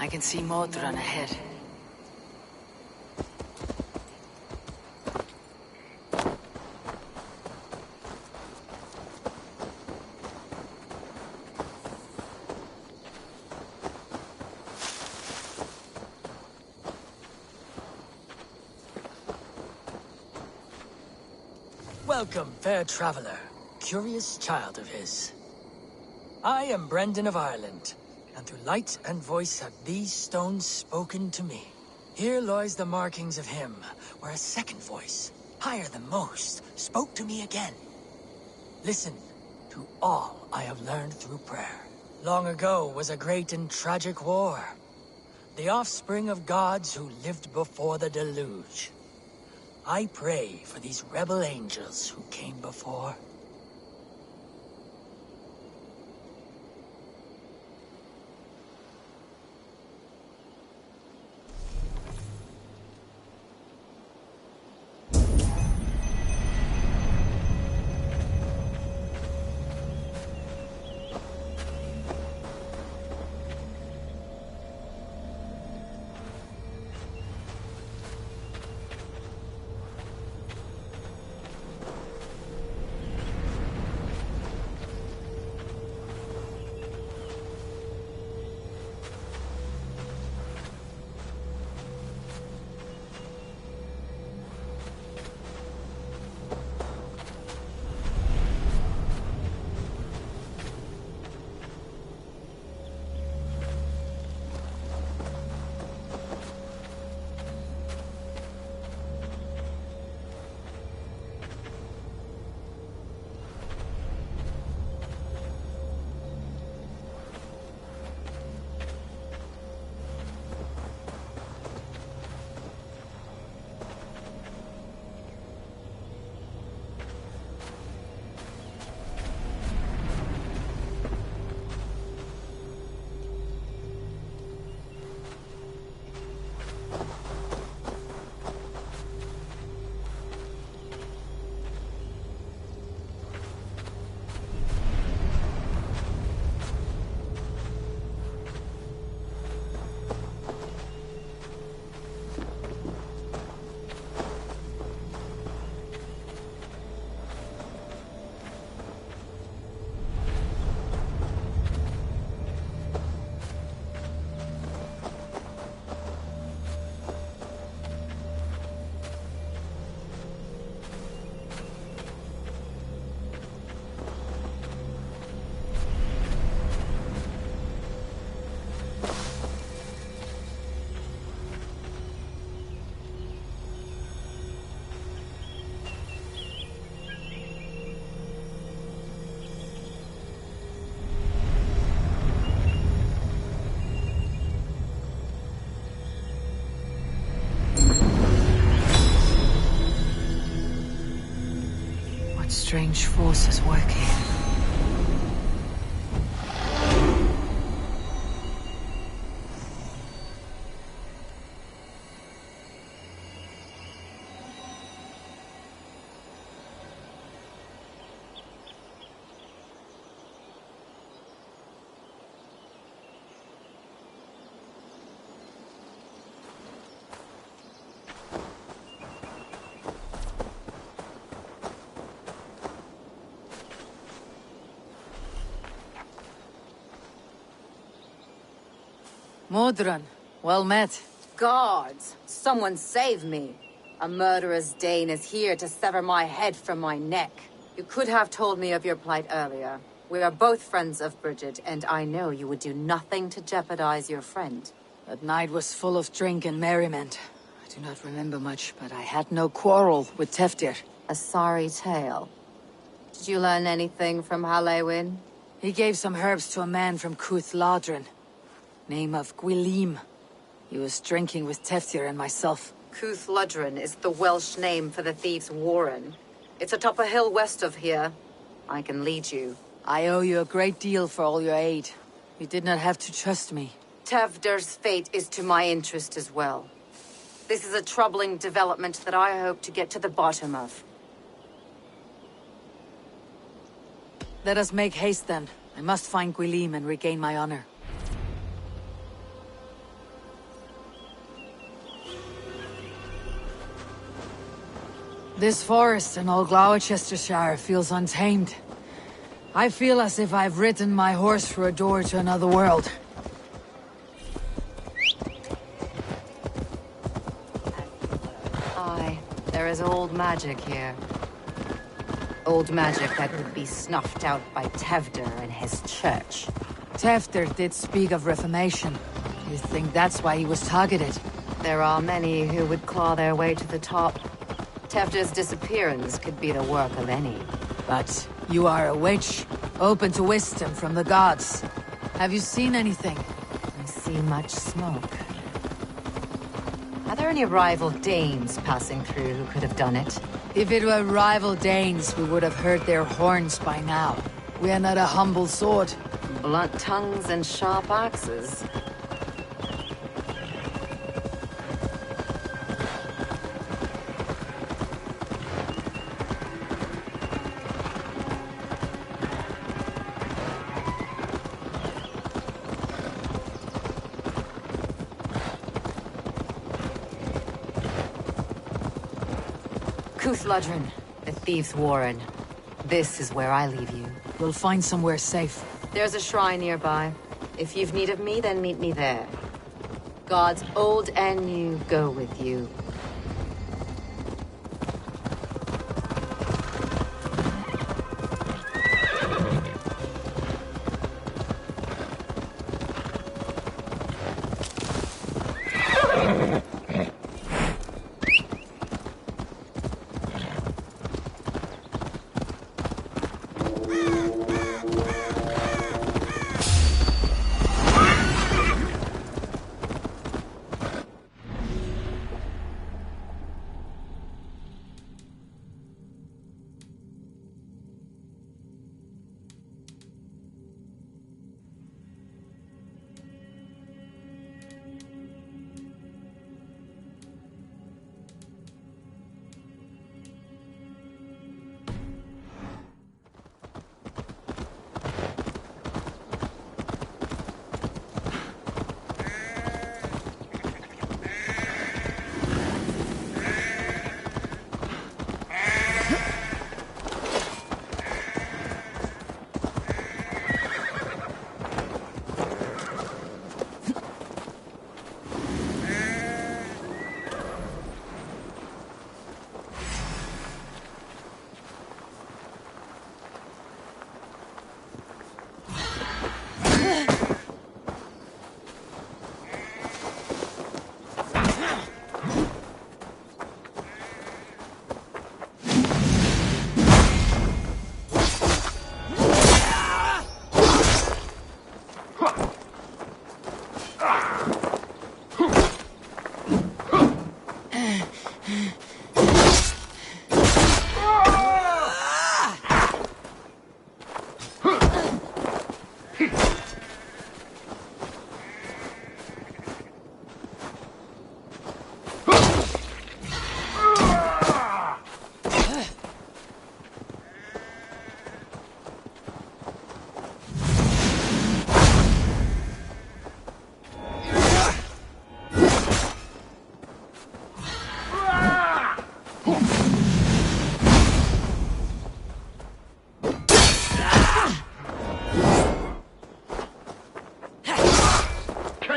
I can see Modron ahead. Welcome, fair traveler, curious child of his. I am Brendan of Ireland, and through light and voice have these stones spoken to me. Here lies the markings of him, where a second voice, higher than most, spoke to me again. Listen to all I have learned through prayer. Long ago was a great and tragic war. The offspring of gods who lived before the deluge. I pray for these rebel angels who came before. Strange forces working. Modron, well met. Gods! Someone save me! A murderous Dane is here to sever my head from my neck. You could have told me of your plight earlier. We are both friends of Bridget, and I know you would do nothing to jeopardize your friend. That night was full of drink and merriment. I do not remember much, but I had no quarrel with Teftir. A sorry tale. Did you learn anything from Halewin? He gave some herbs to a man from Cuth Ladrin. Name of Gwilim. He was drinking with Teftir and myself. Cuth Ladrin is the Welsh name for the thieves' warren. It's atop a hill west of here. I can lead you. I owe you a great deal for all your aid. You did not have to trust me. Tevdir's fate is to my interest as well. This is a troubling development that I hope to get to the bottom of. Let us make haste then. I must find Gwilim and regain my honor. This forest in Old Gloucestershire feels untamed. I feel as if I've ridden my horse through a door to another world. Aye, there is old magic here. Old magic that would be snuffed out by Tevder and his church. Tefter did speak of reformation. You think that's why he was targeted? There are many who would claw their way to the top. Tefder's disappearance could be the work of any. But you are a witch, open to wisdom from the gods. Have you seen anything? I see much smoke. Are there any rival Danes passing through who could have done it? If it were rival Danes, we would have heard their horns by now. We are not a humble sword. Blunt tongues and sharp axes. Kuthludren, the Thieves' Warren. This is where I leave you. We'll find somewhere safe. There's a shrine nearby. If you've need of me, then meet me there. Gods old and new go with you.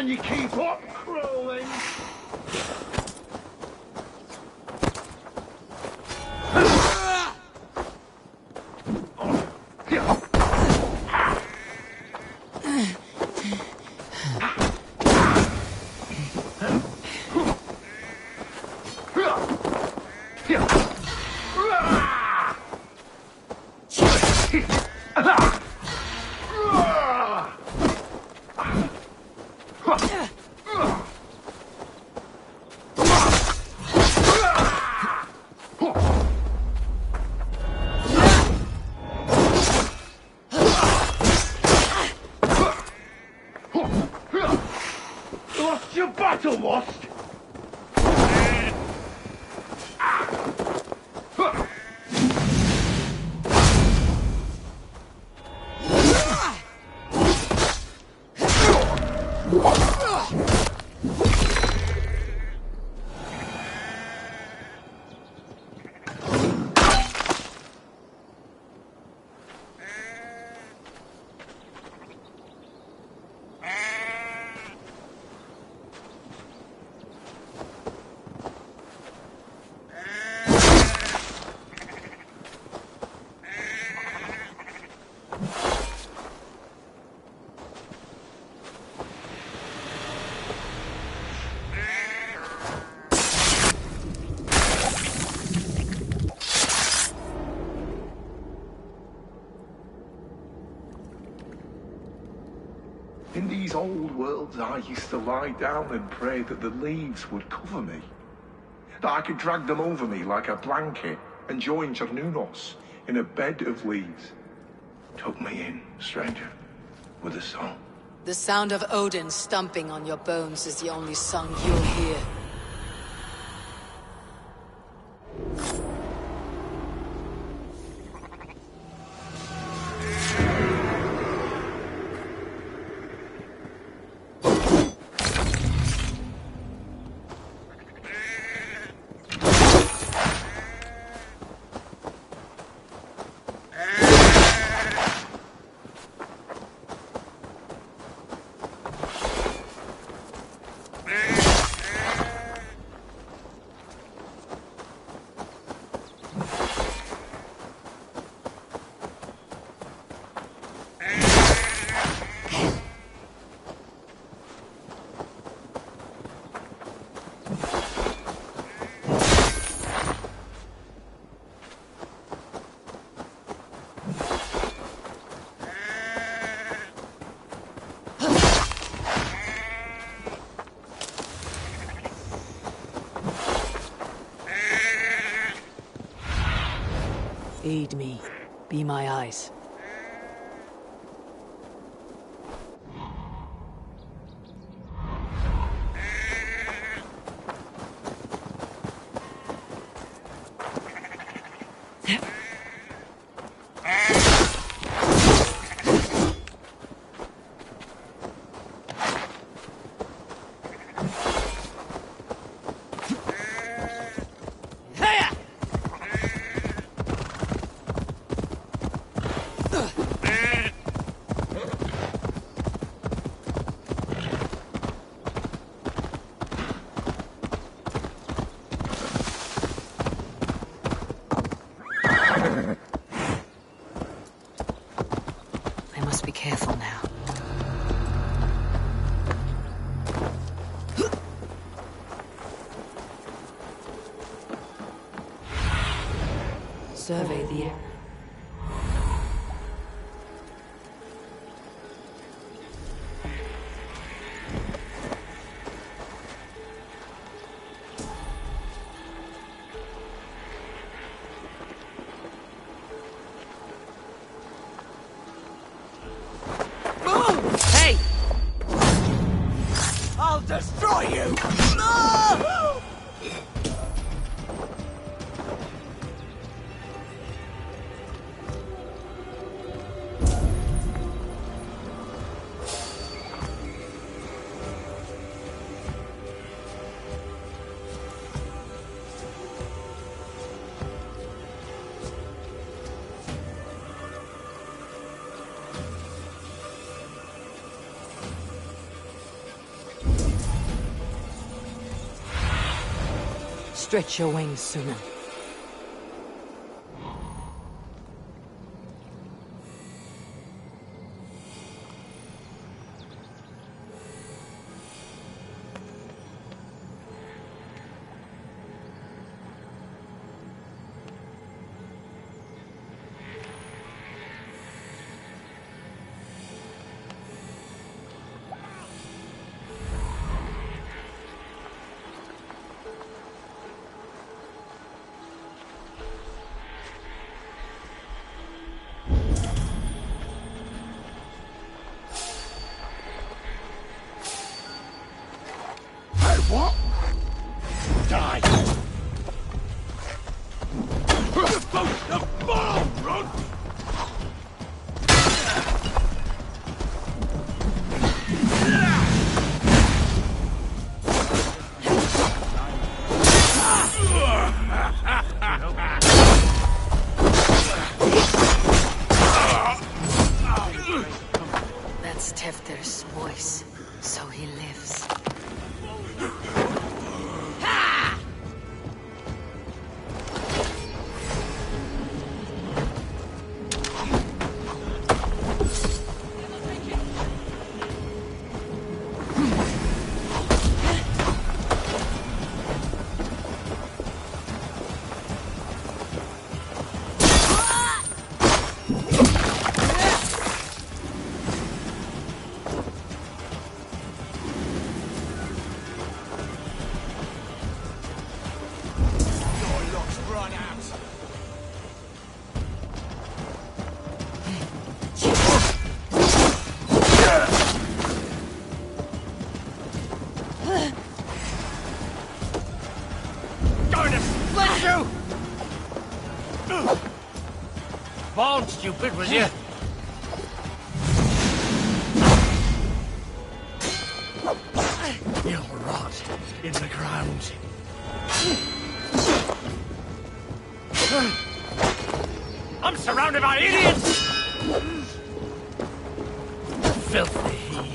Can you keep up crawling? In these old worlds, I used to lie down and pray that the leaves would cover me. That I could drag them over me like a blanket and join Cernunos in a bed of leaves. Tuck me in, stranger, with a song. The sound of Odin stomping on your bones is the only song you'll hear. Aid me. Be my eyes. Be careful now. Survey the area. Destroy you! Stretch your wings, Sunan. What? Die! You're supposed to fall, run! That's Tefter's voice, so he lives. will you? You'll rot in the ground. I'm surrounded by idiots! Filthy heathen.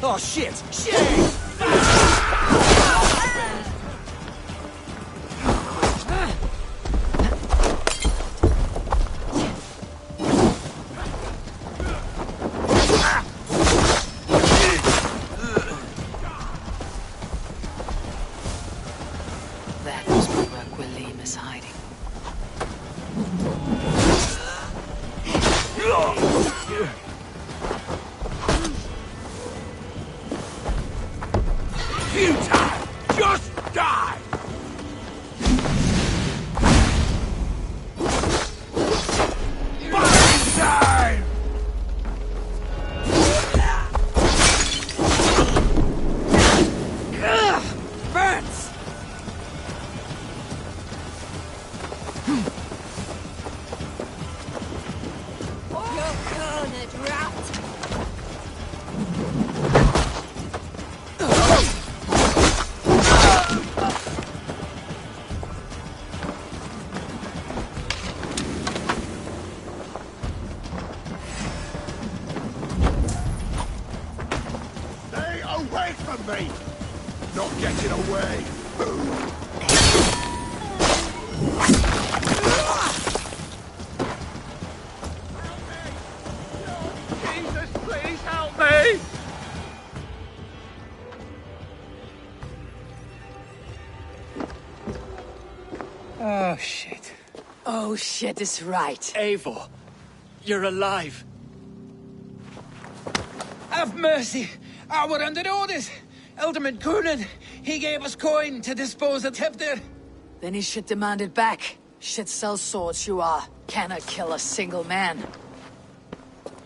Oh shit! Shit! That must be where Gwilym is hiding. Futile! Just die! Burning time! Burns! You're gonna rat! Stay away from me! Not getting away! Jesus, please help me! Oh shit. Oh shit is right. Eivor, you're alive. Have mercy! We're under orders! Alderman Coonan, he gave us coin to dispose of Tepter. Then he should demand it back. Shit sells swords you are. Cannot kill a single man.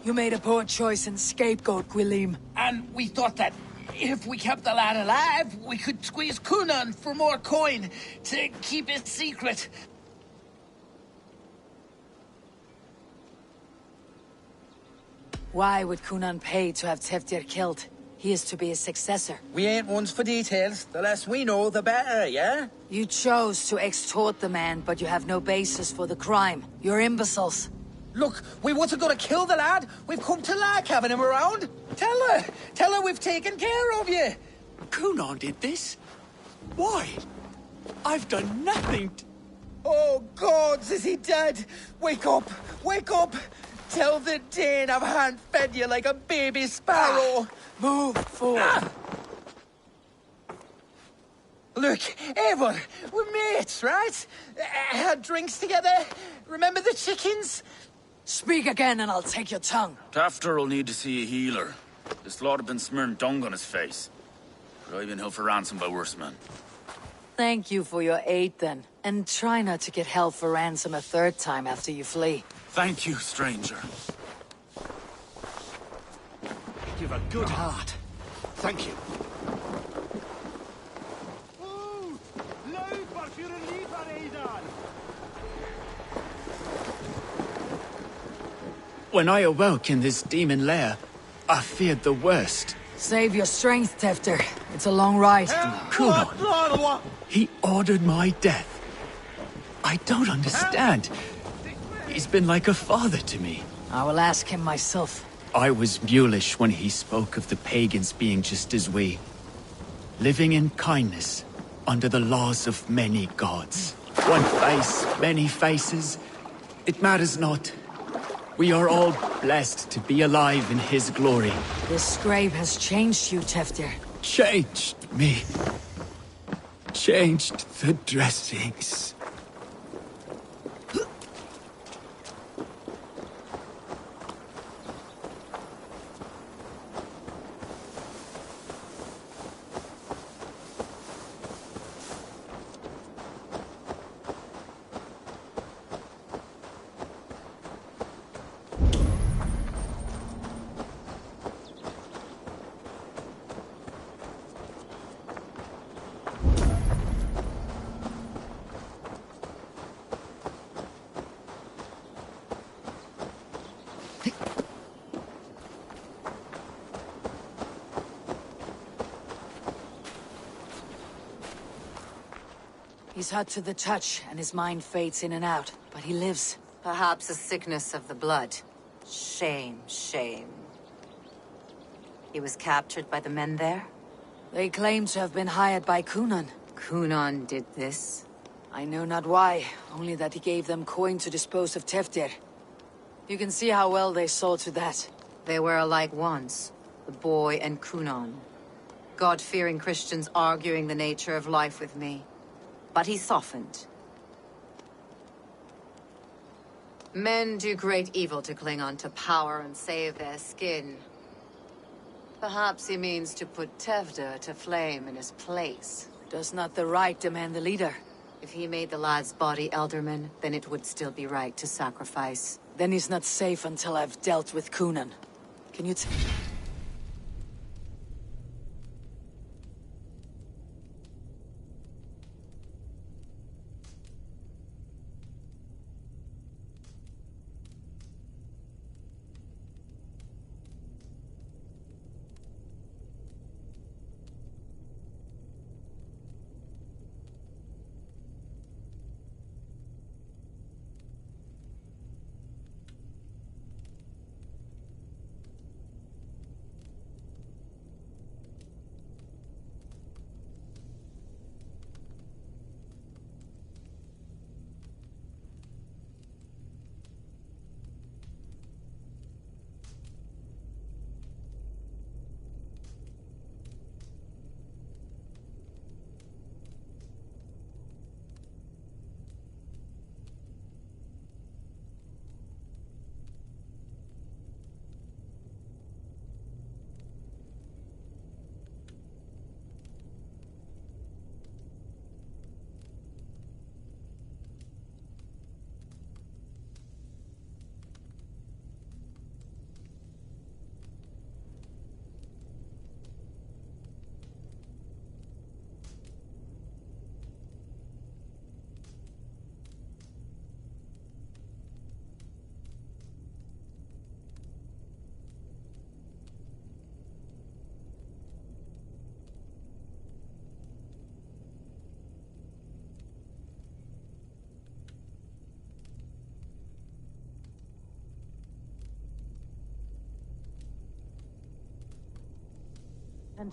You made a poor choice in scapegoat, Gwilym. And we thought that if we kept the lad alive, we could squeeze Coonan for more coin to keep it secret. Why would Coonan pay to have Teftir killed? He is to be his successor. We ain't ones for details. The less we know, the better, yeah? You chose to extort the man, but you have no basis for the crime. You're imbeciles. Look, we wasn't gonna kill the lad. We've come to like having him around. Tell her we've taken care of you. Coonan did this? Why? I've done nothing Oh, gods, is he dead? Wake up! Wake up! Tell the Dane I've hand-fed you like a baby sparrow. Move forward. Look, Eivor, we're mates, right? Had drinks together. Remember the chickens? Speak again and I'll take your tongue. Tafter will need to see a healer. This lord have been smearing dung on his face. But I've been held for ransom by worse men. Thank you for your aid then. And try not to get held for ransom a third time after you flee. Thank you, stranger. You've a good heart. Thank you. When I awoke in this demon lair, I feared the worst. Save your strength, Tefter. It's a long ride. Coonan, he ordered my death. I don't understand. He's been like a father to me. I will ask him myself. I was mulish when he spoke of the pagans being just as we. Living in kindness, under the laws of many gods. One face, many faces. It matters not. We are all blessed to be alive in his glory. This scrape has changed you, Teftir. Changed me. Changed the dressings. He's hot to the touch, and his mind fades in and out. But he lives. Perhaps a sickness of the blood. Shame, shame. He was captured by the men there? They claim to have been hired by Kunan. Kunan did this? I know not why, only that he gave them coin to dispose of Teftir. You can see how well they saw to that. They were alike once, the boy and Kunan. God-fearing Christians arguing the nature of life with me. But he softened. Men do great evil to cling on to power and save their skin. Perhaps he means to put Tevder to flame in his place. Does not the right demand the leader? If he made the lad's body Elderman, then it would still be right to sacrifice. Then he's not safe until I've dealt with Kunan. Can you tend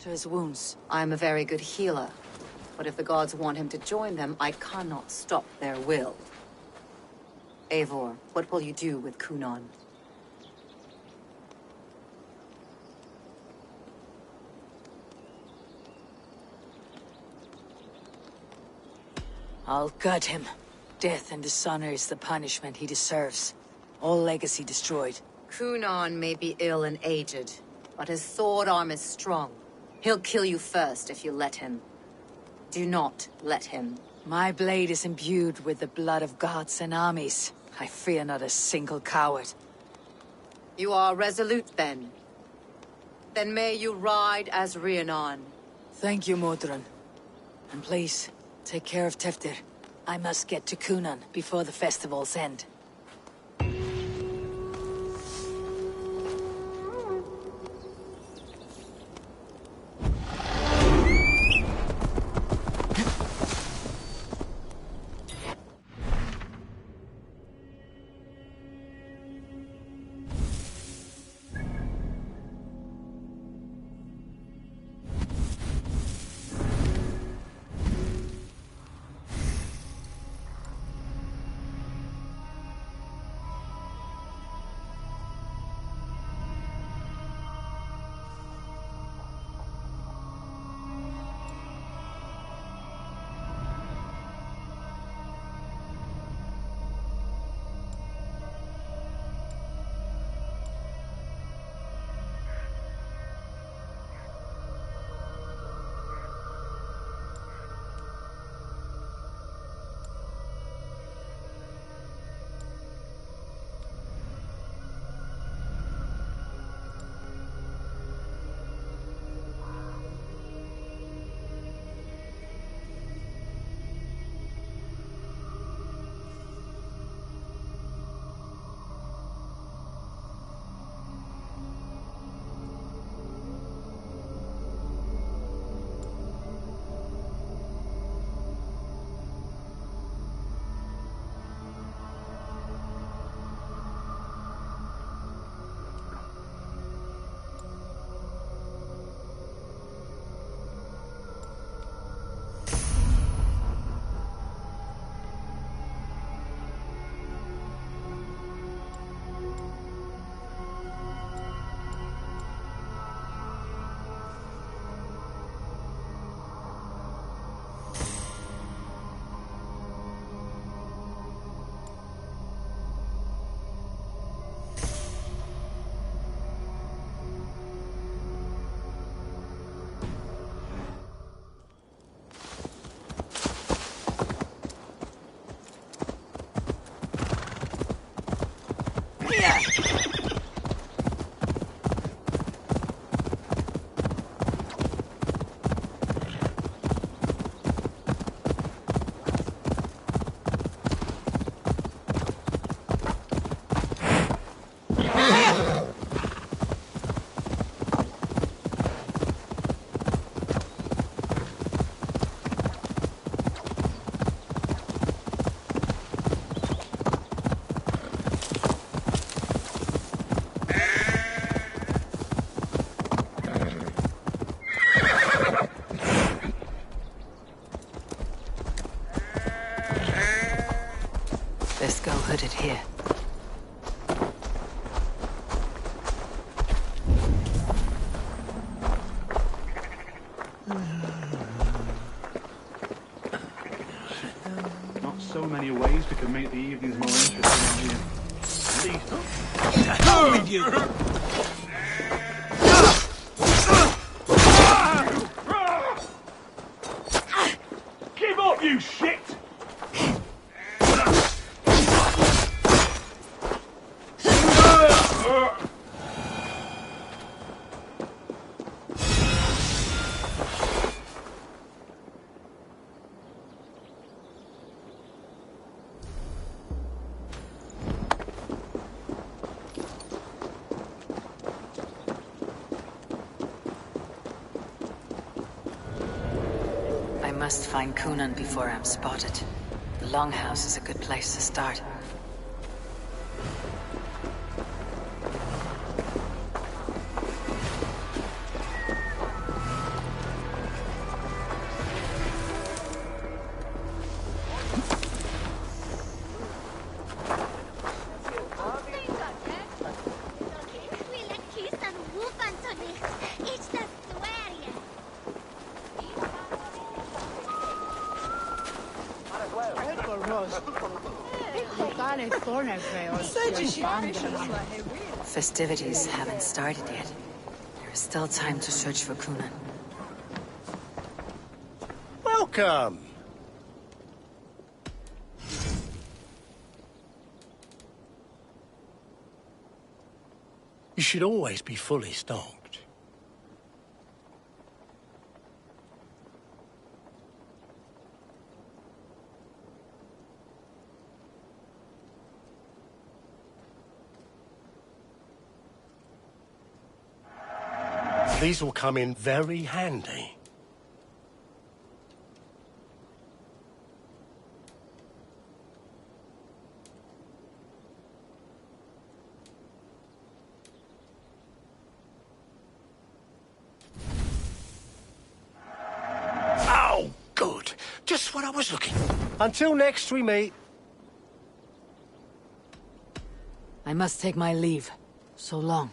to his wounds? I'm a very good healer. But if the gods want him to join them, I cannot stop their will. Eivor, what will you do with Kunan? I'll gut him. Death and dishonor is the punishment he deserves. All legacy destroyed. Kunan may be ill and aged, but his sword arm is strong. He'll kill you first if you let him. Do not let him. My blade is imbued with the blood of gods and armies. I fear not a single coward. You are resolute, then. Then may you ride as Rhiannon. Thank you, Modron. And please, take care of Teftir. I must get to Kunan before the festivals end. Best go hooded here. Not so many ways we can make the evenings more interesting out here. Please, Go with you! give up, you shit! I must find Coonan before I'm spotted. The Longhouse is a good place to start. Festivities haven't started yet. There is still time to search for Coonan. Welcome! You should always be fully stocked. These will come in very handy. Oh, good. Just what I was looking for. Until next we meet. I must take my leave. So long.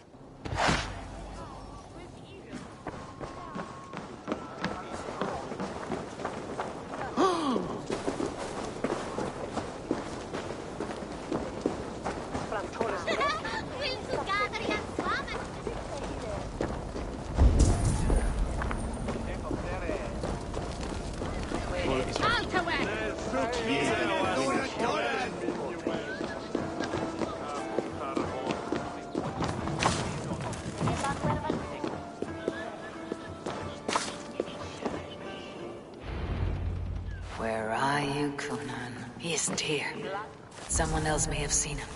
Where are you, Coonan? He isn't here. Someone else may have seen him.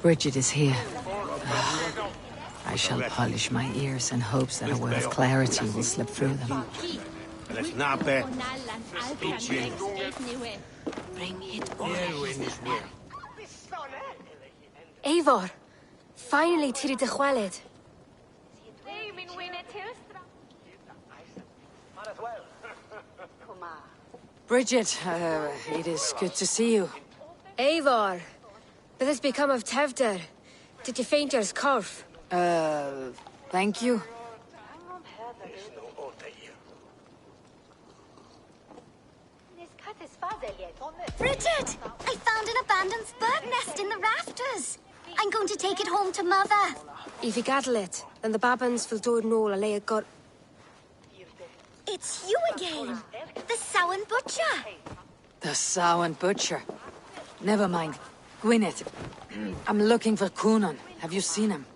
Bridget is here. I shall polish my ears in hopes that a word of clarity will slip through them. Bring it on. Eivor, finally tiri de chwaled. Bridget, it is good to see you. Eivor, what has become of Tevder? Did you faint your scarf? Thank you. Bridget! I found an abandoned bird nest in the rafters. I'm going to take it home to Mother. If you gather it, then the babans will do it all a lay a gut. It's you again. The Sowan Butcher. The Sowan Butcher. Never mind. Gwyneth, I'm looking for Coonan. Have you seen him?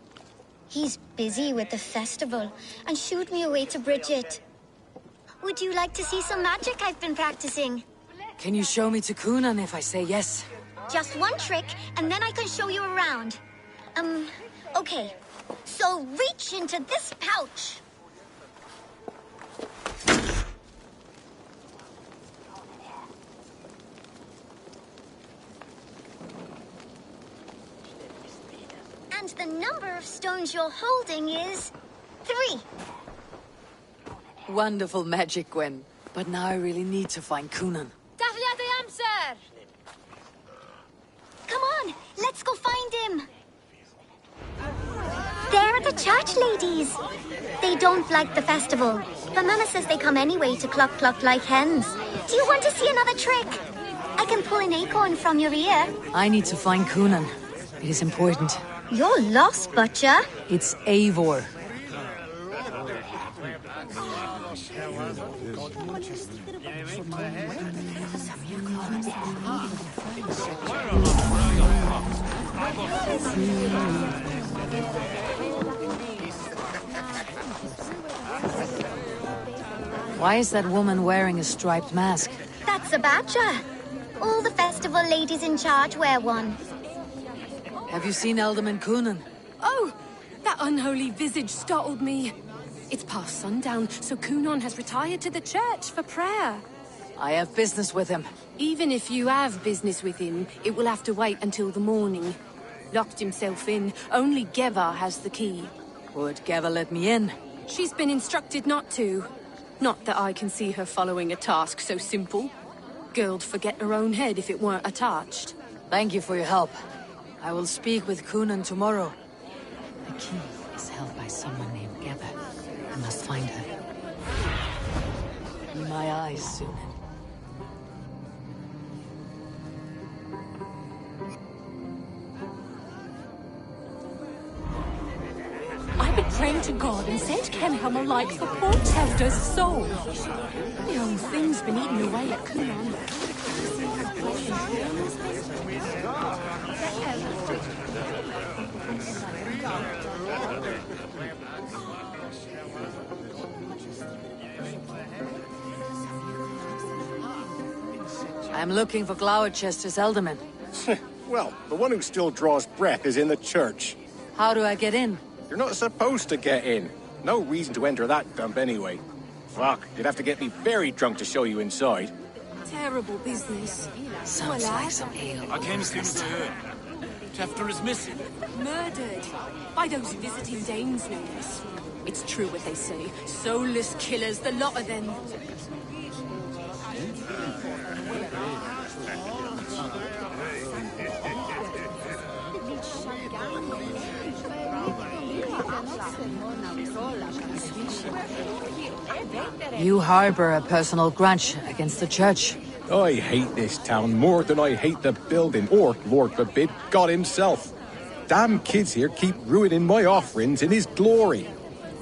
He's busy with the festival and shooed me away to Bridget. Would you like to see some magic I've been practicing? Can you show me to Coonan if I say yes? Just one trick, and then I can show you around. Okay. So reach into this pouch. And the number number of stones you're holding is 3. Wonderful magic, Gwen. But now I really need to find Coonan. Daflia the answer! Come on, let's go find him. There are the church ladies. They don't like the festival, but Mama says they come anyway to cluck cluck like hens. Do you want to see another trick? I can pull an acorn from your ear. I need to find Coonan. It is important. You're lost, Butcher. It's Eivor. Why is that woman wearing a striped mask? That's a badger. All the festival ladies in charge wear one. Have you seen Alderman Coonan? Oh, that unholy visage startled me. It's past sundown, so Coonan has retired to the church for prayer. I have business with him. Even if you have business with him, it will have to wait until the morning. Locked himself in. Only Geva has the key. Would Geva let me in? She's been instructed not to. Not that I can see her following a task so simple. Girl'd forget her own head if it weren't attached. Thank you for your help. I will speak with Coonan tomorrow. The key is held by someone named Geva. I must find her. In my eyes soon. I've been praying to God and said Kenhelm alike for poor Tevda's soul. The old thing's been eaten away at Coonan. I'm looking for Gloucester's Alderman. Well, the one who still draws breath is in the church. How do I get in? You're not supposed to get in. No reason to enter that dump anyway. Fuck, you'd have to get me very drunk to show you inside. Terrible business. Sounds like some ale. I came soon to hear. Tefter is missing. Murdered. By those visiting Danes, no less. It's true what they say. Soulless killers, the lot of them. You harbor a personal grudge against the church. I hate this town more than I hate the building, or, Lord forbid, God himself. Damn kids here keep ruining my offerings in his glory.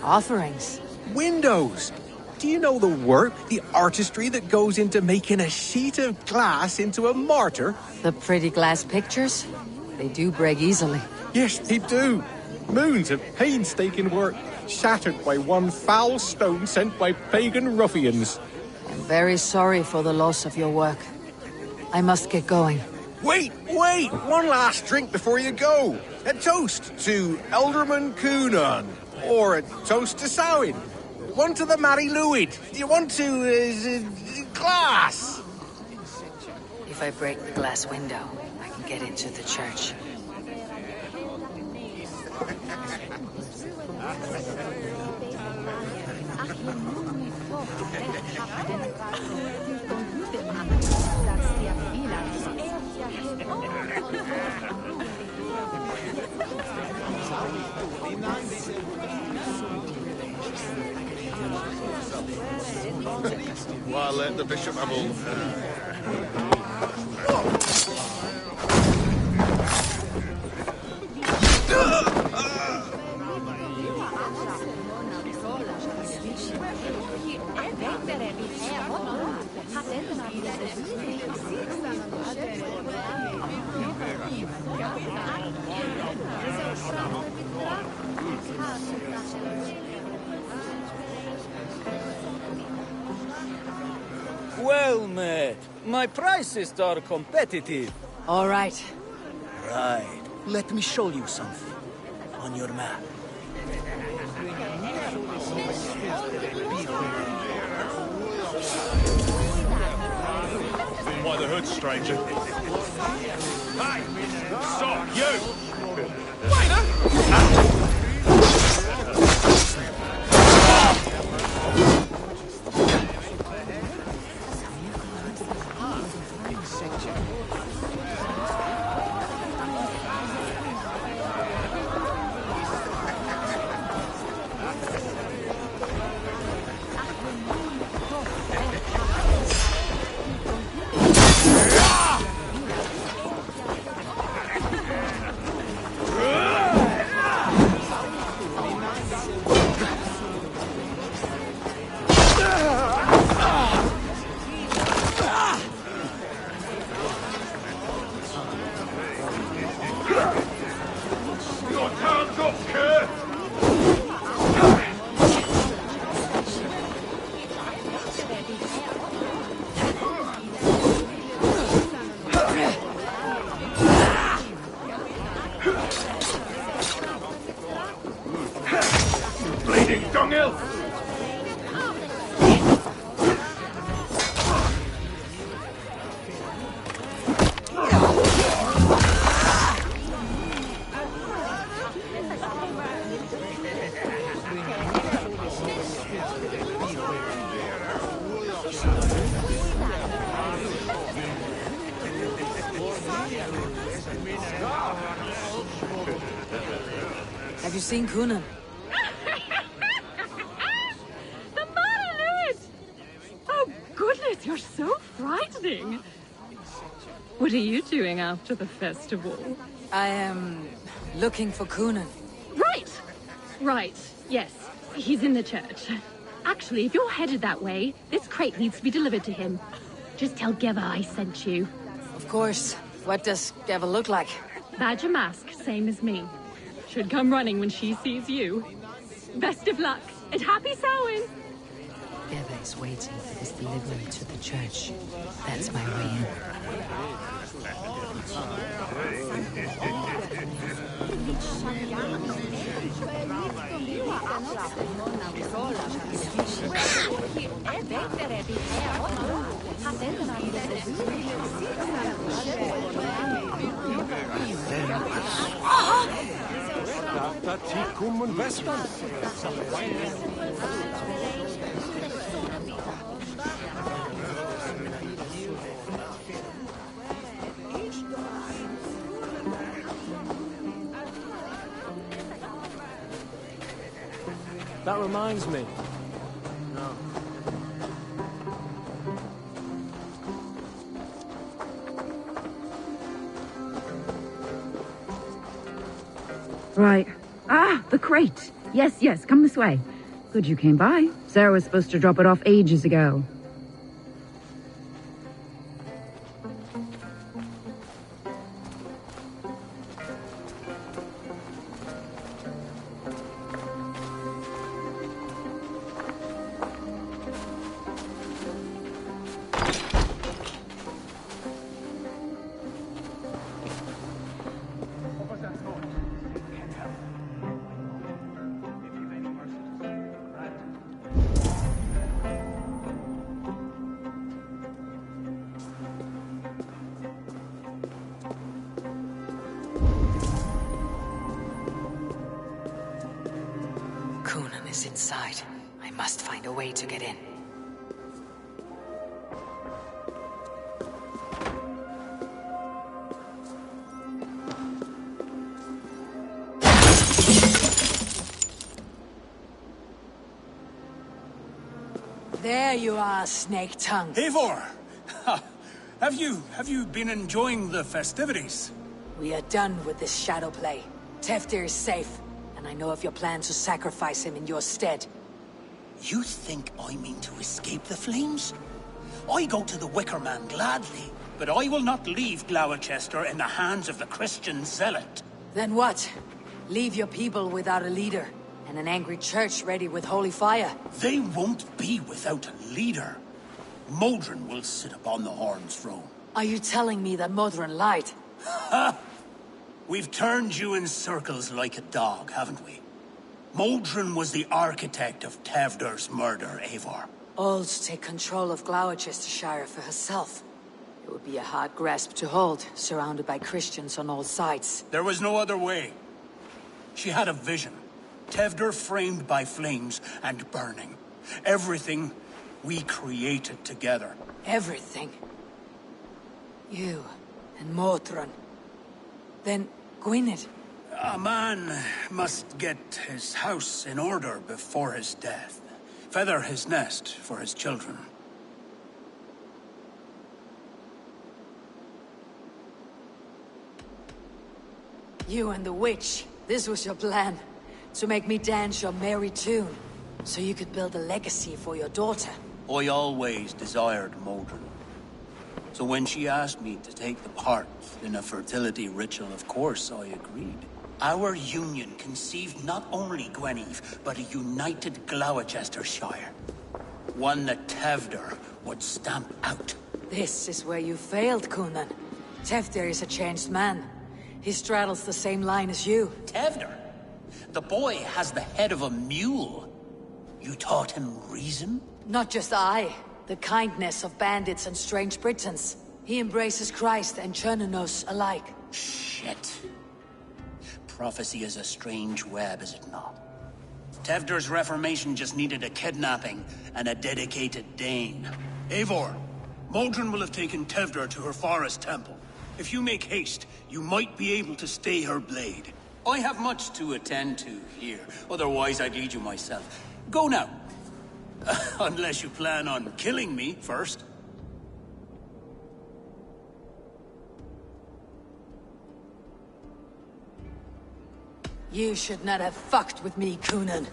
Offerings? Windows! Do you know the work, the artistry that goes into making a sheet of glass into a martyr? The pretty glass pictures? They do break easily. Yes, they do. Moons of painstaking work, shattered by one foul stone sent by pagan ruffians. I'm very sorry for the loss of your work. I must get going. Wait! One last drink before you go. A toast to Alderman Coonan. Or a toast to Samhain. One to the Mary Lwyd. Do you want to, glass? If I break the glass window, I can get into the church. Well, let the bishop have all. Well met. My prices are competitive. All right. Right. Let me show you something. On your map. Why the hood, stranger? Hey! Stop, you! Waiter! bleeding dunghill! Have you seen Coonan? The Monolith! Oh, goodness, you're so frightening. What are you doing after the festival? I am looking for Coonan. Right! Right, yes. He's in the church. Actually, if you're headed that way, this crate needs to be delivered to him. Just tell Geva I sent you. Of course. What does Geva look like? Badger mask, same as me. Should come running when she sees you. Best of luck, and happy Samhain! Geva is waiting for this delivery to the church. That's my way in. That reminds me. No. Right. Ah, the crate. Yes, yes, come this way. Good you came by. Sarah was supposed to drop it off ages ago. Coonan is inside. I must find a way to get in. There you are, Snake Tongue. Eivor! Have you been enjoying the festivities? We are done with this shadow play. Teftir is safe, and I know of your plan to sacrifice him in your stead. You think I mean to escape the flames? I go to the Wicker Man gladly, but I will not leave Gloucester in the hands of the Christian zealot. Then what? Leave your people without a leader, and an angry church ready with holy fire. They won't be without a leader. Modron will sit upon the Horn's throne. Are you telling me that Modron lied? Ha! We've turned you in circles like a dog, haven't we? Modron was the architect of Tevder's murder, Eivor. All to take control of Gloucestershire for herself. It would be a hard grasp to hold, surrounded by Christians on all sides. There was no other way. She had a vision. Tevder framed by flames and burning. Everything we created together. Everything? You and Modron. Then Gwynedd. A man must get his house in order before his death. Feather his nest for his children. You and the witch. This was your plan. To make me dance your merry tune. So you could build a legacy for your daughter. I always desired Modron. So when she asked me to take the part in a fertility ritual, of course I agreed. Our union conceived not only Gwynedd, but a united Gloucestershire. One that Tevder would stamp out. This is where you failed, Coonan. Teftir is a changed man. He straddles the same line as you. Tevder? The boy has the head of a mule. You taught him reason? Not just I. The kindness of bandits and strange Britons. He embraces Christ and Chernonos alike. Shit. Prophecy is a strange web, is it not? Tevder's reformation just needed a kidnapping and a dedicated Dane. Eivor, Modron will have taken Tevder to her forest temple. If you make haste, you might be able to stay her blade. I have much to attend to here, otherwise I'd lead you myself. Go now. Unless you plan on killing me first. You should not have fucked with me, Coonan.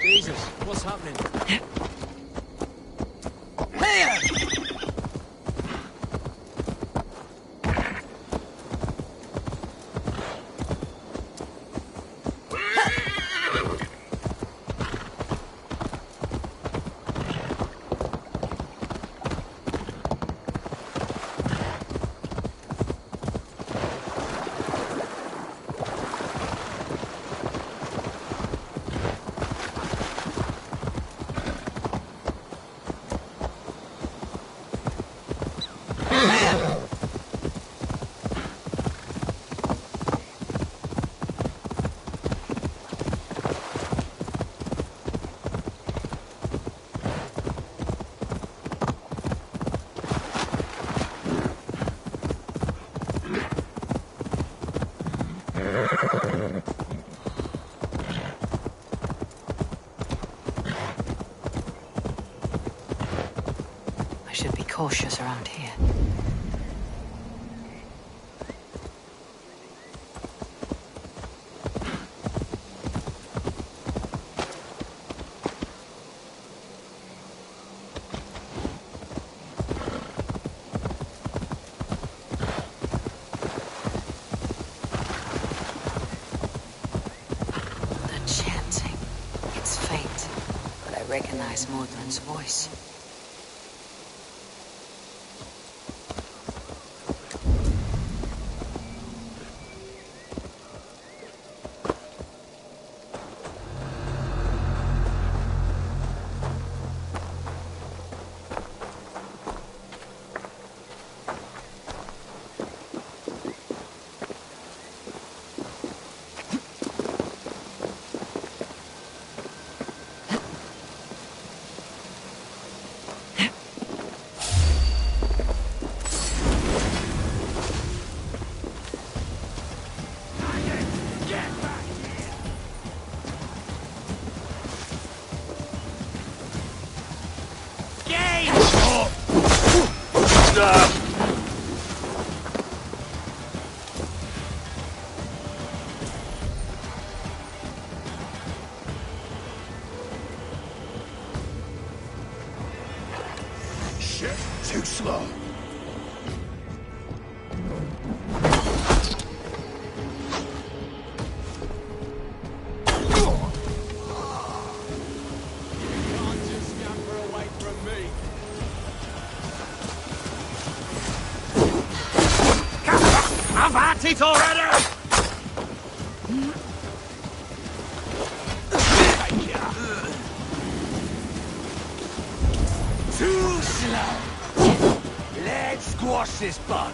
Jesus, what's happening? I should be cautious around here. Recognize Modron's voice. Shit, too slow. I've had it already! Too slow! Let's squash this bug.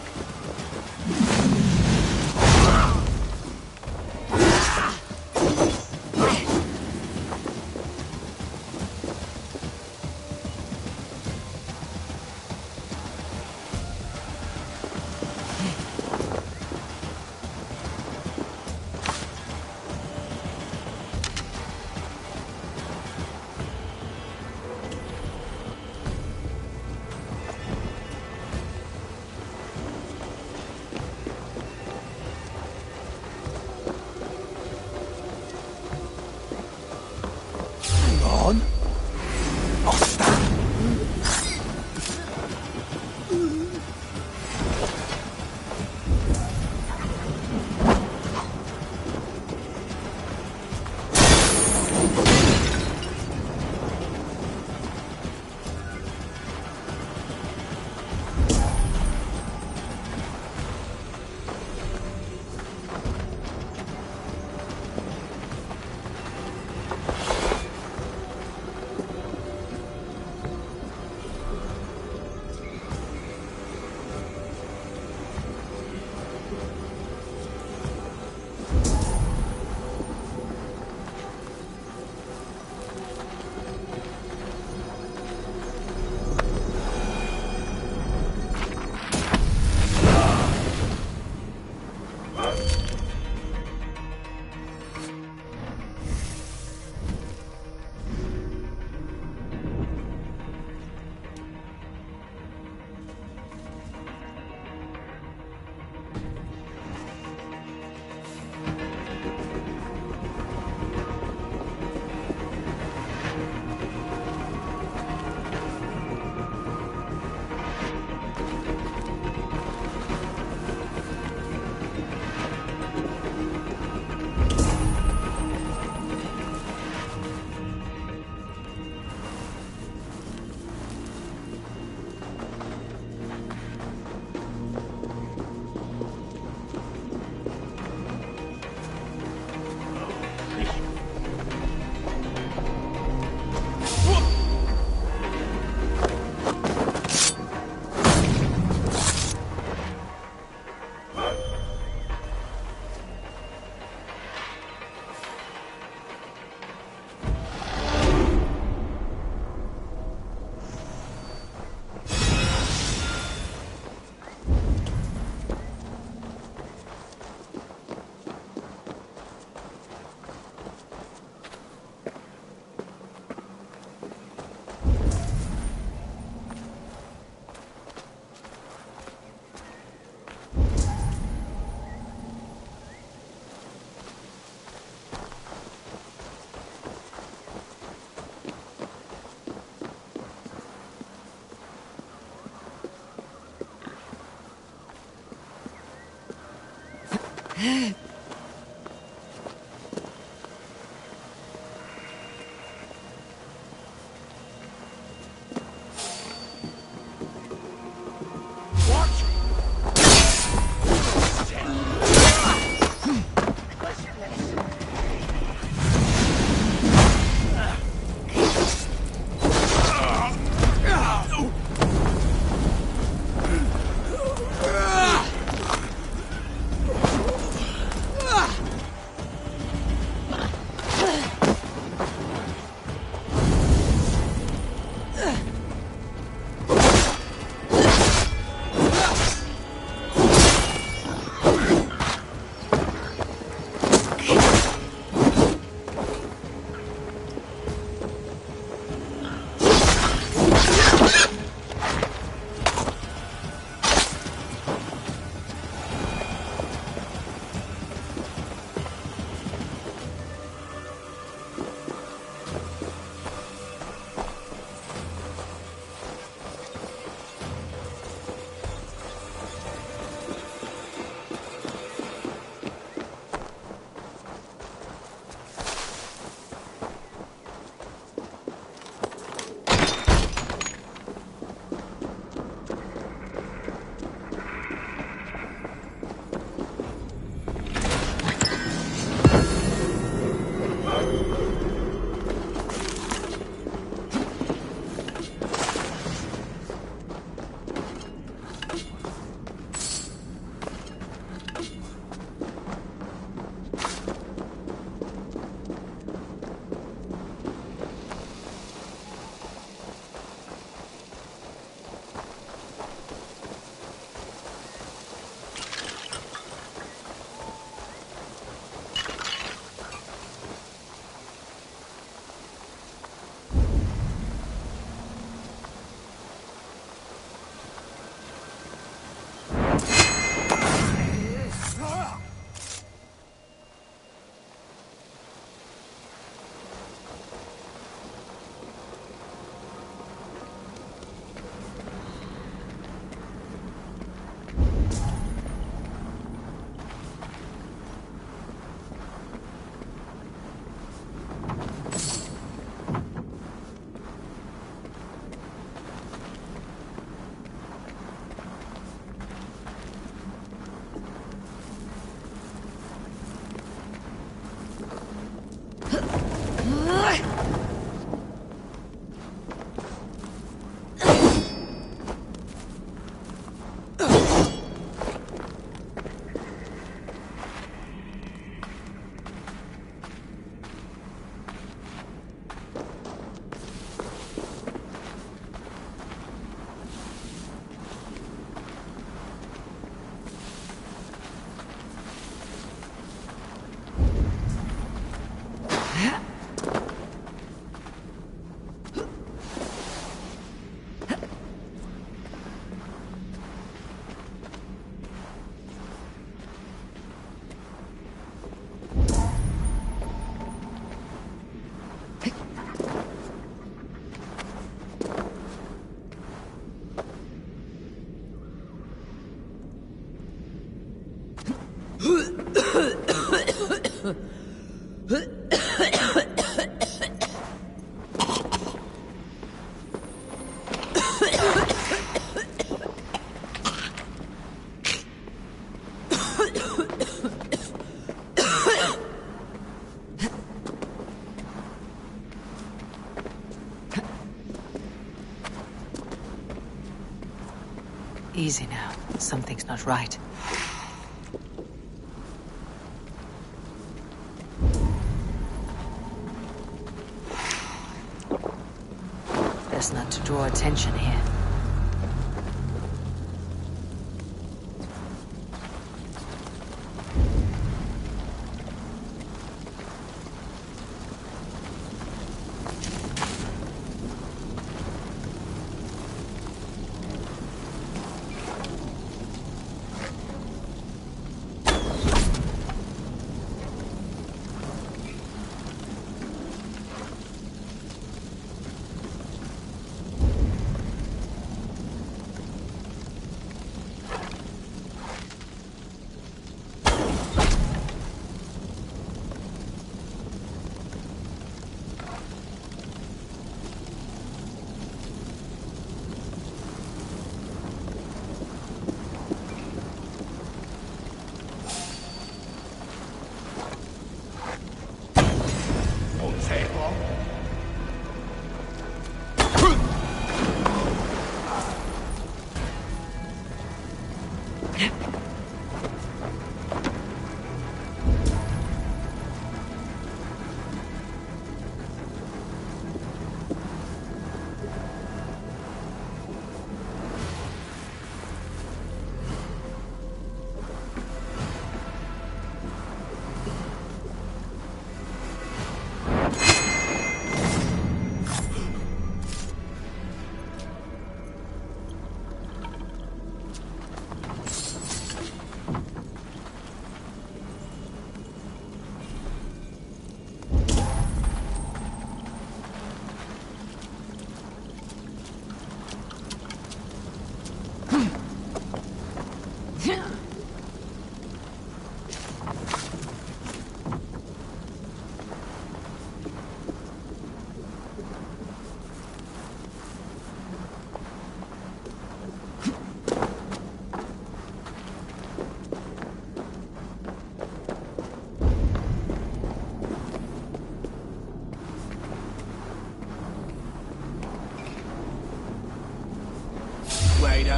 Easy now. Something's not right. Best not to draw attention here.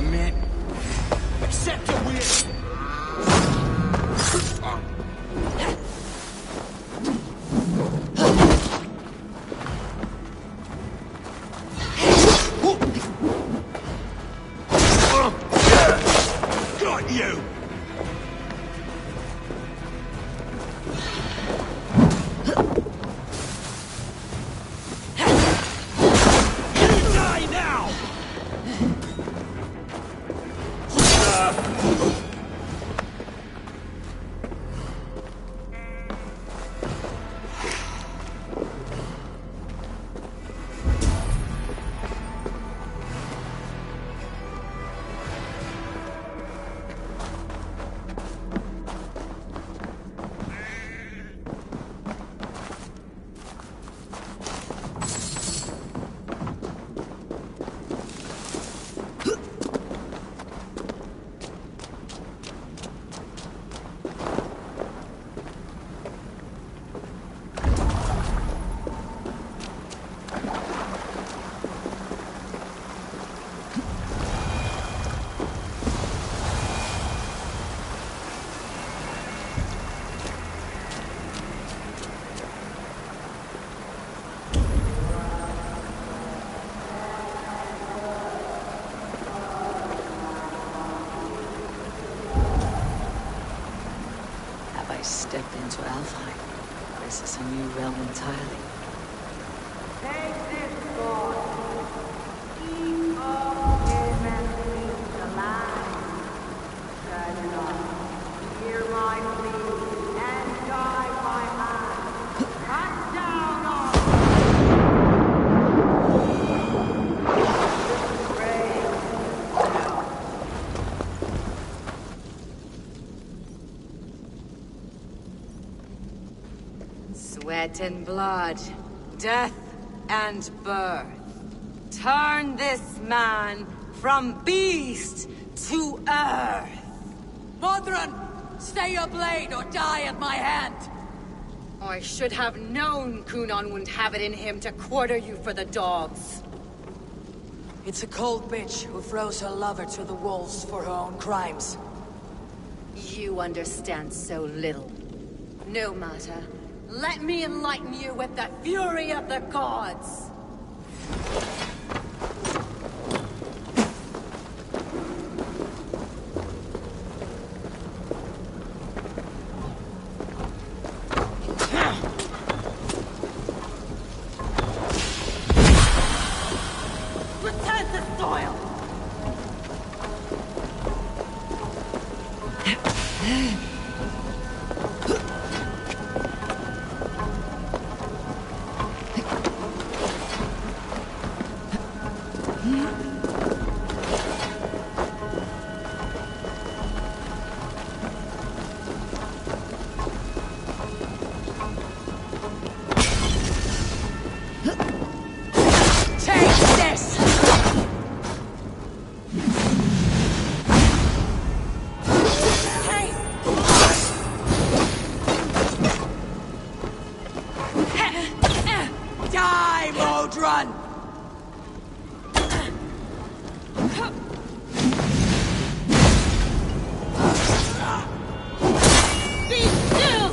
man. Accept your wish. Got you! Die now! Stepped into Alfheim. This is a new realm entirely. Take this sword. Keep all his enemies alive. Turn it on. Hear my plea and guide my hand. Cut down on Sweat and blood, death and birth. Turn this man from beast to earth. Modron, stay your blade or die at my hand. I should have known Kunon wouldn't have it in him to quarter you for the dogs. It's a cold bitch who throws her lover to the wolves for her own crimes. You understand so little. No matter. Let me enlighten you with the fury of the gods! Return to soil! Run! Be still!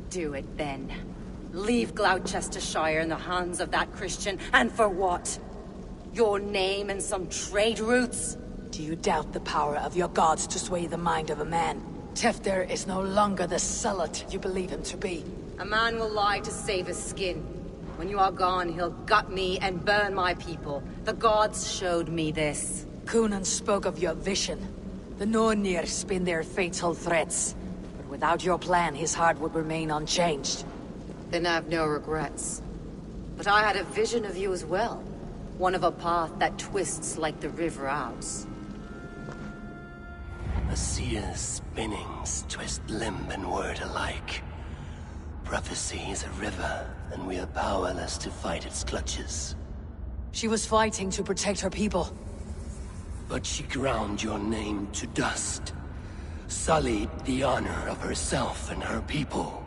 Do it then. Leave Gloucestershire in the hands of that Christian, and for what? Your name and some trade routes? Do you doubt the power of your gods to sway the mind of a man? Tefter is no longer the zealot you believe him to be. A man will lie to save his skin. When you are gone, he'll gut me and burn my people. The gods showed me this. Cunan spoke of your vision. The Nornir spin their fatal threats. But without your plan, his heart would remain unchanged. Then I have no regrets. But I had a vision of you as well. One of a path that twists like the river Ouse. A seer's spinnings twist limb and word alike. Prophecy is a river, and we are powerless to fight its clutches. She was fighting to protect her people. But she ground your name to dust. Sullied the honor of herself and her people.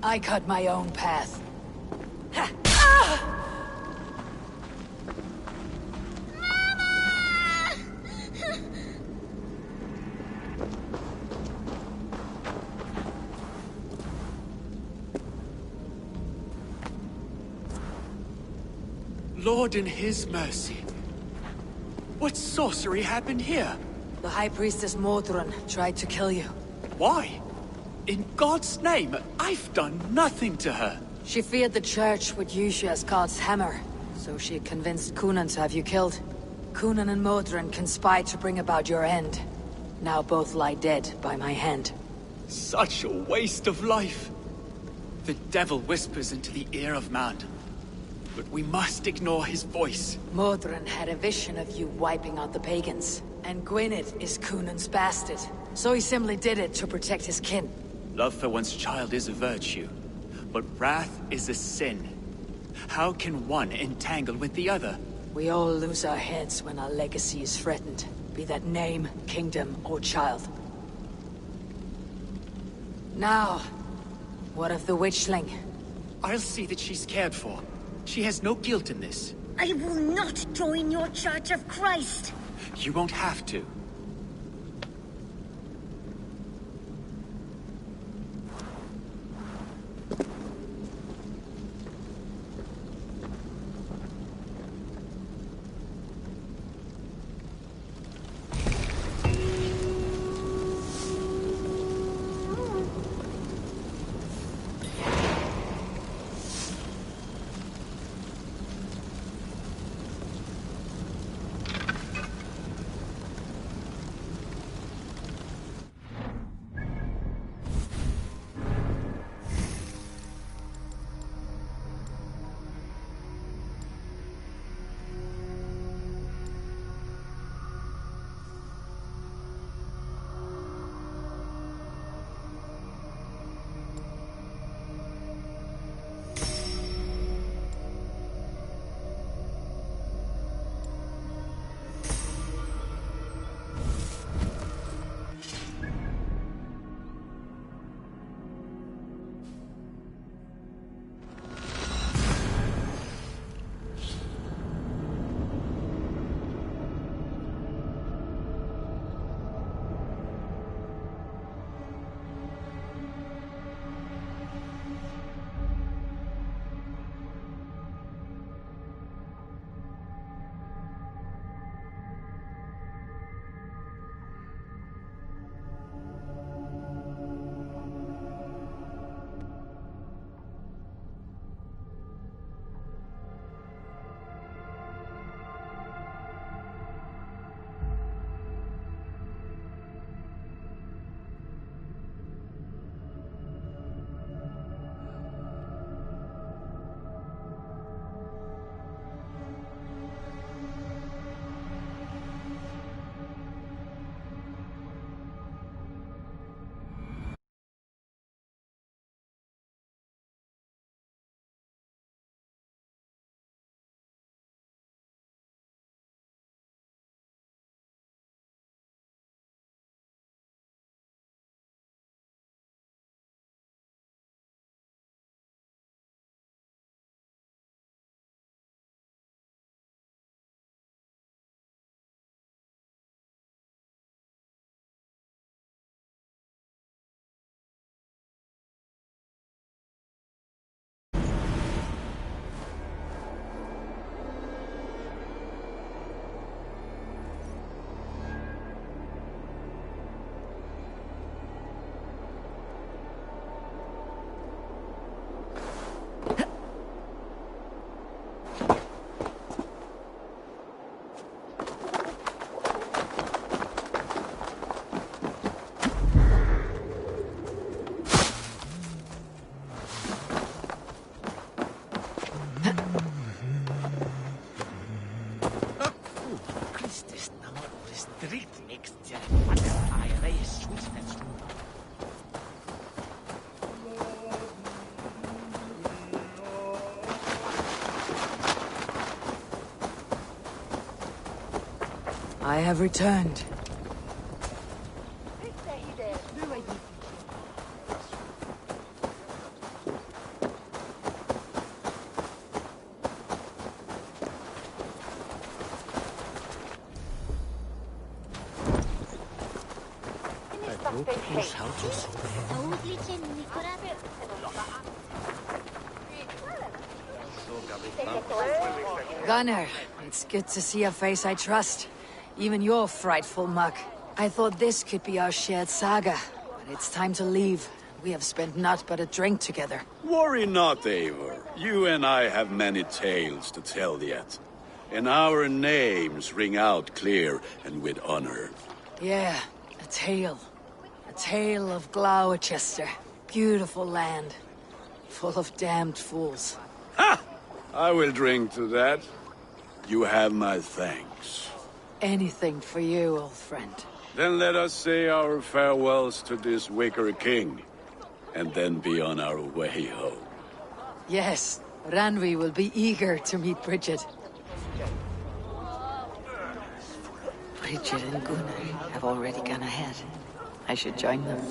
I cut my own path. Lord in his mercy. What sorcery happened here? The High Priestess Modron tried to kill you. Why? In God's name, I've done nothing to her. She feared the Church would use you as God's hammer, so she convinced Cunan to have you killed. Cunan and Modron conspired to bring about your end. Now both lie dead by my hand. Such a waste of life. The devil whispers into the ear of man. But we must ignore his voice. Modron had a vision of you wiping out the pagans. And Gwynedd is Cunan's bastard. So he simply did it to protect his kin. Love for one's child is a virtue, but wrath is a sin. How can one entangle with the other? We all lose our heads when our legacy is threatened, be that name, kingdom, or child. Now, what of the witchling? I'll see that she's cared for. She has no guilt in this. I will not join your Church of Christ. You won't have to. I have returned. Gunnar, it's good to see a face I trust. Even your frightful muck. I thought this could be our shared saga, but it's time to leave. We have spent naught but a drink together. Worry not, Eivor. You and I have many tales to tell yet. And our names ring out clear and with honor. Yeah, a tale. A tale of Gloucester. Beautiful land. Full of damned fools. Ha! I will drink to that. You have my thanks. Anything for you, old friend. Then let us say our farewells to this Wicker King, and then be on our way home. Yes, Ranvi will be eager to meet Bridget. Bridget and Gunnar have already gone ahead. I should join them.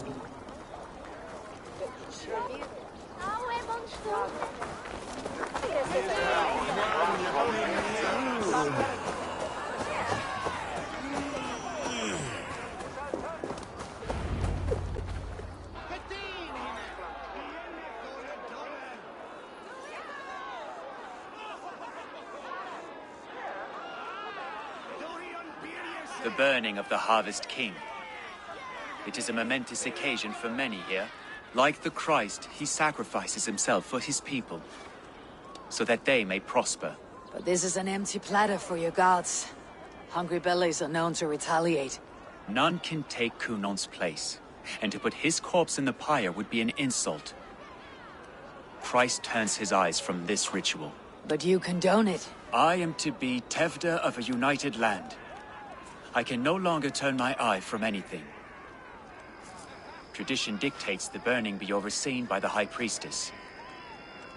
The burning of the Harvest King. It is a momentous occasion for many here. Like the Christ, he sacrifices himself for his people, so that they may prosper. But this is an empty platter for your gods. Hungry bellies are known to retaliate. None can take Kunon's place, and to put his corpse in the pyre would be an insult. Christ turns his eyes from this ritual. But you condone it. I am to be Tevda of a united land. I can no longer turn my eye from anything. Tradition dictates the burning be overseen by the High Priestess.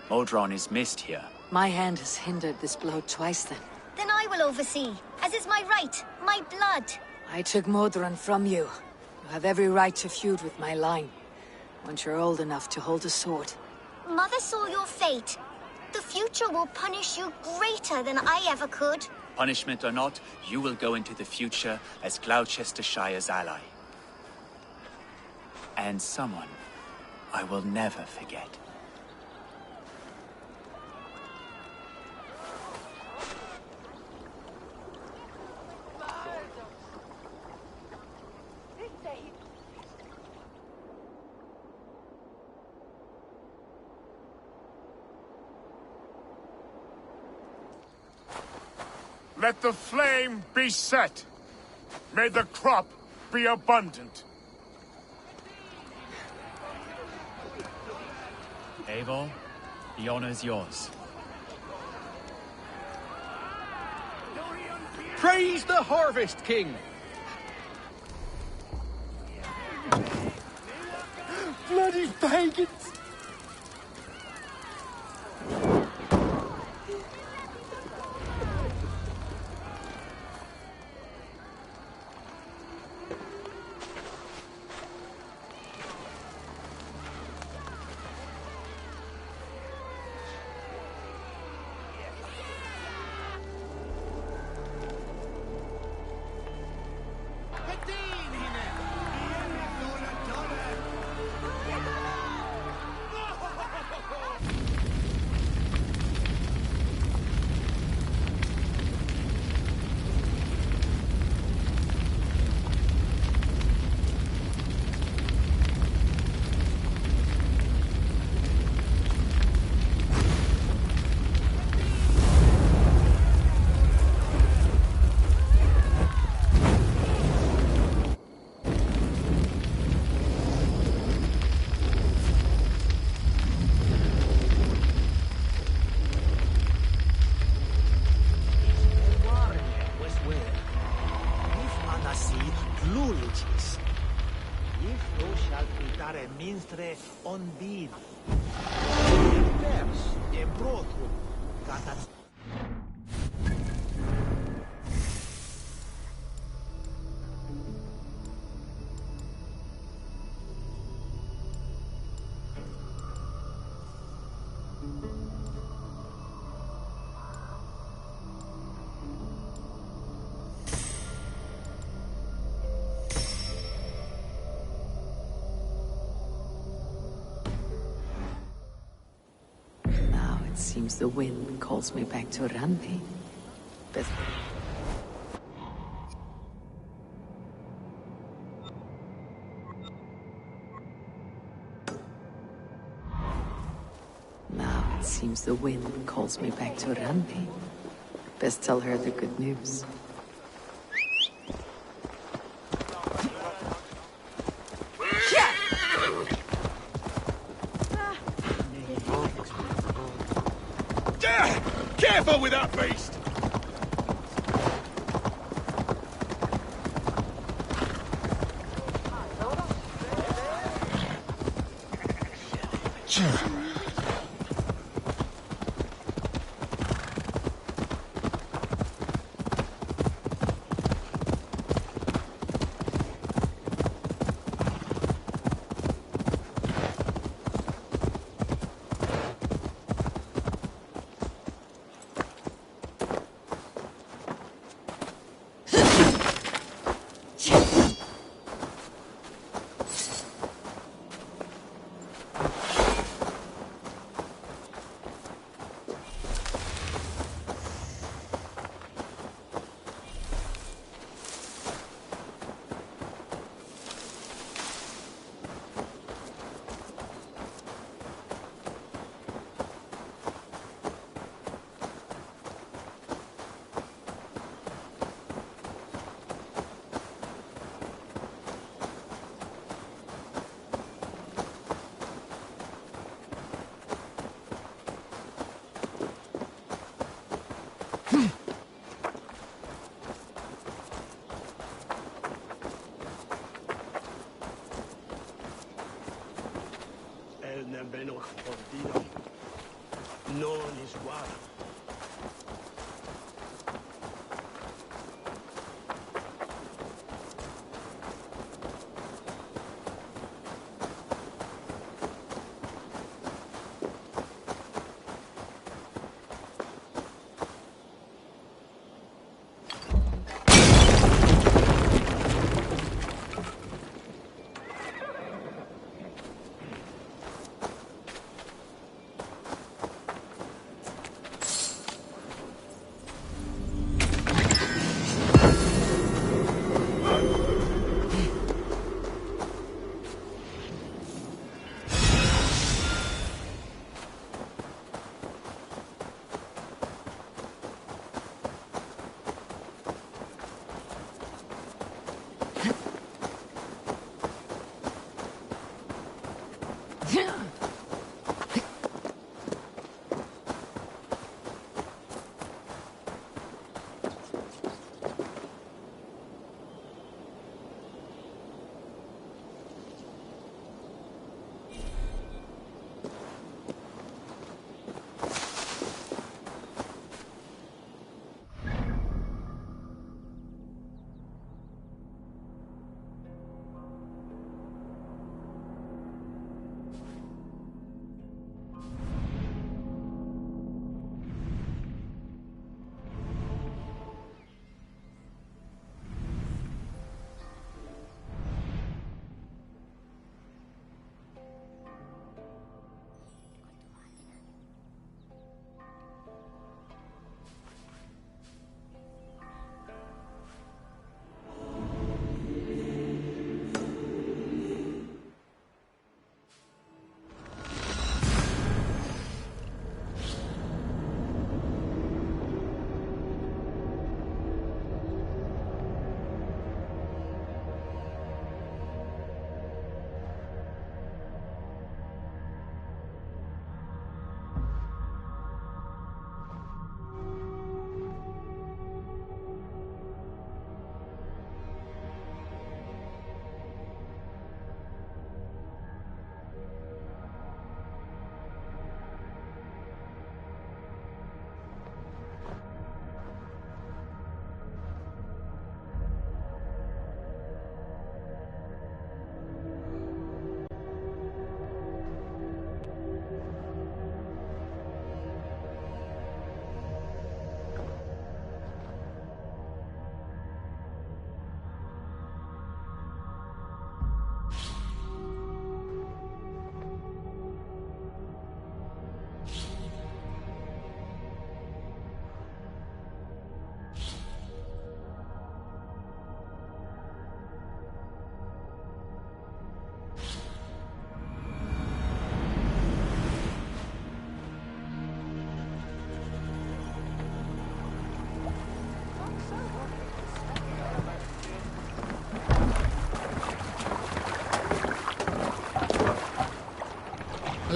Modron is missed here. My hand has hindered this blow twice then. Then I will oversee, as is my right, my blood. I took Modron from you. You have every right to feud with my line. Once you're old enough to hold a sword. Mother saw your fate. The future will punish you greater than I ever could. Punishment or not, you will go into the future as Gloucestershire's ally. And someone I will never forget. Let the flame be set. May the crop be abundant. Eivor, the honor is yours. Praise the Harvest King! Bloody pagans! On beat. Vers, e brotru, gata. seems the wind calls me back to Randi. But... Now it seems the wind calls me back to Randi. Best tell her the good news. Careful with that beast!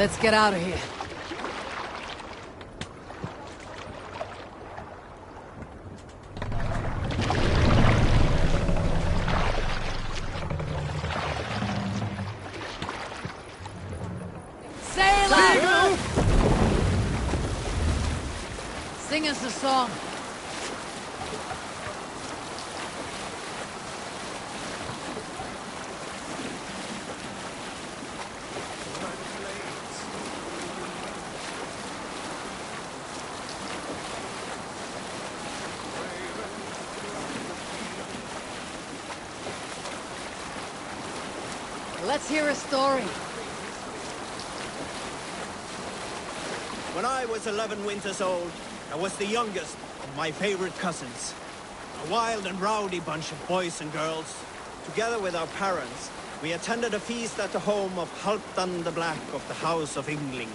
Let's get out of here. Sailor! Sing us a song. Let's hear a story. When I was 11 winters old, I was the youngest of my favorite cousins. A wild and rowdy bunch of boys and girls. Together with our parents, we attended a feast at the home of Halfdan the Black of the House of Yngling.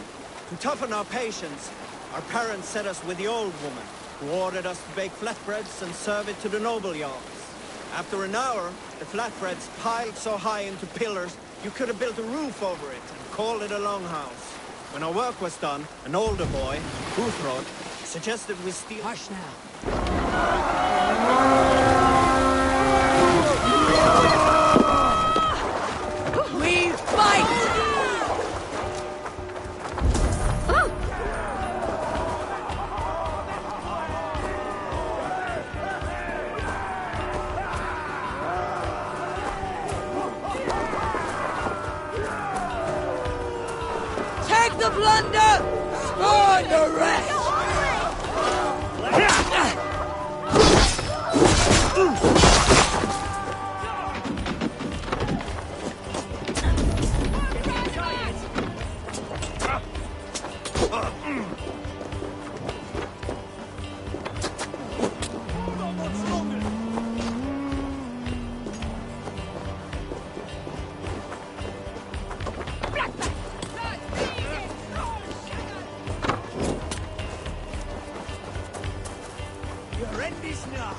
To toughen our patience, our parents set us with the old woman, who ordered us to bake flatbreads and serve it to the noble jarls. After an hour, the flatbreads piled so high into pillars, you could have built a roof over it and called it a longhouse. When our work was done, an older boy, Boothrod, suggested we steal... Hush now. We fight! Take the plunder! Scorn the rest! You're in this now.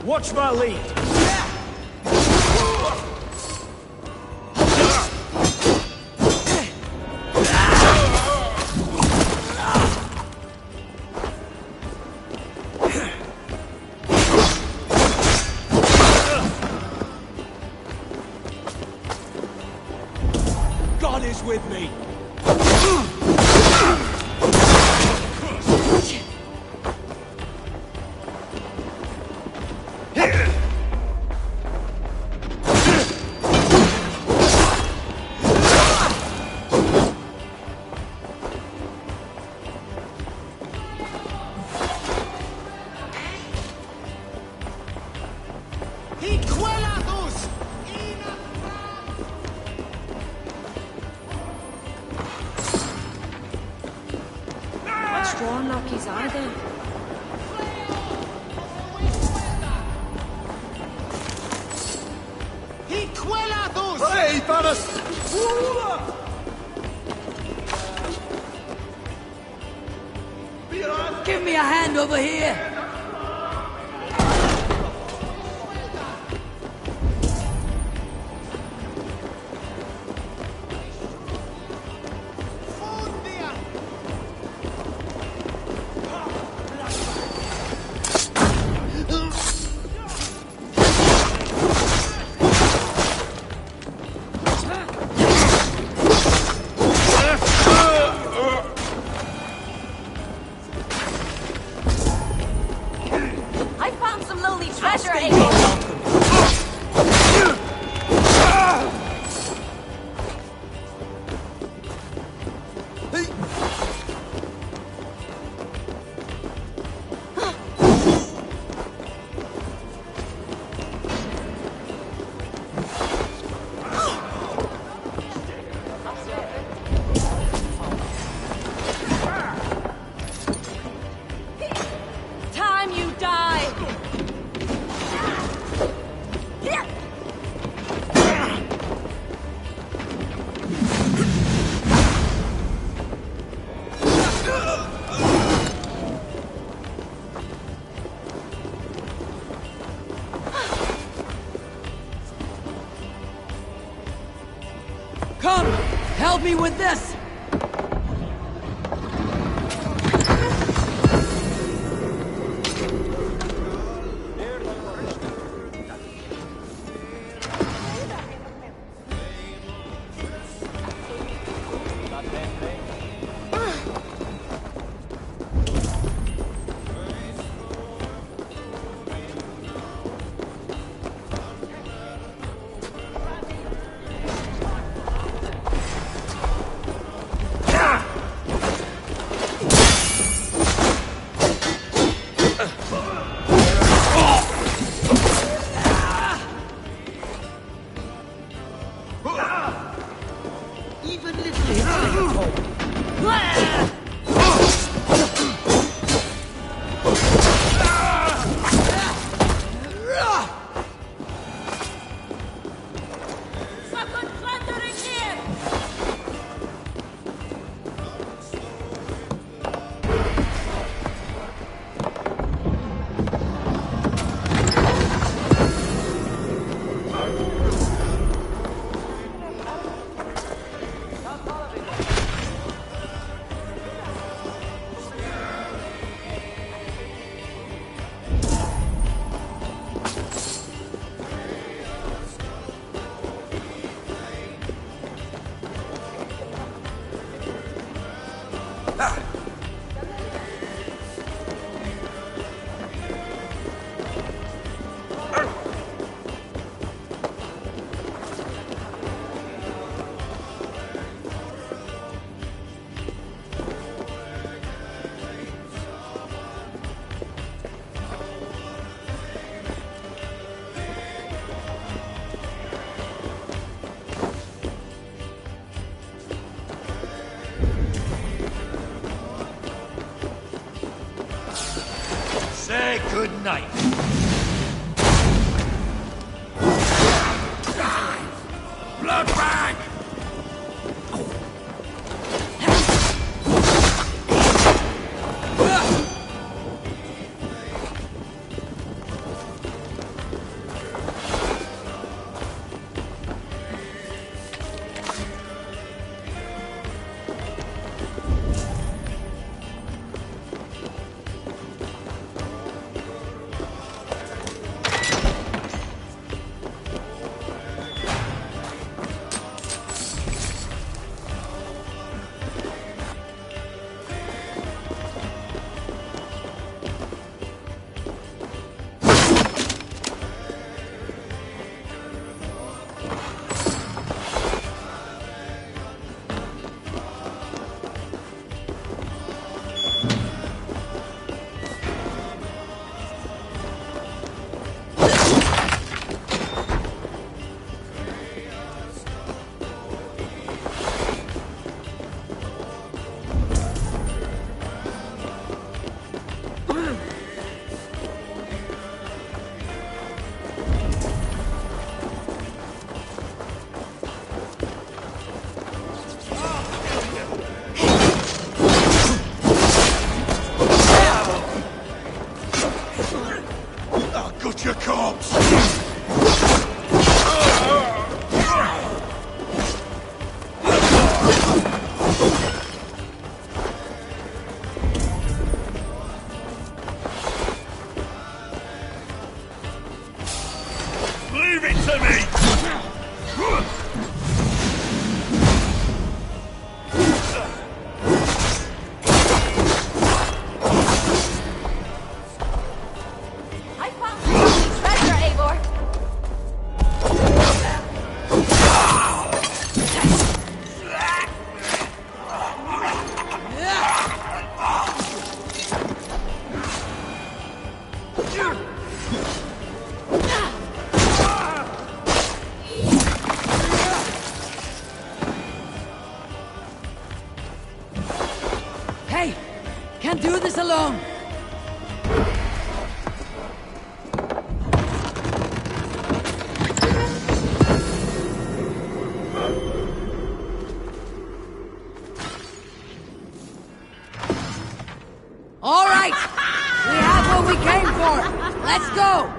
Watch my lead. God is with me. these either. Hey, Paris! Give me a hand over here! I found some lonely treasure, Abel! Time you die! Come! Help me with this! Even little hits take a toll. Someone plundering here! Say good night. Blood bag! can't do this alone! All right! We have what we came for! Let's go!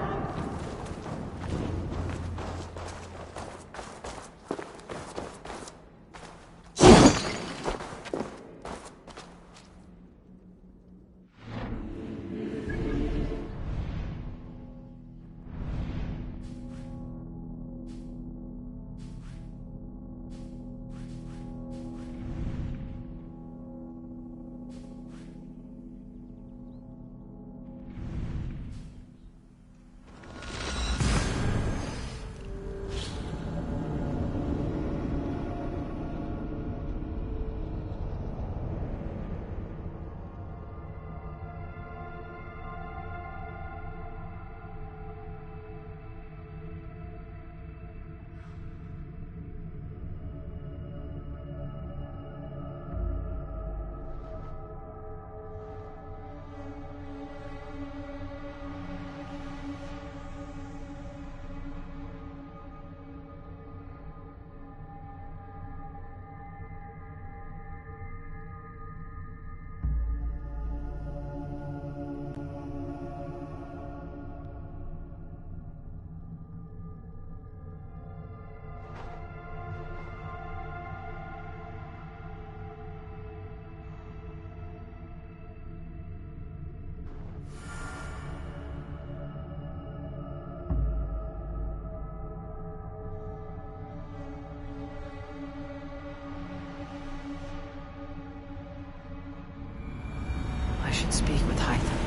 I should speak with Hytham.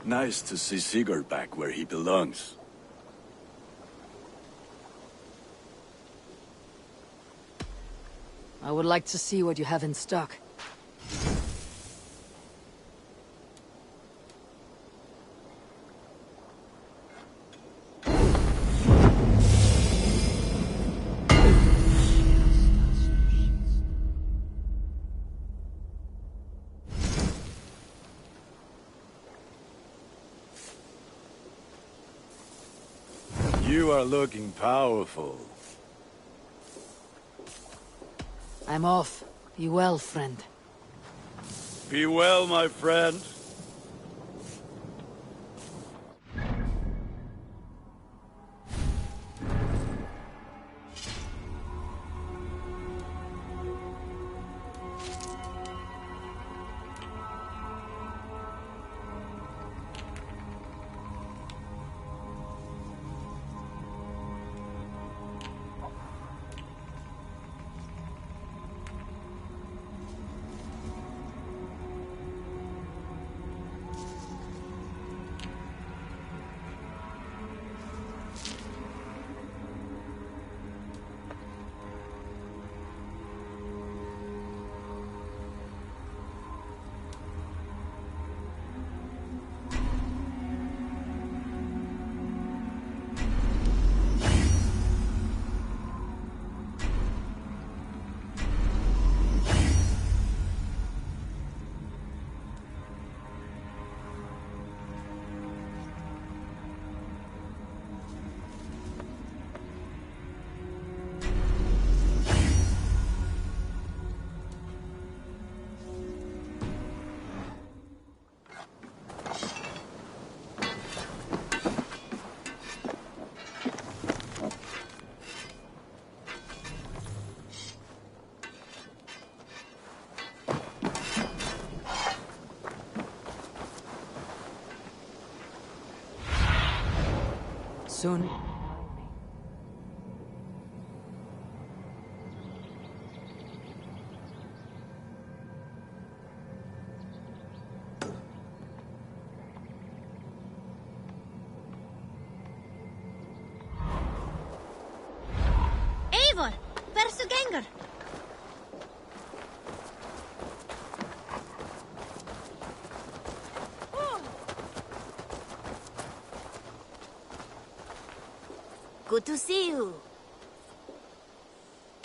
Nice to see Sigurd back where he belongs. I would like to see what you have in stock. You are looking powerful. I'm off. Be well, friend. Be well, my friend. soon. Eivor! Hversu gengur? Good to see you.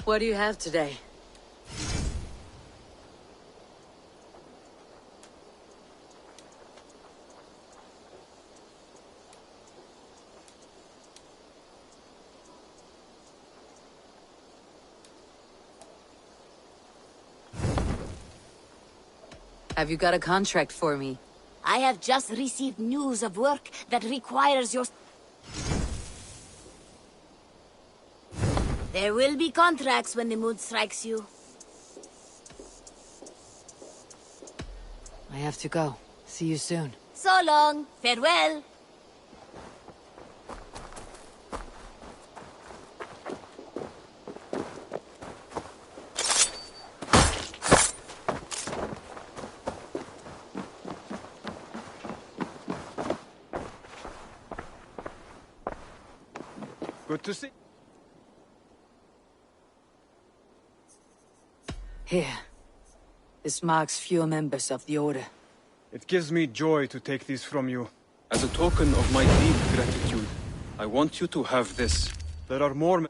What do you have today? Have you got a contract for me? I have just received news of work that requires your... There will be contracts when the mood strikes you. I have to go. See you soon. So long. Farewell. Good to see. Here. This marks few members of the Order. It gives me joy to take these from you. As a token of my deep gratitude, I want you to have this. There are more...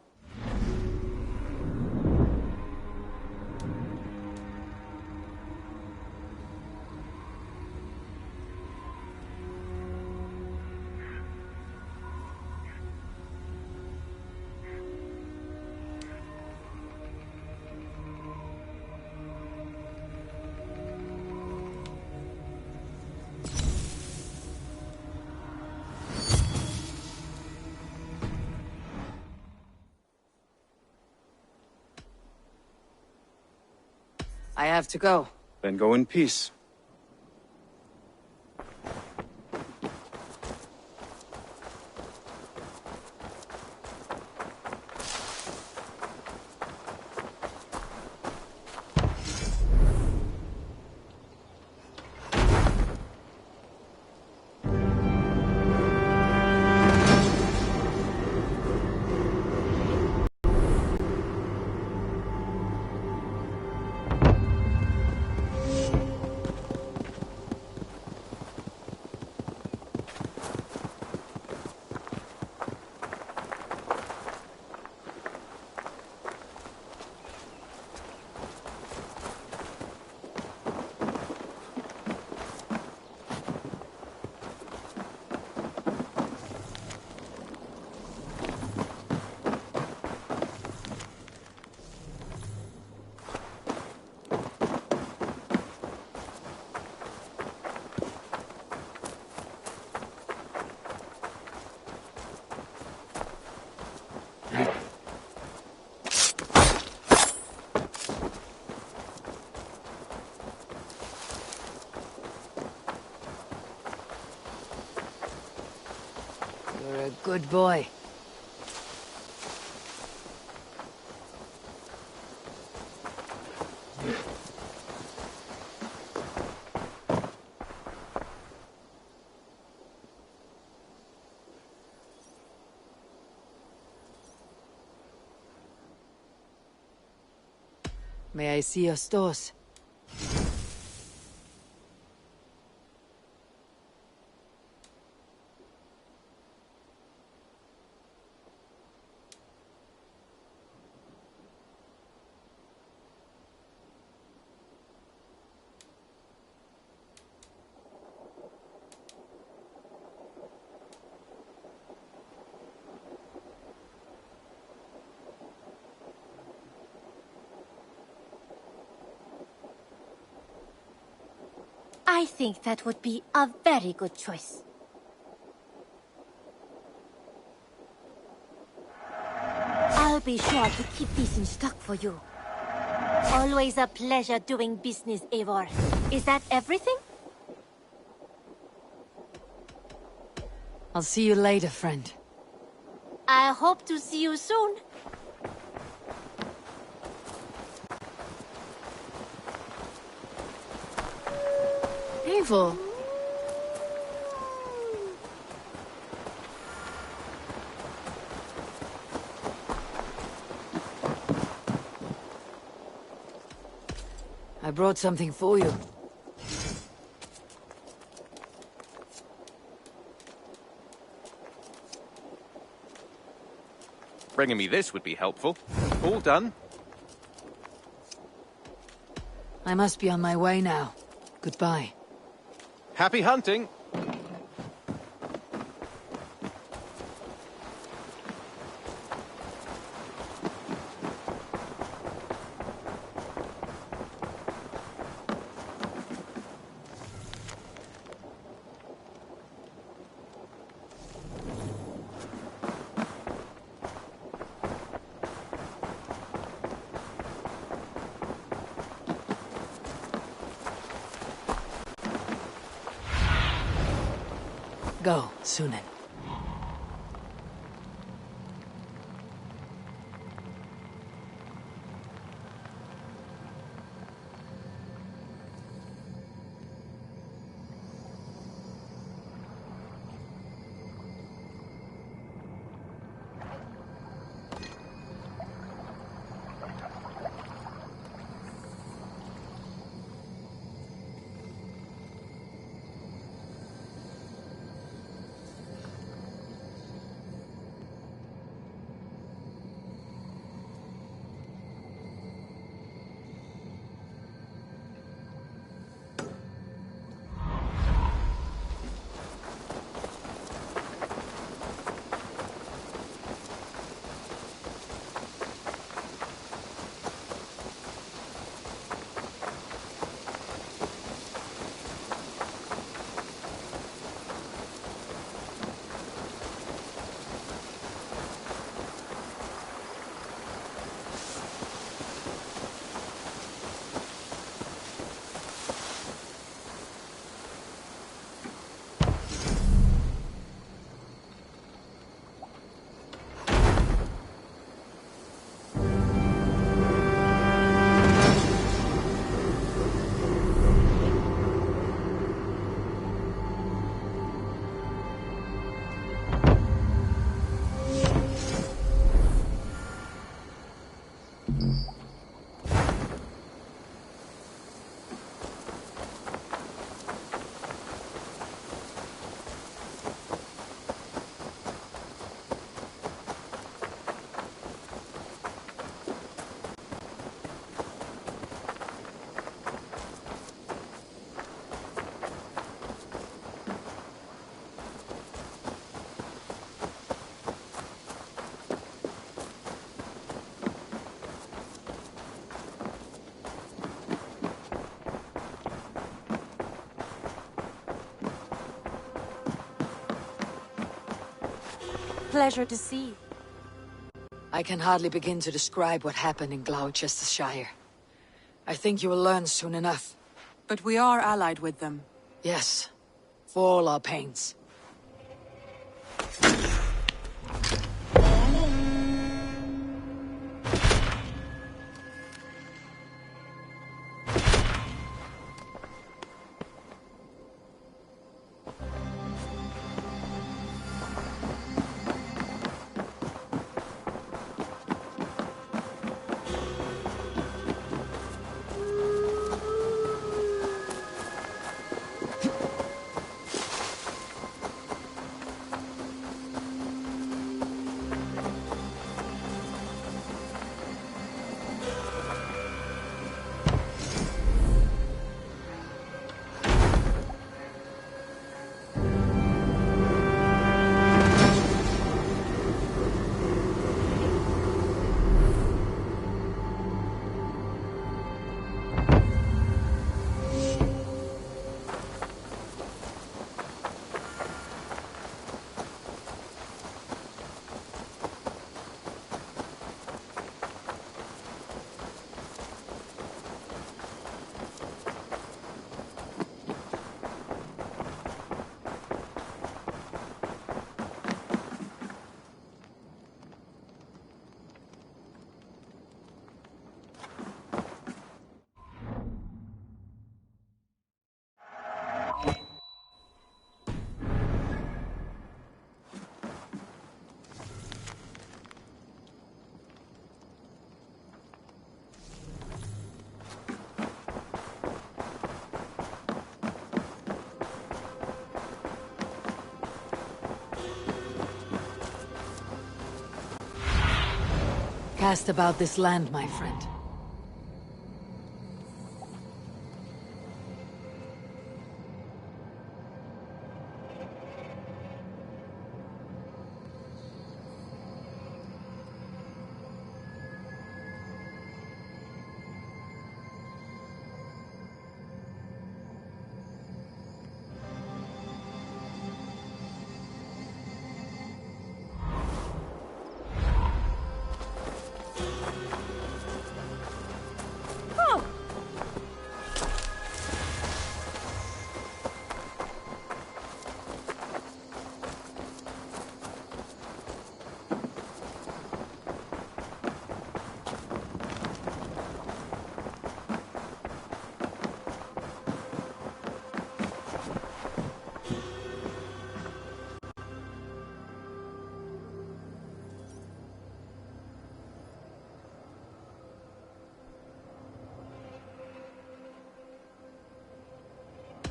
I have to go. Then go in peace. You're a good boy. May I see your stores? I think that would be a very good choice. I'll be sure to keep these in stock for you. Always a pleasure doing business, Eivor. Is that everything? I'll see you later, friend. I hope to see you soon. Eivor. I brought something for you. Bringing me this would be helpful. All done? I must be on my way now. Goodbye. Happy hunting! Go, Sunan. Pleasure to see. I can hardly begin to describe what happened in Gloucestershire. I think you will learn soon enough. But we are allied with them. Yes, for all our pains. Cast about this land, my friend.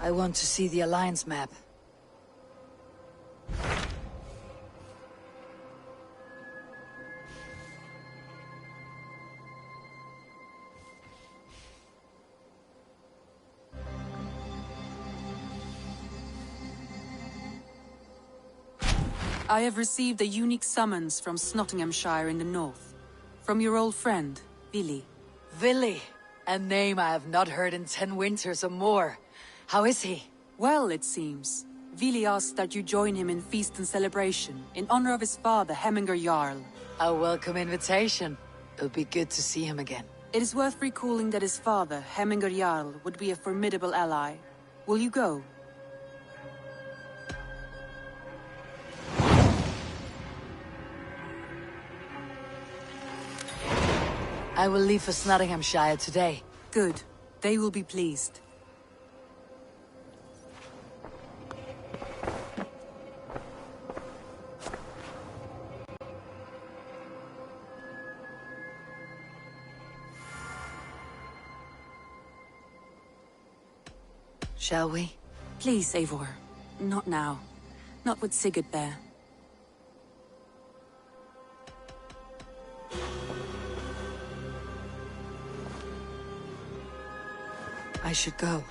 I want to see the Alliance map. I have received a unique summons from Nottinghamshire in the north. From your old friend, Vili. Vili? A name I have not heard in 10 winters or more. How is he? Well, it seems. Vili asked that you join him in feast and celebration, in honor of his father, Hemminger Jarl. A welcome invitation. It'll be good to see him again. It is worth recalling that his father, Hemminger Jarl, would be a formidable ally. Will you go? I will leave for Nottinghamshire today. Good. They will be pleased. Shall we? Please, Eivor. Not now. Not with Sigurd there. I should go.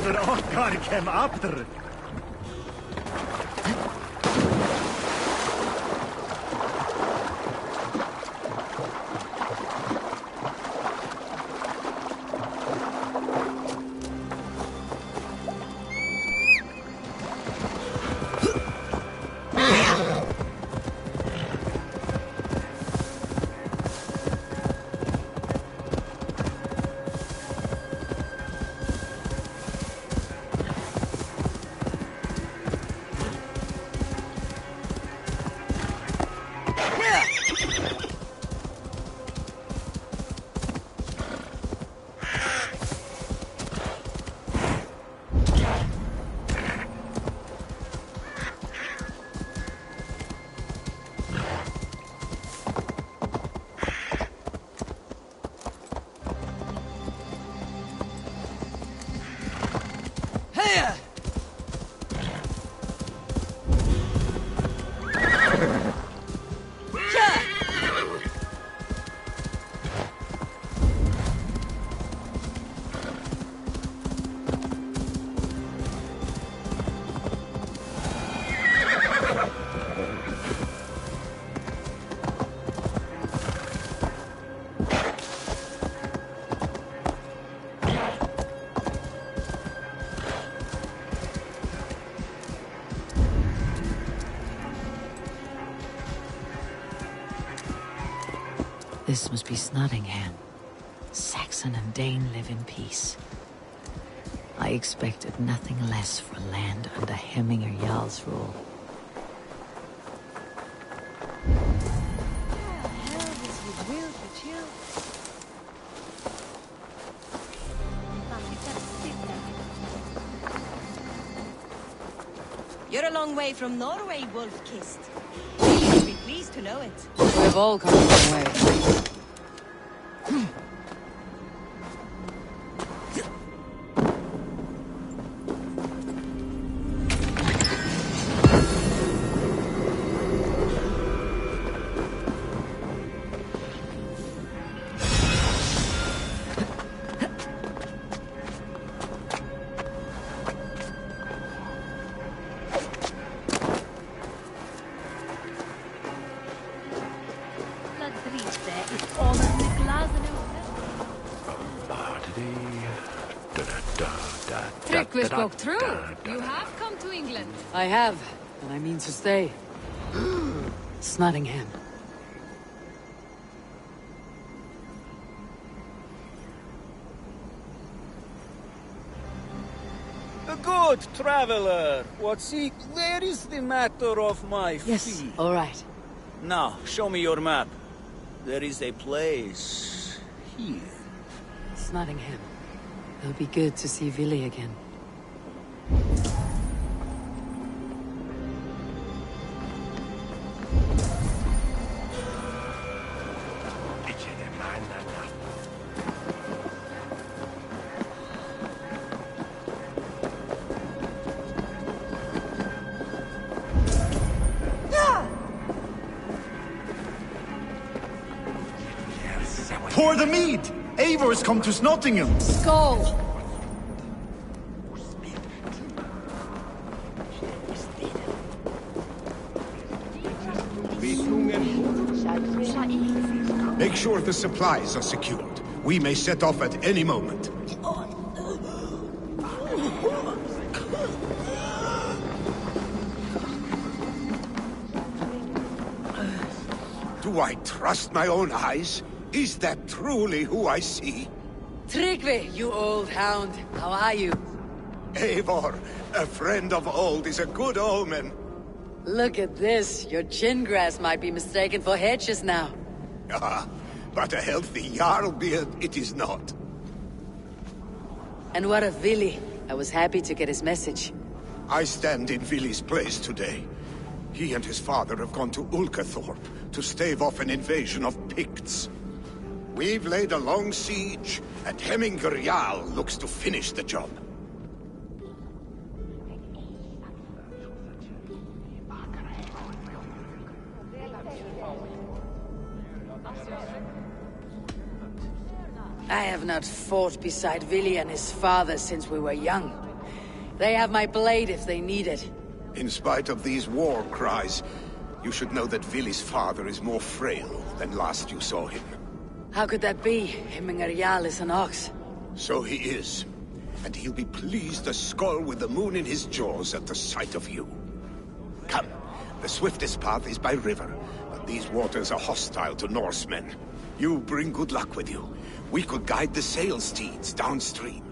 fader okkar kem after. This must be Snottingham. Saxon and Dane live in peace. I expected nothing less for land under Hemminger Jarl's rule. You're a long way from Norway, Wolf-Kissed. You'll be pleased to know it. We've all come a long way. We spoke through. You have come to England. I have, and I mean to stay. Snottingham. A good traveler. Where is the matter of my fee? Yes, all right. Now, show me your map. There is a place here. Snottingham. It'll be good to see Vili again. Pour the mead! Eivor's come to Snottingham! Skull! Make sure the supplies are secured. We may set off at any moment. Do I trust my own eyes? Is that truly who I see? Tryggvi, you old hound. How are you? Eivor, a friend of old is a good omen. Look at this. Your chin grass might be mistaken for hedges now. Ah, but a healthy Jarl beard it is not. And what of Vili? I was happy to get his message. I stand in Vili's place today. He and his father have gone to Ulkathorpe to stave off an invasion of Picts. We've laid a long siege, and Hemminger Jarl looks to finish the job. I have not fought beside Vili and his father since we were young. They have my blade if they need it. In spite of these war cries, you should know that Vili's father is more frail than last you saw him. How could that be? Himmingaryal is an ox. So he is. And he'll be pleased as skull with the moon in his jaws at the sight of you. Come, the swiftest path is by river, but these waters are hostile to Norsemen. You bring good luck with you. We could guide the sail steeds downstream.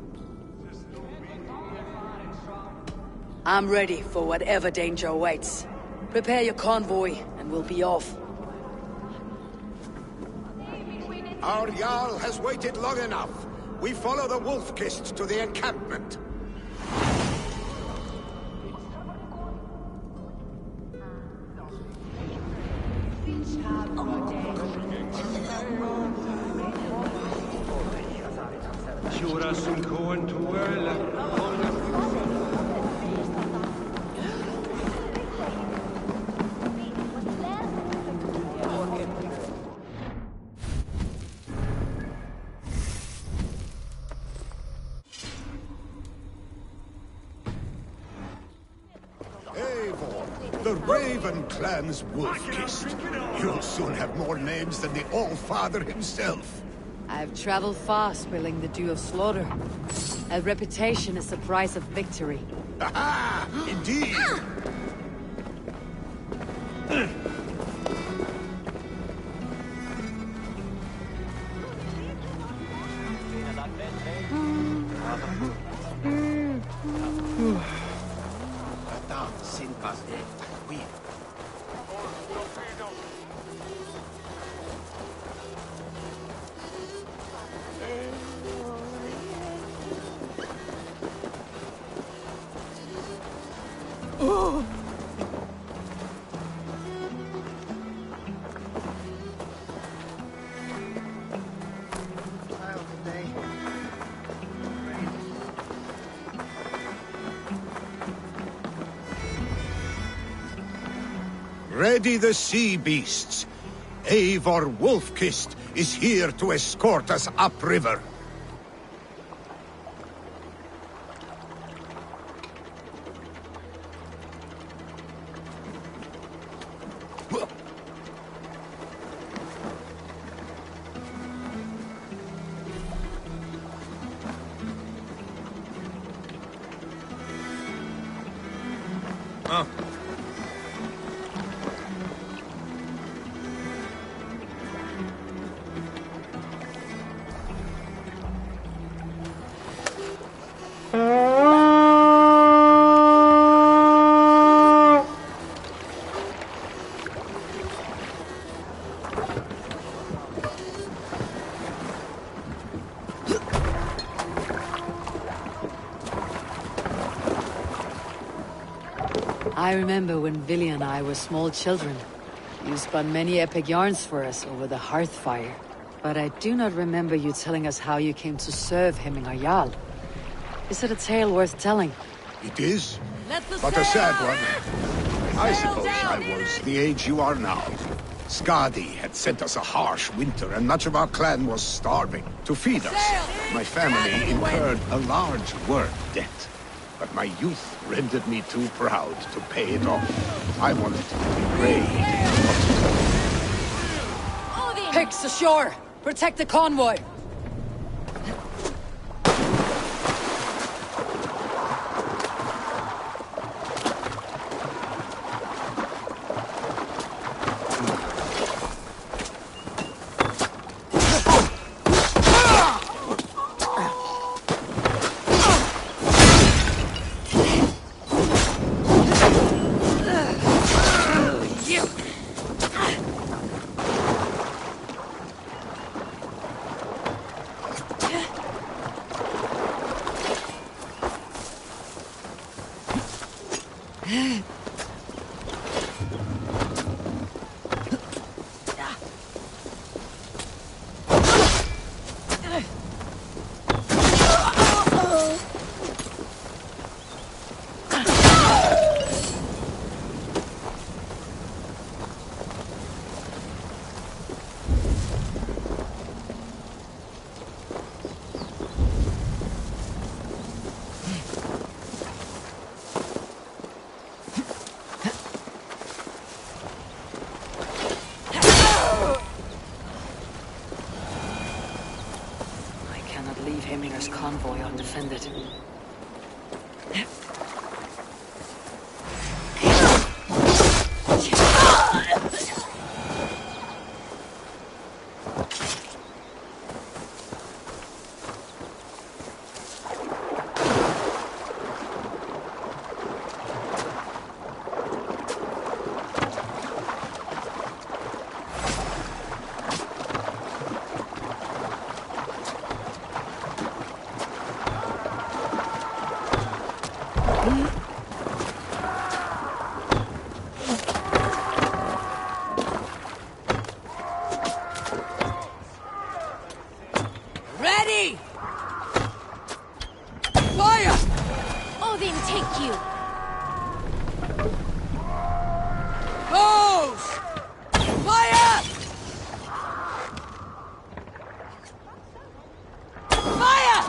I'm ready for whatever danger awaits. Prepare your convoy, and we'll be off. Our Jarl has waited long enough. We follow the Wolf-Kissed to the encampment. The Raven clan's Wolf-Kissed. You'll soon have more names than the All-Father himself. I've traveled far, spilling the dew of slaughter. A reputation is the price of victory. Aha! Indeed! Ready the sea beasts. Eivor Wolf-Kissed is here to escort us upriver. I remember when Vili and I were small children. You spun many epic yarns for us over the hearth fire. But I do not remember you telling us how you came to serve Himmingaryal. Is it a tale worth telling? It is, but a sad one. I suppose I was the age you are now. Skadi had sent us a harsh winter, and much of our clan was starving. To feed us, my family incurred a large work debt. But my youth rendered me too proud to pay it off. I wanted to be brave. Picks ashore! Protect the convoy! convoy undefended. Ready! Fire! Odin, take you! Goes! Fire! Fire!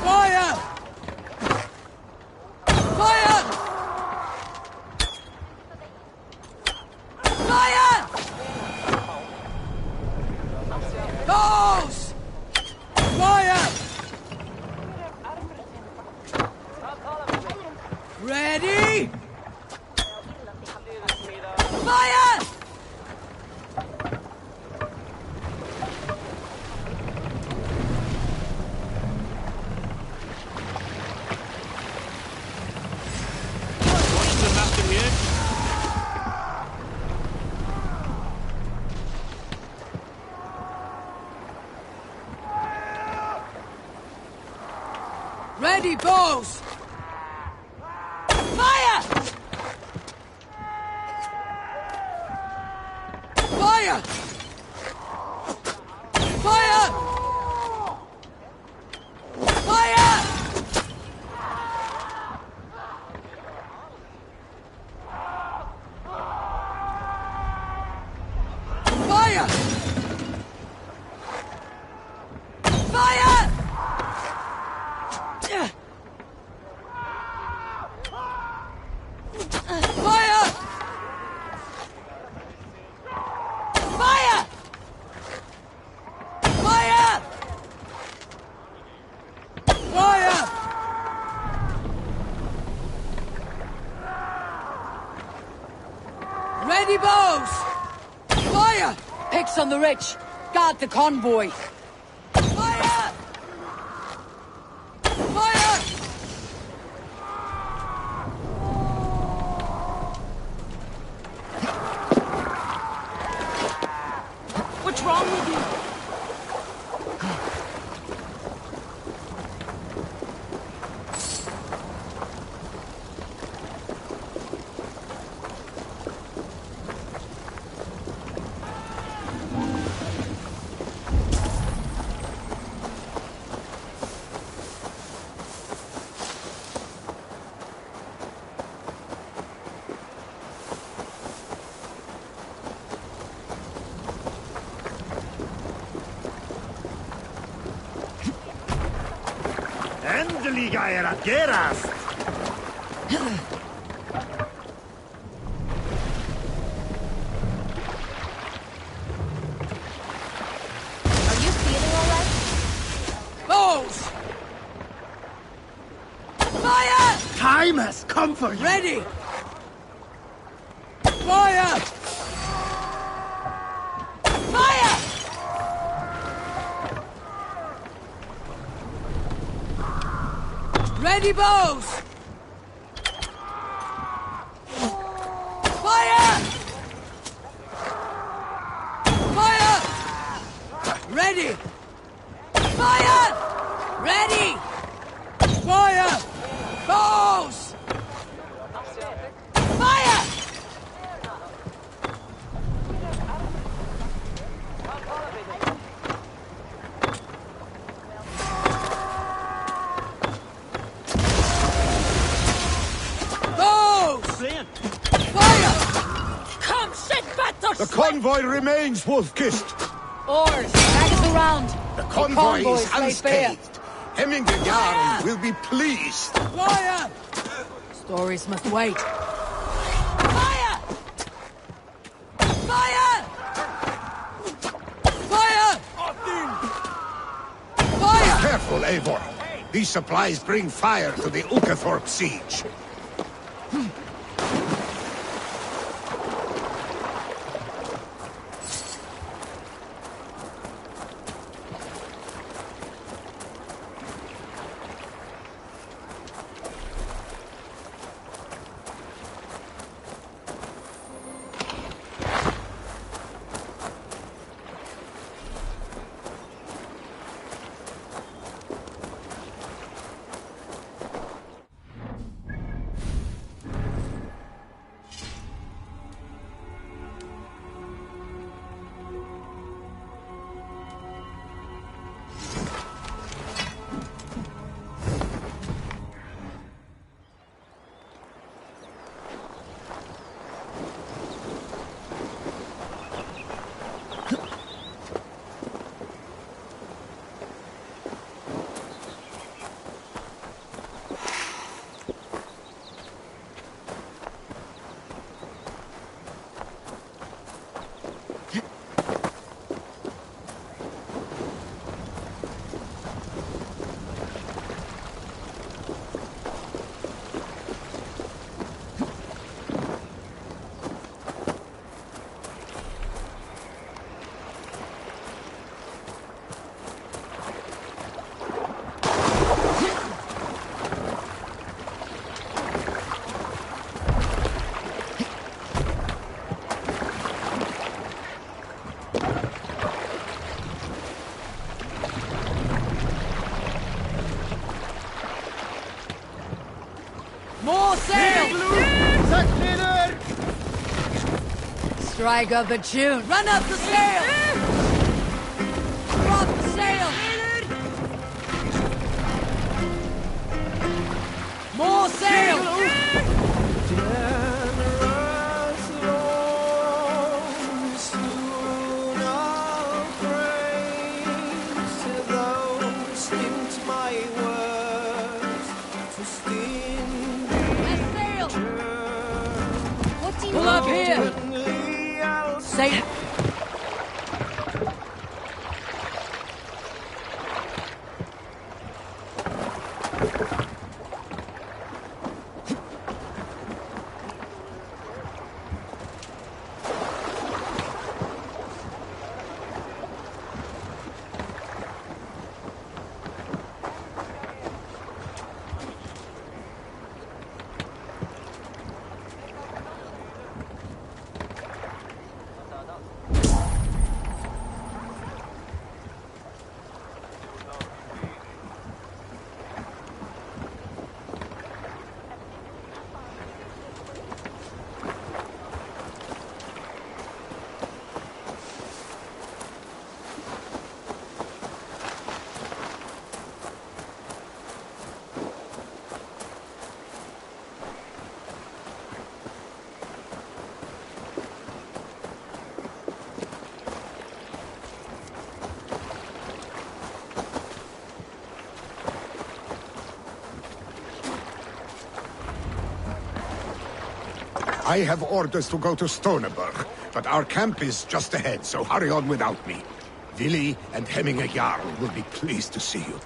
Fire! Fire! Fire! Goes! Fire! Ready? Fire! Ready, bows! Fire! Fire! Fire! Fire! Fire! Fire! Fire! Fire! Fire! Fire! Ready, bows! Fire! Picks on the rich! Guard the convoy! Fire! Fire! What's wrong with you? Endeliga era gerast! Are you feeling all right? Bows! Fire! Time has come for you! Ready! Fire! Fire! Ready, bows! Fire! Fire! Ready! Fire! Ready! Fire! Bows! Fire! Bows! Fire! Come, shed batters! The convoy remains, Wolf-Kissed. Oars! Drag us around! The convoy is lay bare. unscathed. Hemming the Jarl will be pleased. Fire! Stories must wait. Fire! Fire! Eivor. These supplies bring fire to the Ukathorpe siege. More sail! Strike up a tune. Run up the sail! Drop the sail! More sail! Pull up here! Sail! I have orders to go to Stoneberg, but our camp is just ahead, so hurry on without me. Vili and Hemminger Jarl will be pleased to see you.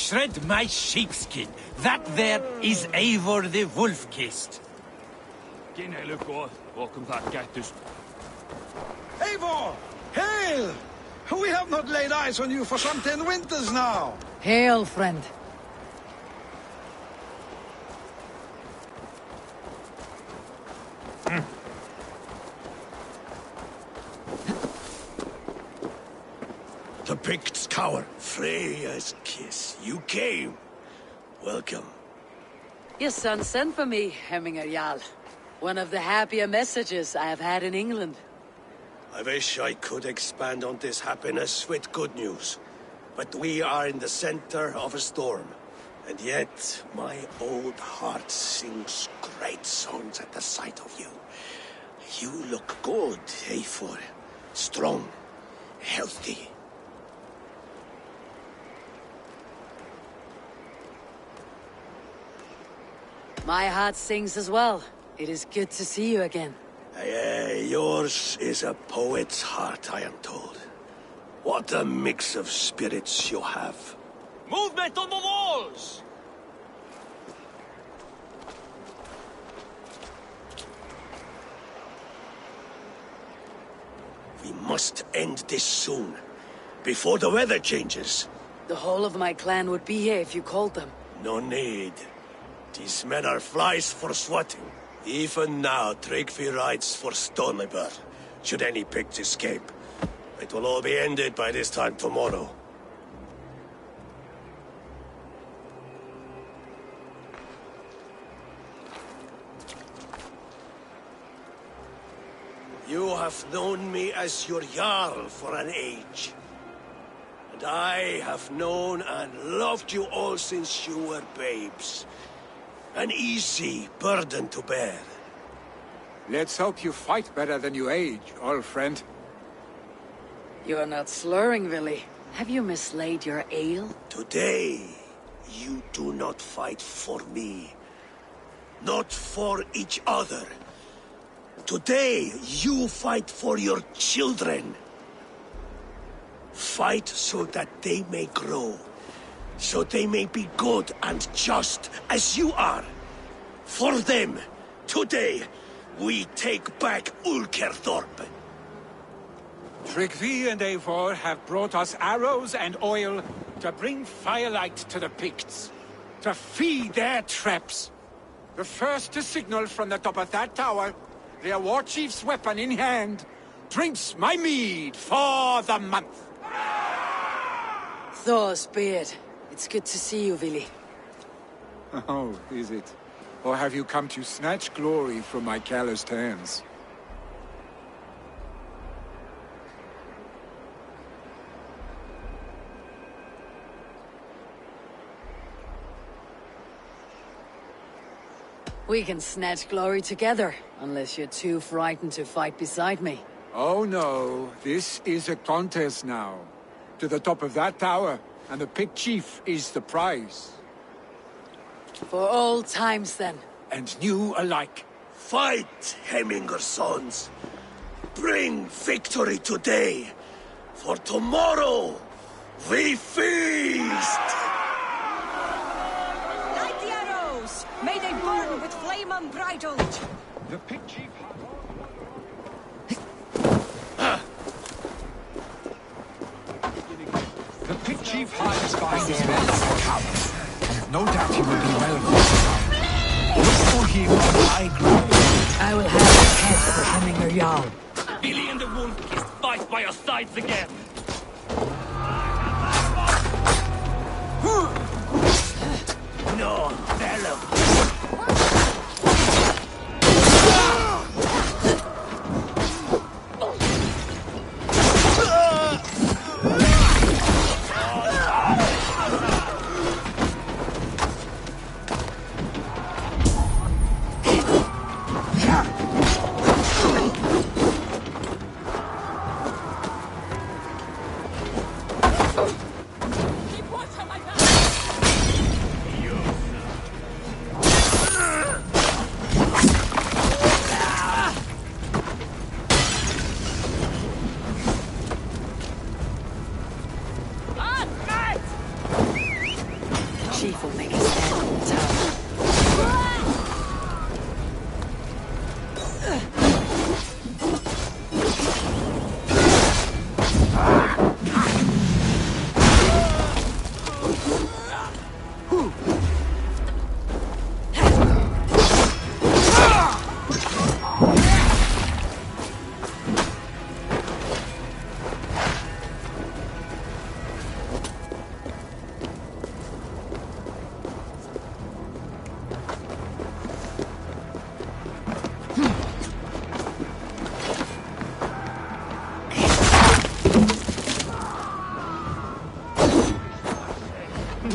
shred my sheepskin. That there is Eivor the Wolf-Kissed. Welcome back, Gatus. Eivor! Hail! We have not laid eyes on you for some 10 winters now. Hail, friend. The Picts cower. Freya's kiss. You came. Welcome. Your son sent for me, Hemminger Jarl. One of the happier messages I have had in England. I wish I could expand on this happiness with good news. But we are in the center of a storm. And yet, my old heart sings great songs at the sight of you. You look good, Eivor. Strong. Healthy. My heart sings as well. It is good to see you again. Yours is a poet's heart, I am told. What a mix of spirits you have. Movement on the walls! We must end this soon, before the weather changes. The whole of my clan would be here if you called them. No need. These men are flies for swatting. Even now, Tryggvi rides for Stonebur, should any Picts escape. It will all be ended by this time tomorrow. You have known me as your Jarl for an age. And I have known and loved you all since you were babes. An easy burden to bear. Let's hope you fight better than you age, old friend. You are not slurring, Willy. Have you mislaid your ale? Today, you do not fight for me. Not for each other. Today, you fight for your children. Fight so that they may grow. So they may be good and just as you are. For them, today, we take back Ulkerthorpe. Tryggvi and Eivor have brought us arrows and oil to bring firelight to the Picts, to feed their traps. The first to signal from the top of that tower, their war chief's weapon in hand, drinks my mead for the month. Thor's beard. It's good to see you, Willy. Oh, is it? Or have you come to snatch glory from my calloused hands? We can snatch glory together, unless you're too frightened to fight beside me. Oh no, this is a contest now. To the top of that tower, and the Pict chief is the prize. For old times, then. And new alike. Fight, Hemminger sons. Bring victory today. For tomorrow, we feast! Light the arrows! May they burn with flame unbridled! The Pict chief... The Pict chief hides behind his men as a coward, and no doubt he will be well rewarded. Look for him on high ground. I will have his head for Hemminger Jarl. Billy and the Wolf-Kissed fight by your sides again! No, fellow.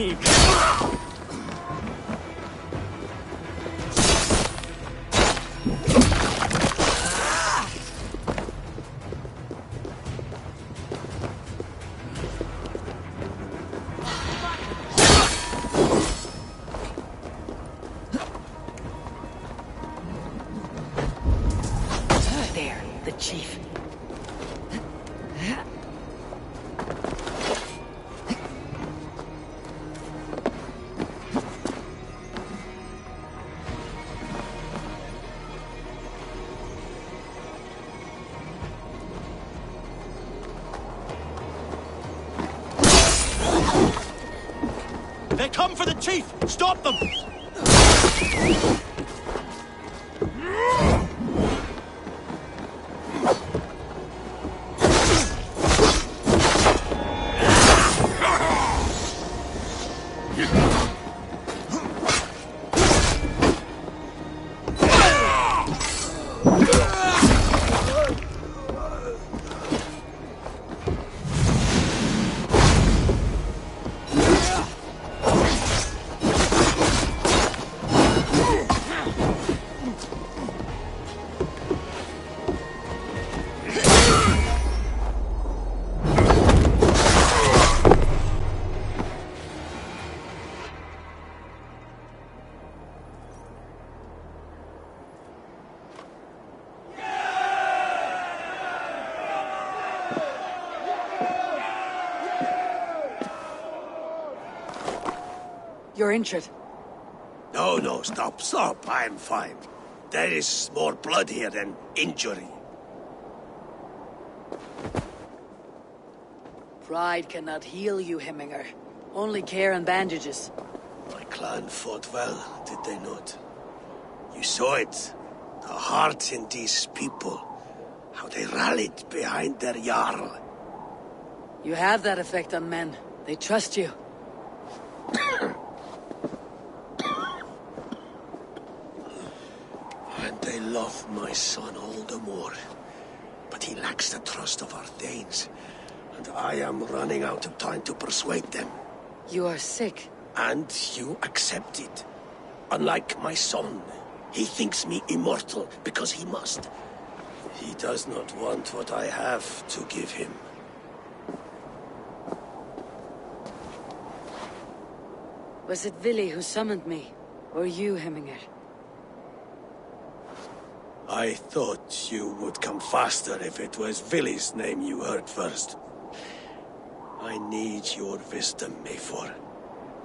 sneak! There, the chief. They come for the chief! Stop them! You're injured. No, stop. I'm fine. There is more blood here than injury. Pride cannot heal you, Hemminger. Only care and bandages. My clan fought well, did they not? You saw it. The heart in these people. How they rallied behind their Jarl. You have that effect on men. They trust you. And they love my son all the more. But he lacks the trust of our Danes. And I am running out of time to persuade them. You are sick. And you accept it. Unlike my son, he thinks me immortal because he must. He does not want what I have to give him. Was it Vili who summoned me? Or you, Hemminger? I thought you would come faster if it was Vili's name you heard first. I need your wisdom, Mayfor.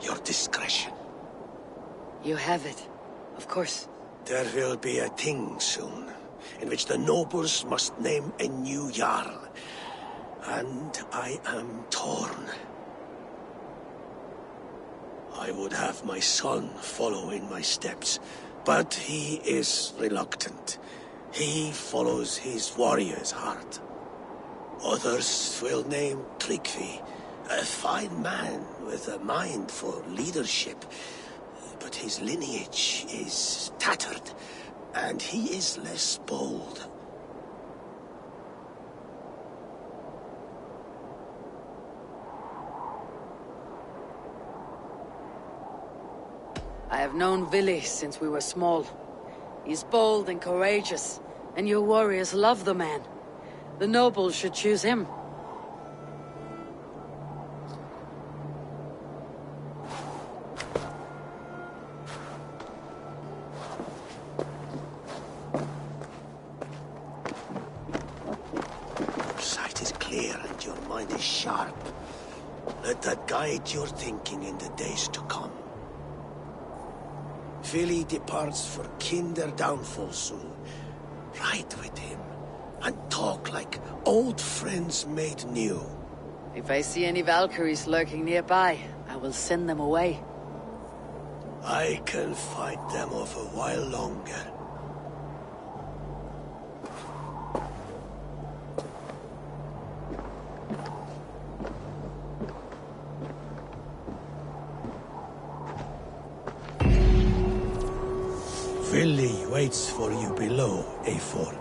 Your discretion. You have it. Of course. There will be a thing soon, in which the nobles must name a new Jarl. And I am torn. I would have my son follow in my steps, but he is reluctant. He follows his warrior's heart. Others will name Tryggvi, a fine man with a mind for leadership. But his lineage is tattered, and he is less bold. I have known Vili since we were small. He's bold and courageous, and your warriors love the man. The nobles should choose him. Your sight is clear and your mind is sharp. Let that guide your thinking in the days to come. Vili departs for Kinder downfall soon. Ride with him, and talk like old friends made new. If I see any Valkyries lurking nearby, I will send them away. I can fight them off a while longer. Vili waits for you below, A4.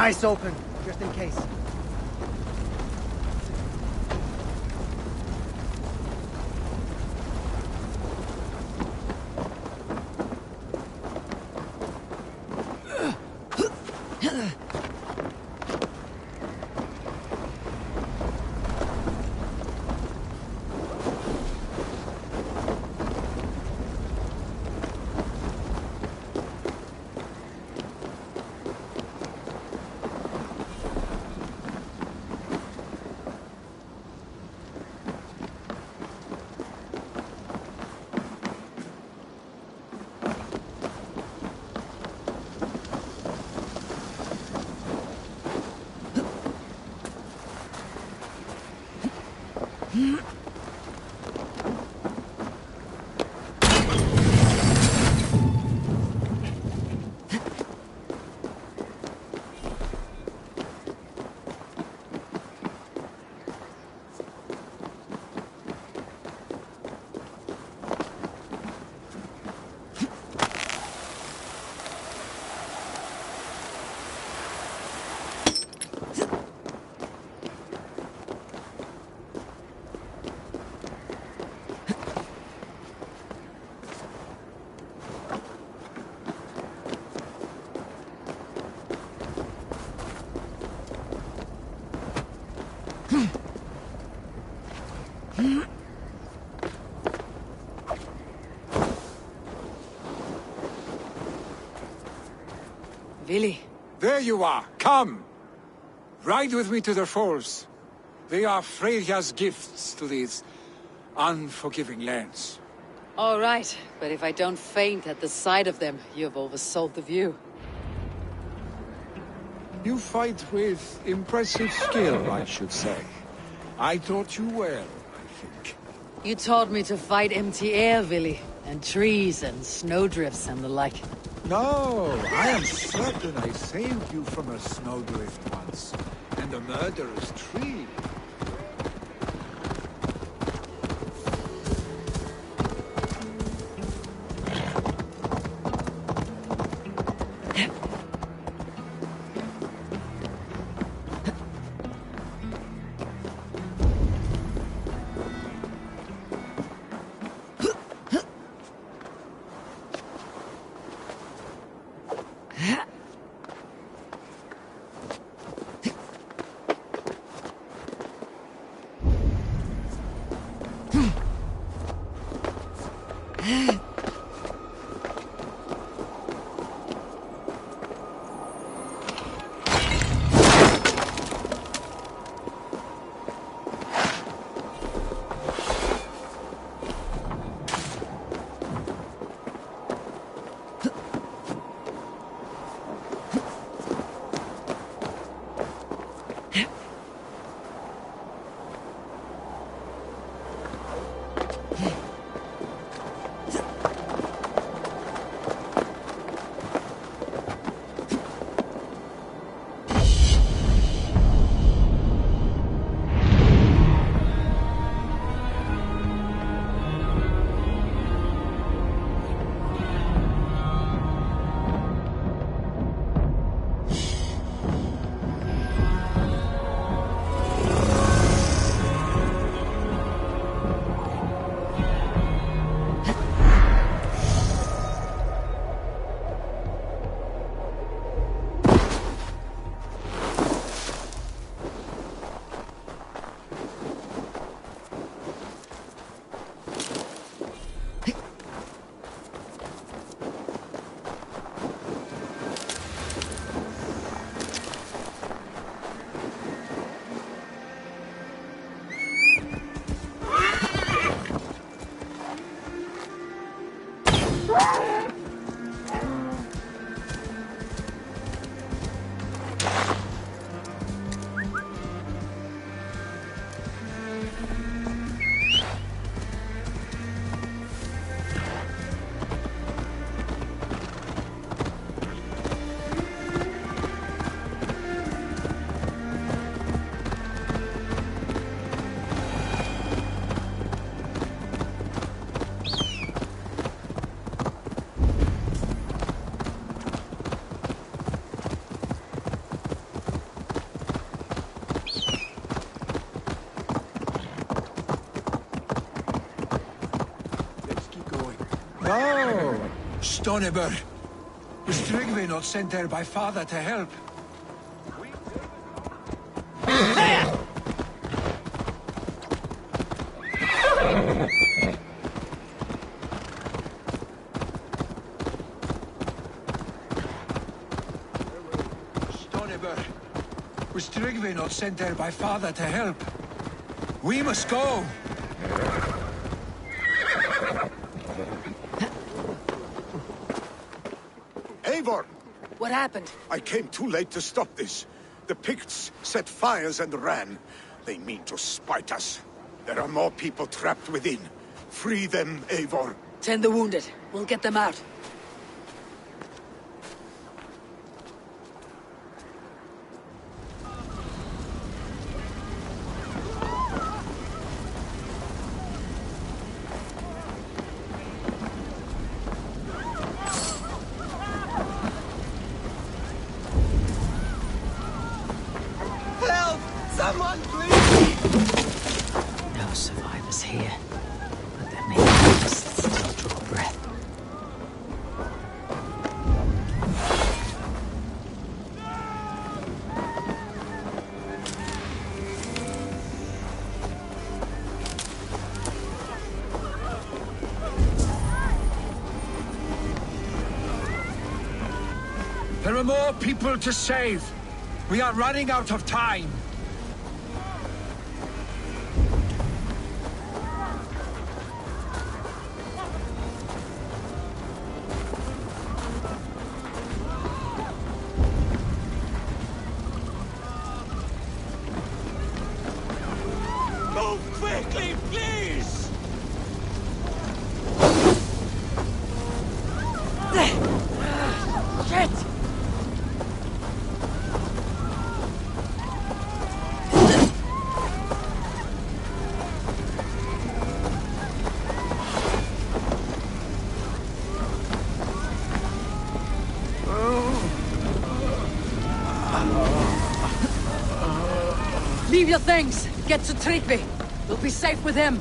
Eyes open, just in case. Vili. There you are. Come. Ride with me to the falls. They are Freya's gifts to these unforgiving lands. All right, but if I don't faint at the sight of them, you've oversold the view. You fight with impressive skill, I should say. I taught you well, I think. You taught me to fight empty air, Vili, and trees and snowdrifts and the like. No, I am certain I saved you from a snowdrift once, and a murderous tree. Oh, Stoneber. Was Tryggvi not sent there by father to help? Stoneber. Was Tryggvi not sent there by father to help? We must go! Eivor! What happened? I came too late to stop this. The Picts set fires and ran. They mean to spite us. There are more people trapped within. Free them, Eivor. Tend the wounded. We'll get them out. Help! Someone, please! No survivors here. But there may be just still draw breath. There are more people to save. We are running out of time. Move quickly, please! Shit! Leave your things! Get to Tryggvi! We'll be safe with him!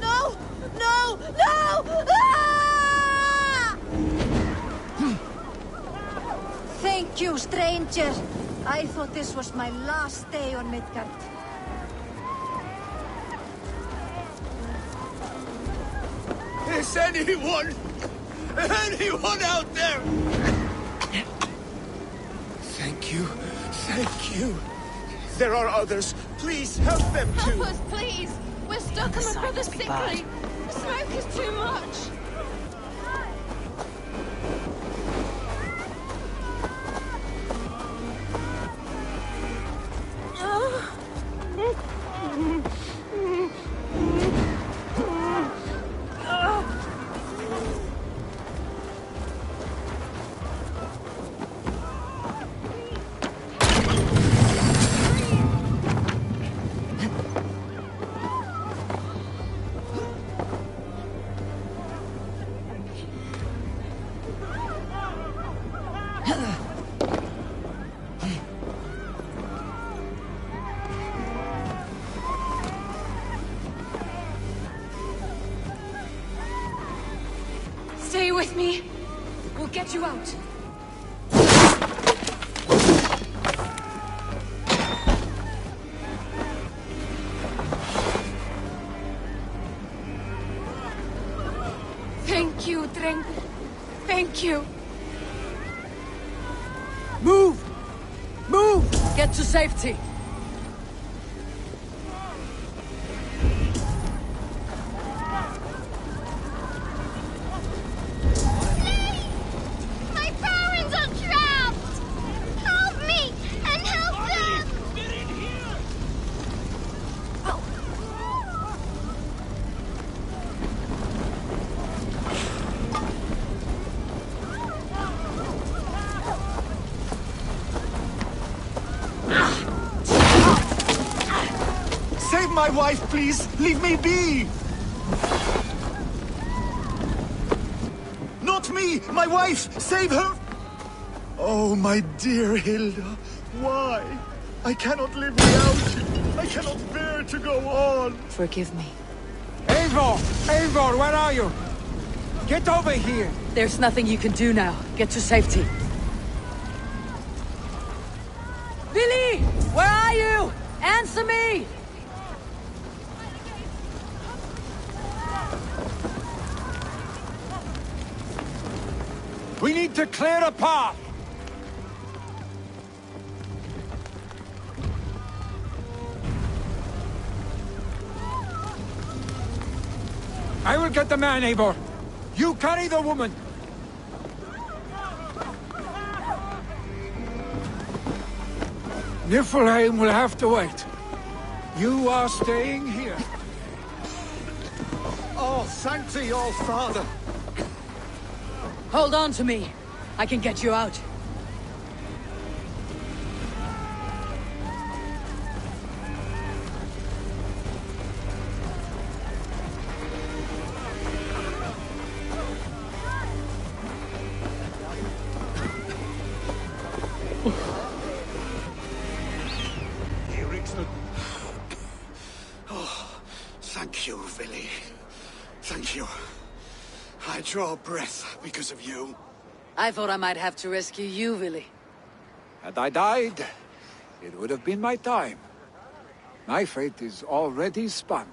No! No! No! Ah! Thank you, stranger. I thought this was my last day on Midgard. Is anyone out there? Thank you. Thank you. There are others. Please help them too. Help us, please! We're stuck and my brother's sickly. The smoke is too much. Stay with me. We'll get you out. Thank you, Dreng. Thank you. Move! Move! Get to safety! My parents are trapped! Help me and help them! Save my wife, please! Leave me be! Not me! My wife! Save her! Oh, my dear Hilda. Why? I cannot live without you. I cannot bear to go on. Forgive me. Eivor! Eivor, where are you? Get over here! There's nothing you can do now. Get to safety. Billy! Where are you? Answer me! We need to clear a path! I will get the man, Eivor. You carry the woman. Niflheim will have to wait. You are staying here. Oh, thank thee, all father. Hold on to me. I can get you out. Thank you. I draw breath because of you. I thought I might have to rescue you, Willy. Had I died, it would have been my time. My fate is already spun.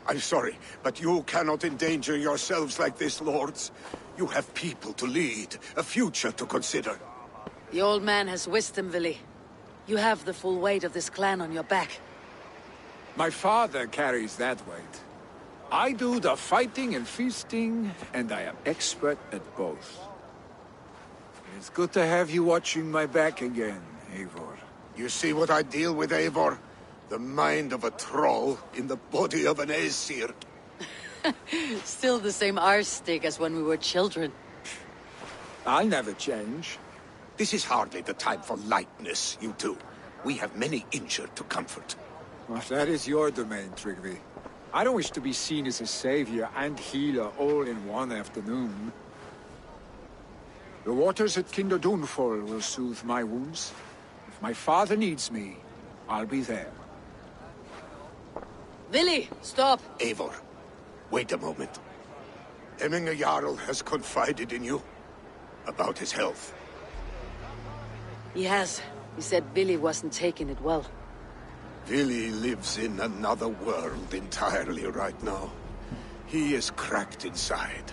I'm sorry, but you cannot endanger yourselves like this, lords. You have people to lead, a future to consider. The old man has wisdom, Willy. You have the full weight of this clan on your back. My father carries that weight. I do the fighting and feasting, and I am expert at both. It's good to have you watching my back again, Eivor. You see what I deal with, Eivor? The mind of a troll in the body of an Aesir. Still the same arse stick as when we were children. I'll never change. This is hardly the time for lightness, you two. We have many injured to comfort. Well, that is your domain, Tryggvi. I don't wish to be seen as a savior and healer all in one afternoon. The waters at Kinderdunfall will soothe my wounds. If my father needs me, I'll be there. Willy, stop! Eivor, wait a moment. Emminger Jarl has confided in you about his health. He has. He said Willy wasn't taking it well. Willy lives in another world entirely right now. He is cracked inside,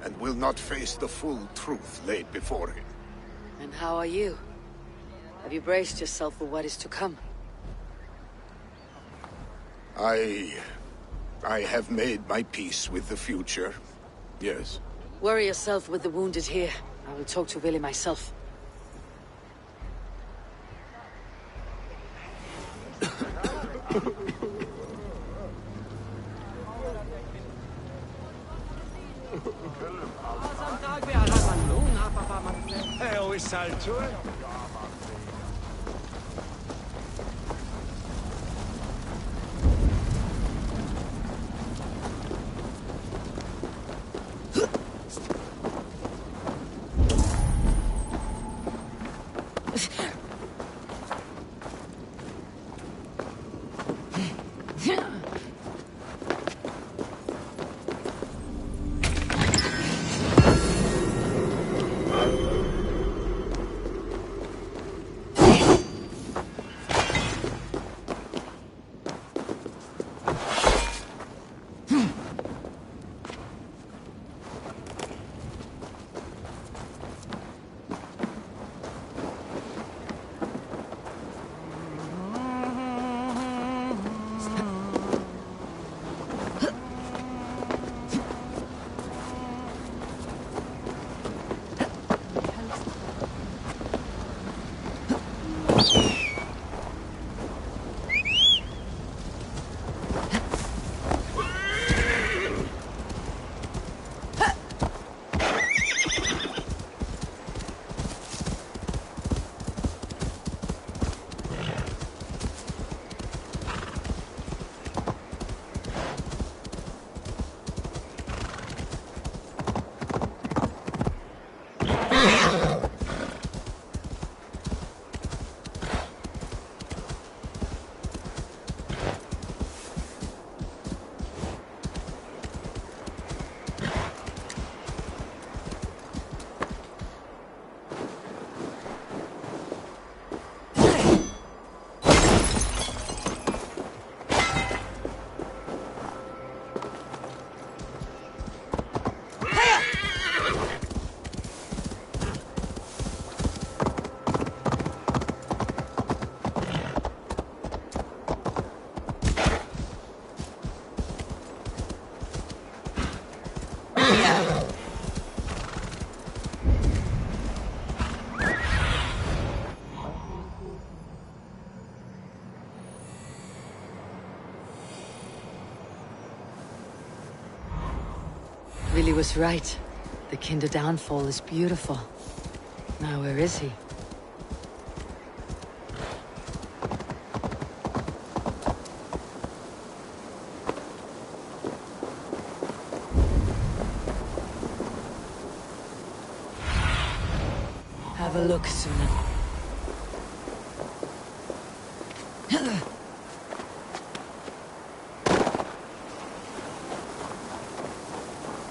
and will not face the full truth laid before him. And how are you? Have you braced yourself for what is to come? I have made my peace with the future, yes. Worry yourself with the wounded here. I will talk to Willy myself. Willy was right. The Kinder downfall is beautiful. Now where is he? Have a look, Suna.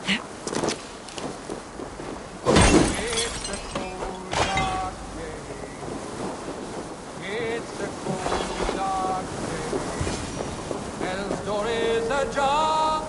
It's a cold, dark day. It's a cold, dark day. Hell's door is ajar.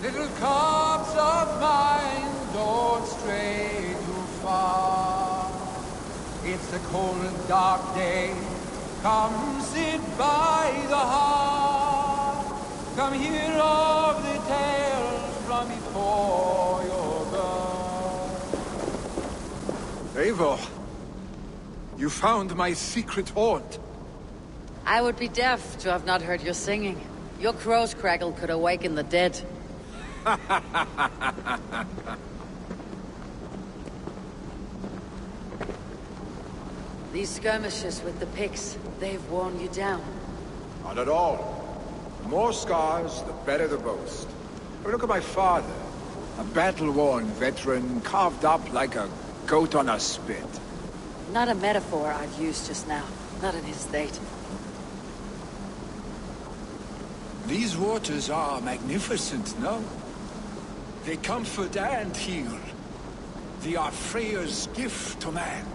Little cubs of mine, don't stray too far. It's a cold and dark day. Come sit by the hearth. Come hear of the tales from before your birth. Eivor, you found my secret haunt. I would be deaf to have not heard your singing. Your crow's crackle could awaken the dead. These skirmishes with the Picts, they've worn you down. Not at all. The more scars, the better the boast. But look at my father. A battle-worn veteran, carved up like a goat on a spit. Not a metaphor I'd use just now. Not in his state. These waters are magnificent, no? They comfort and heal. They are Freya's gift to man.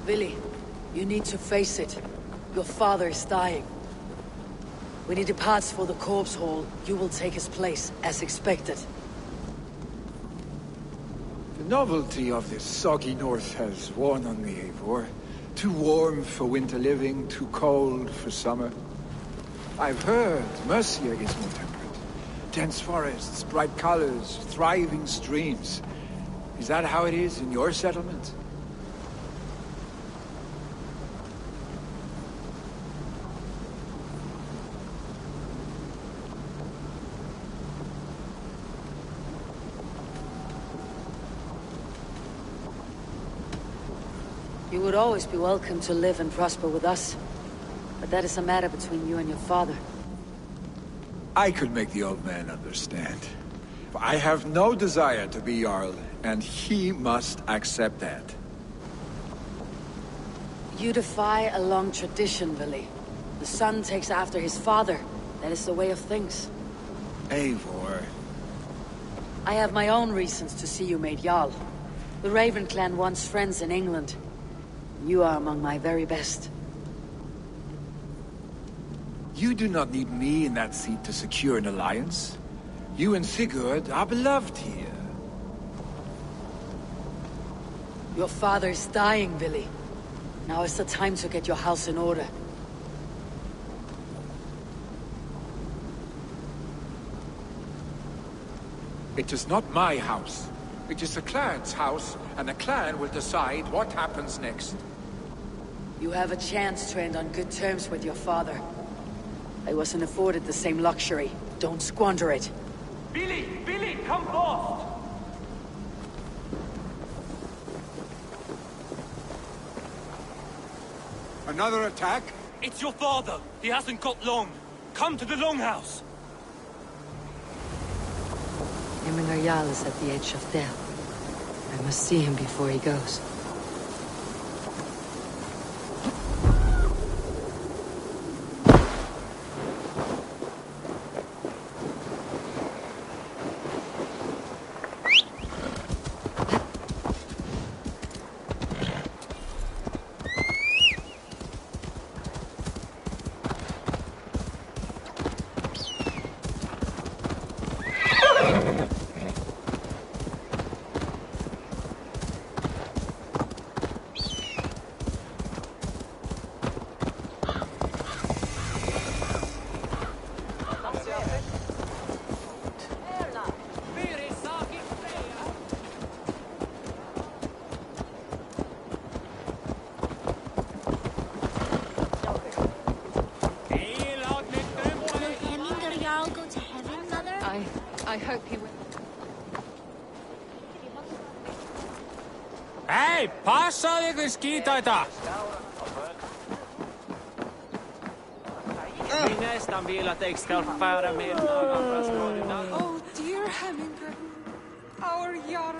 Billy, you need to face it. Your father is dying. When he departs for the corpse hall, you will take his place, as expected. The novelty of this soggy north has worn on me, Eivor. Too warm for winter living, too cold for summer. I've heard Mercia is more temperate. Dense forests, bright colors, thriving streams. Is that how it is in your settlement? You would always be welcome to live and prosper with us. But that is a matter between you and your father. I could make the old man understand. I have no desire to be Jarl, and he must accept that. You defy a long tradition, Vili. The son takes after his father. That is the way of things. Eivor. I have my own reasons to see you made Jarl. The Raven clan wants friends in England. You are among my very best. You do not need me in that seat to secure an alliance. You and Sigurd are beloved here. Your father is dying, Vili. Now is the time to get your house in order. It is not my house. It is the clan's house, and the clan will decide what happens next. You have a chance to end on good terms with your father. I wasn't afforded the same luxury. Don't squander it. Billy! Billy, come forth! Another attack? It's your father. He hasn't got long. Come to the longhouse. Hemingway is at the edge of death. I must see him before he goes. I hope he will. Hei, passa ykkur skítaita! Nästan vill att jag ska föra med Oh, dear Hemingway. Our Jarl.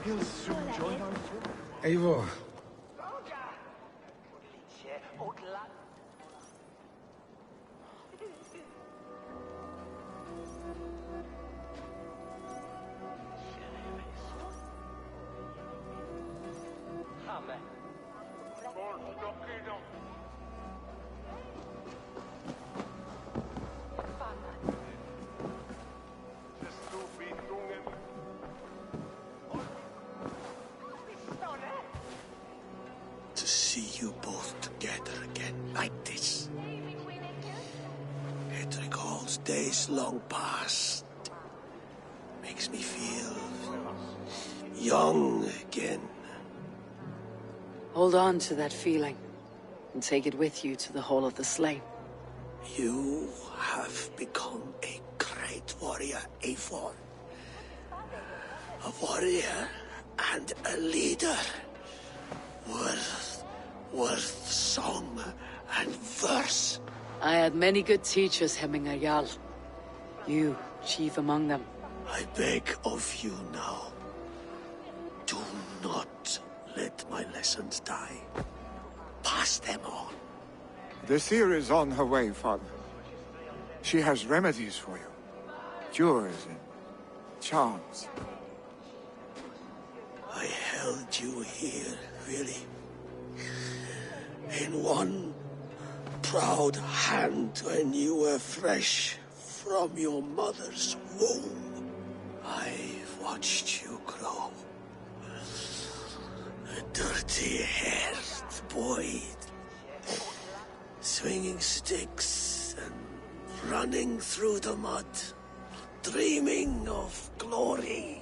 He'll soon join our fold. Eivor. To see you both together again like this. It recalls days long past. Makes me feel young again. Hold on to that feeling, and take it with you to the Hall of the Slain. You have become a great warrior, Eivor. A warrior and a leader. Worth song and verse. I had many good teachers, Hemingway. You, chief among them. I beg of you now. Do not let my lessons die. Pass them on. The seer is on her way, Father. She has remedies for you. Cures and charms. I held you here, really. In one proud hand when you were fresh from your mother's womb. I've watched you grow. A dirty-haired boy, swinging sticks and running through the mud, dreaming of glory.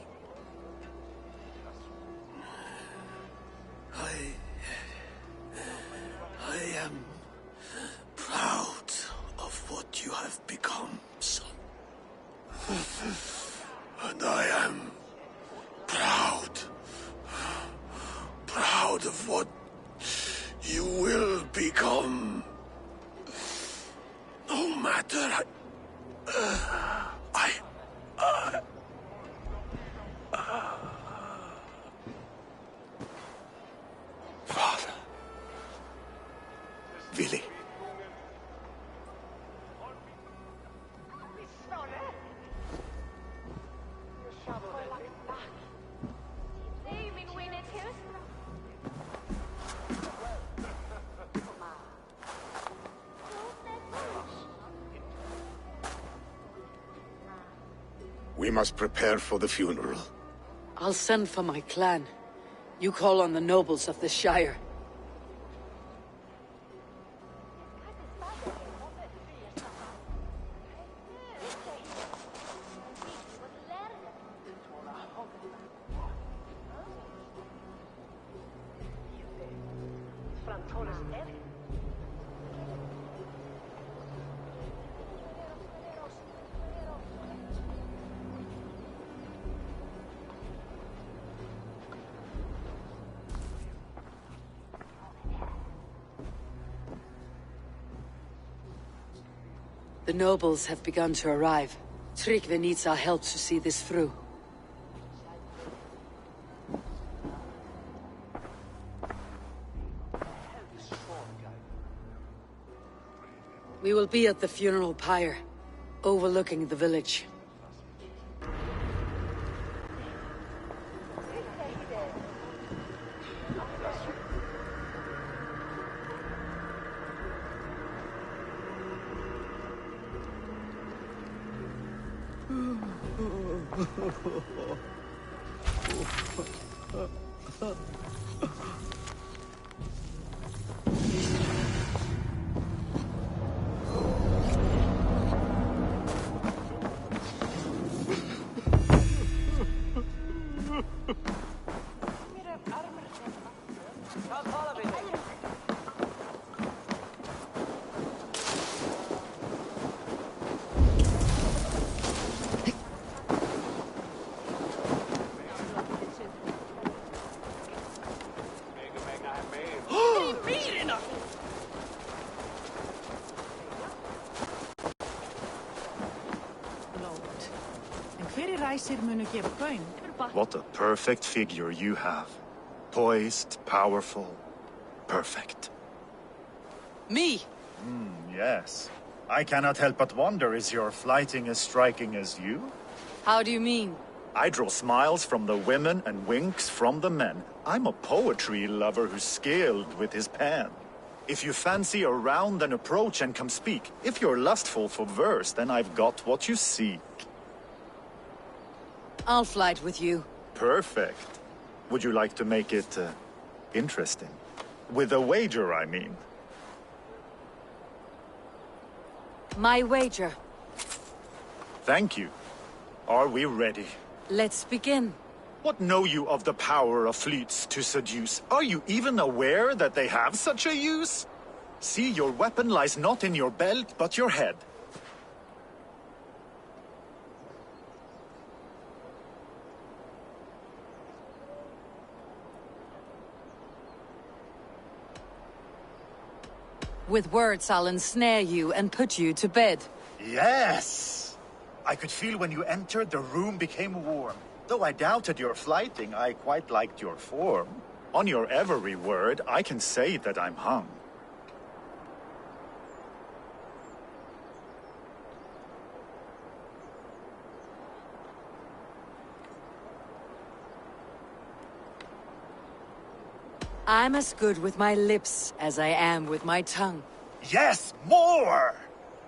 I am proud of what you have become, son. And I am proud of what you will become. No matter Father. Willy. We must prepare for the funeral. I'll send for my clan. You call on the nobles of the Shire. The nobles have begun to arrive. Tryggvi needs our help to see this through. We will be at the funeral pyre, overlooking the village. What a perfect figure you have. Poised, powerful, perfect. Me? Yes. I cannot help but wonder, is your flighting as striking as you? How do you mean? I draw smiles from the women and winks from the men. I'm a poetry lover who's skilled with his pen. If you fancy a round, then approach and come speak. If you're lustful for verse, then I've got what you seek. I'll flight with you. Perfect. Would you like to make it interesting? With a wager, I mean. My wager. Thank you. Are we ready? Let's begin. What know you of the power of fleets to seduce? Are you even aware that they have such a use? See, your weapon lies not in your belt, but your head. With words, I'll ensnare you and put you to bed. Yes! I could feel when you entered, the room became warm. Though I doubted your flighting, I quite liked your form. On your every word, I can say that I'm hung. I'm as good with my lips as I am with my tongue. Yes, more!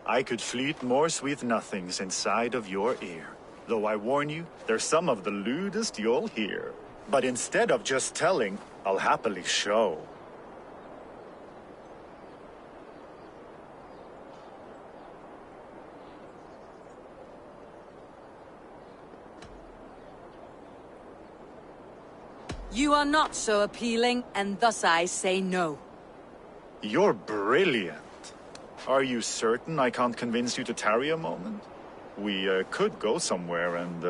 I could fleet more sweet nothings inside of your ear. Though I warn you, they're some of the lewdest you'll hear. But instead of just telling, I'll happily show. You are not so appealing, and thus I say no. You're brilliant. Are you certain I can't convince you to tarry a moment? We could go somewhere and,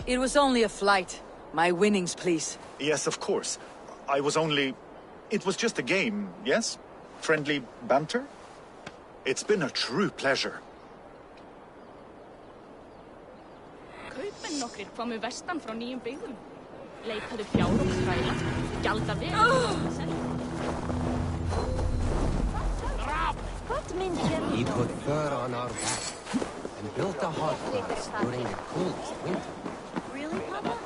It was only a flight. My winnings, please. Yes, of course. I was only... It was just a game, yes? Friendly banter? It's been a true pleasure. Kaupmenn nokkrir komu vestan frá nýjum byggðum. Leitaðu fjár og þræla, gjalda vel. He put fur on our back and built a hot for us during the coldest winter. Really, Papa?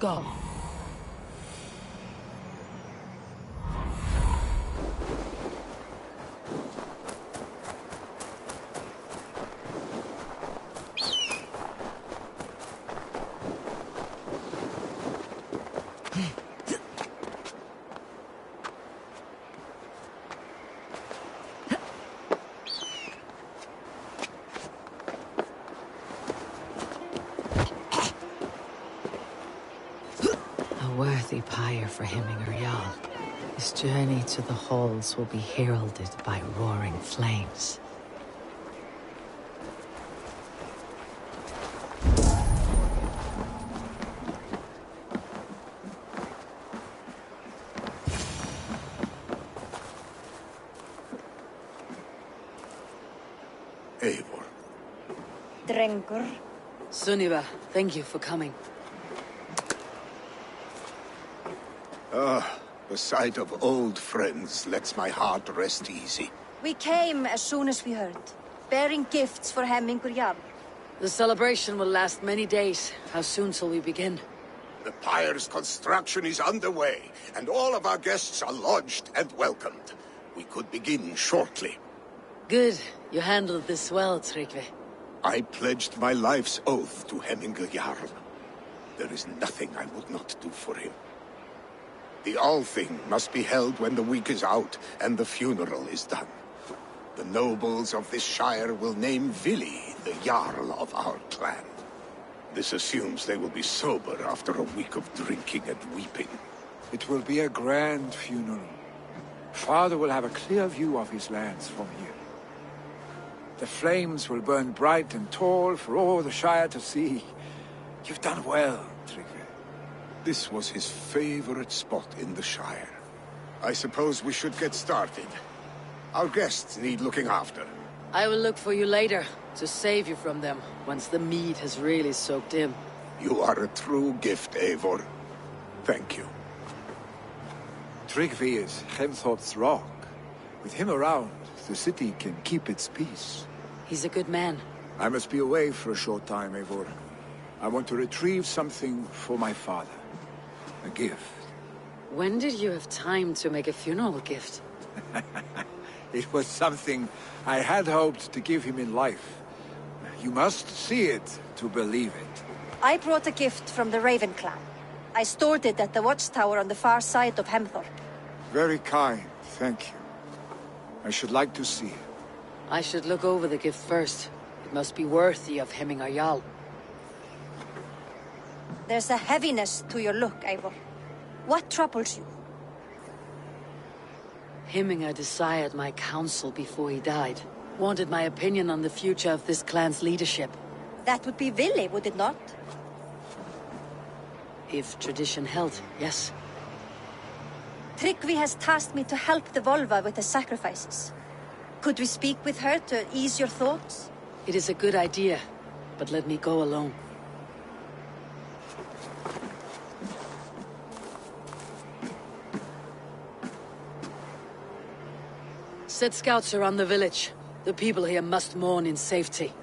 Go. A worthy pyre for Hemminger Jarl. His journey to the halls will be heralded by roaring flames. Eivor. Drengur. Sunniva, thank you for coming. The sight of old friends lets my heart rest easy. We came as soon as we heard, bearing gifts for Hemmingur Jarl. The celebration will last many days. How soon shall we begin? The pyre's construction is underway, and all of our guests are lodged and welcomed. We could begin shortly. Good. You handled this well, Tryggvi. I pledged my life's oath to Hemmingur Jarl. There is nothing I would not do for him. The Althing must be held when the week is out and the funeral is done. The nobles of this shire will name Vili the Jarl of our clan. This assumes they will be sober after a week of drinking and weeping. It will be a grand funeral. Father will have a clear view of his lands from here. The flames will burn bright and tall for all the Shire to see. You've done well, Tryggvi. This was his favorite spot in the Shire. I suppose we should get started. Our guests need looking after. I will look for you later, to save you from them, once the mead has really soaked in. You are a true gift, Eivor. Thank you. Tryggvi is Hemthorpe's rock. With him around, the city can keep its peace. He's a good man. I must be away for a short time, Eivor. I want to retrieve something for my father. A gift. When did you have time to make a funeral gift? It was something I had hoped to give him in life. You must see it to believe it. I brought a gift from the Raven clan. I stored it at the watchtower on the far side of Hemthorpe. Very kind, thank you. I should like to see it. I should look over the gift first. It must be worthy of Hemmingar Jarl. There's a heaviness to your look, Eivor. What troubles you? Hemmingar desired my counsel before he died. Wanted my opinion on the future of this clan's leadership. That would be Vili, would it not? If tradition held, yes. Tryggvi has tasked me to help the Volva with the sacrifices. Could we speak with her to ease your thoughts? It is a good idea, but let me go alone. Set scouts around the village. The people here must mourn in safety.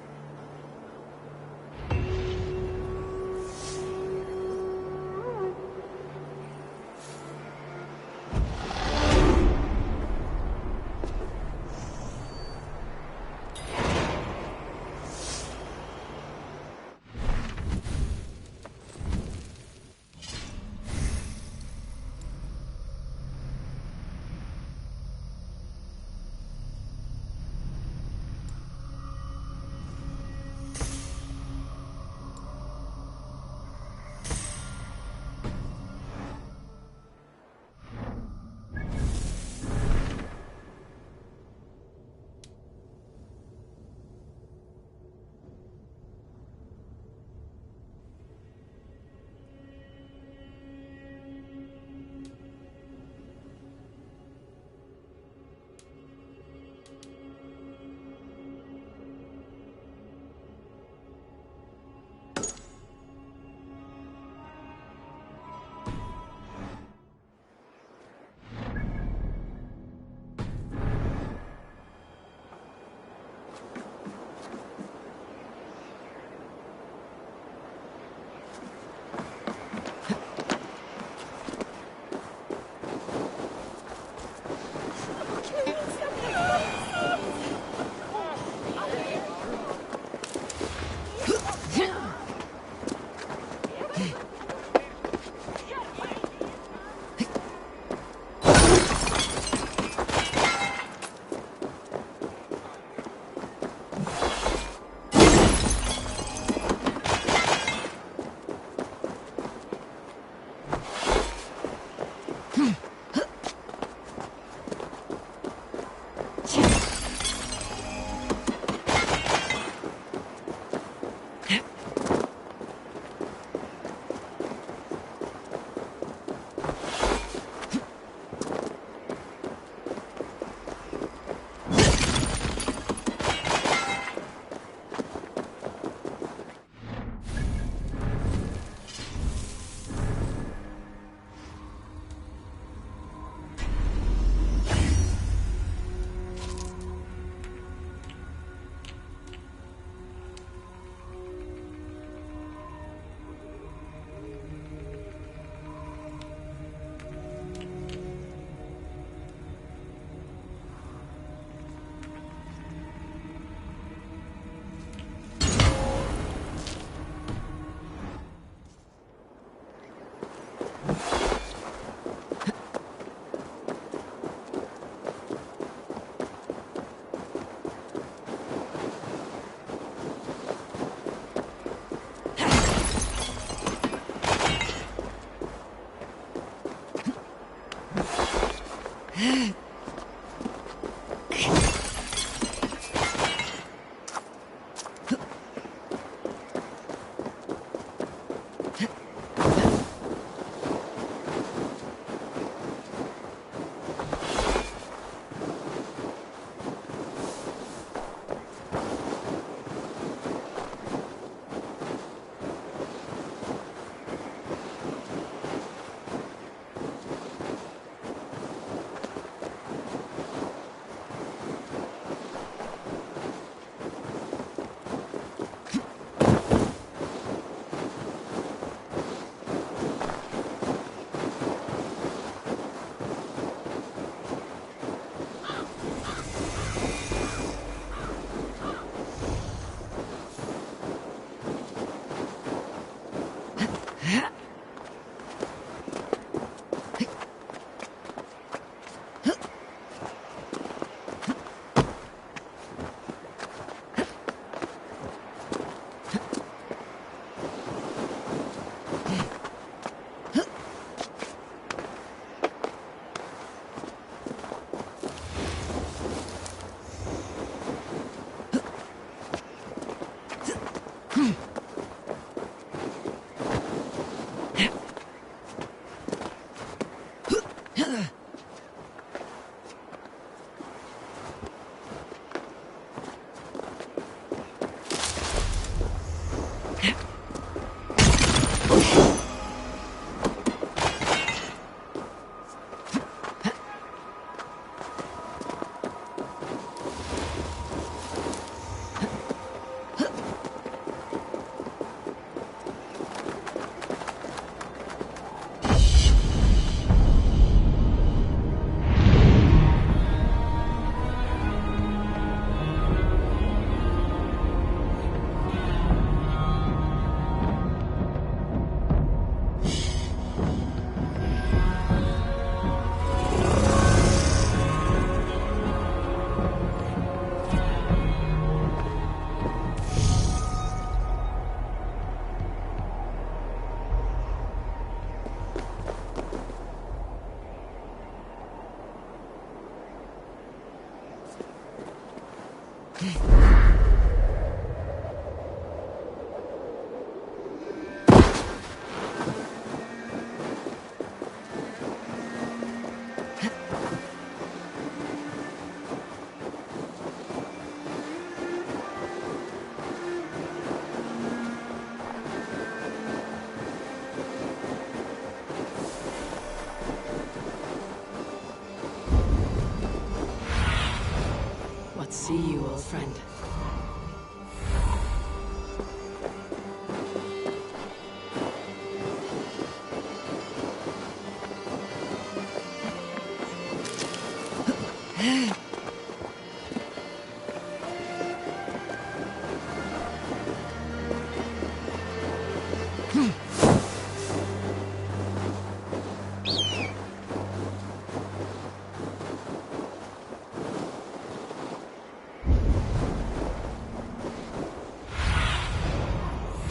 See you, old friend.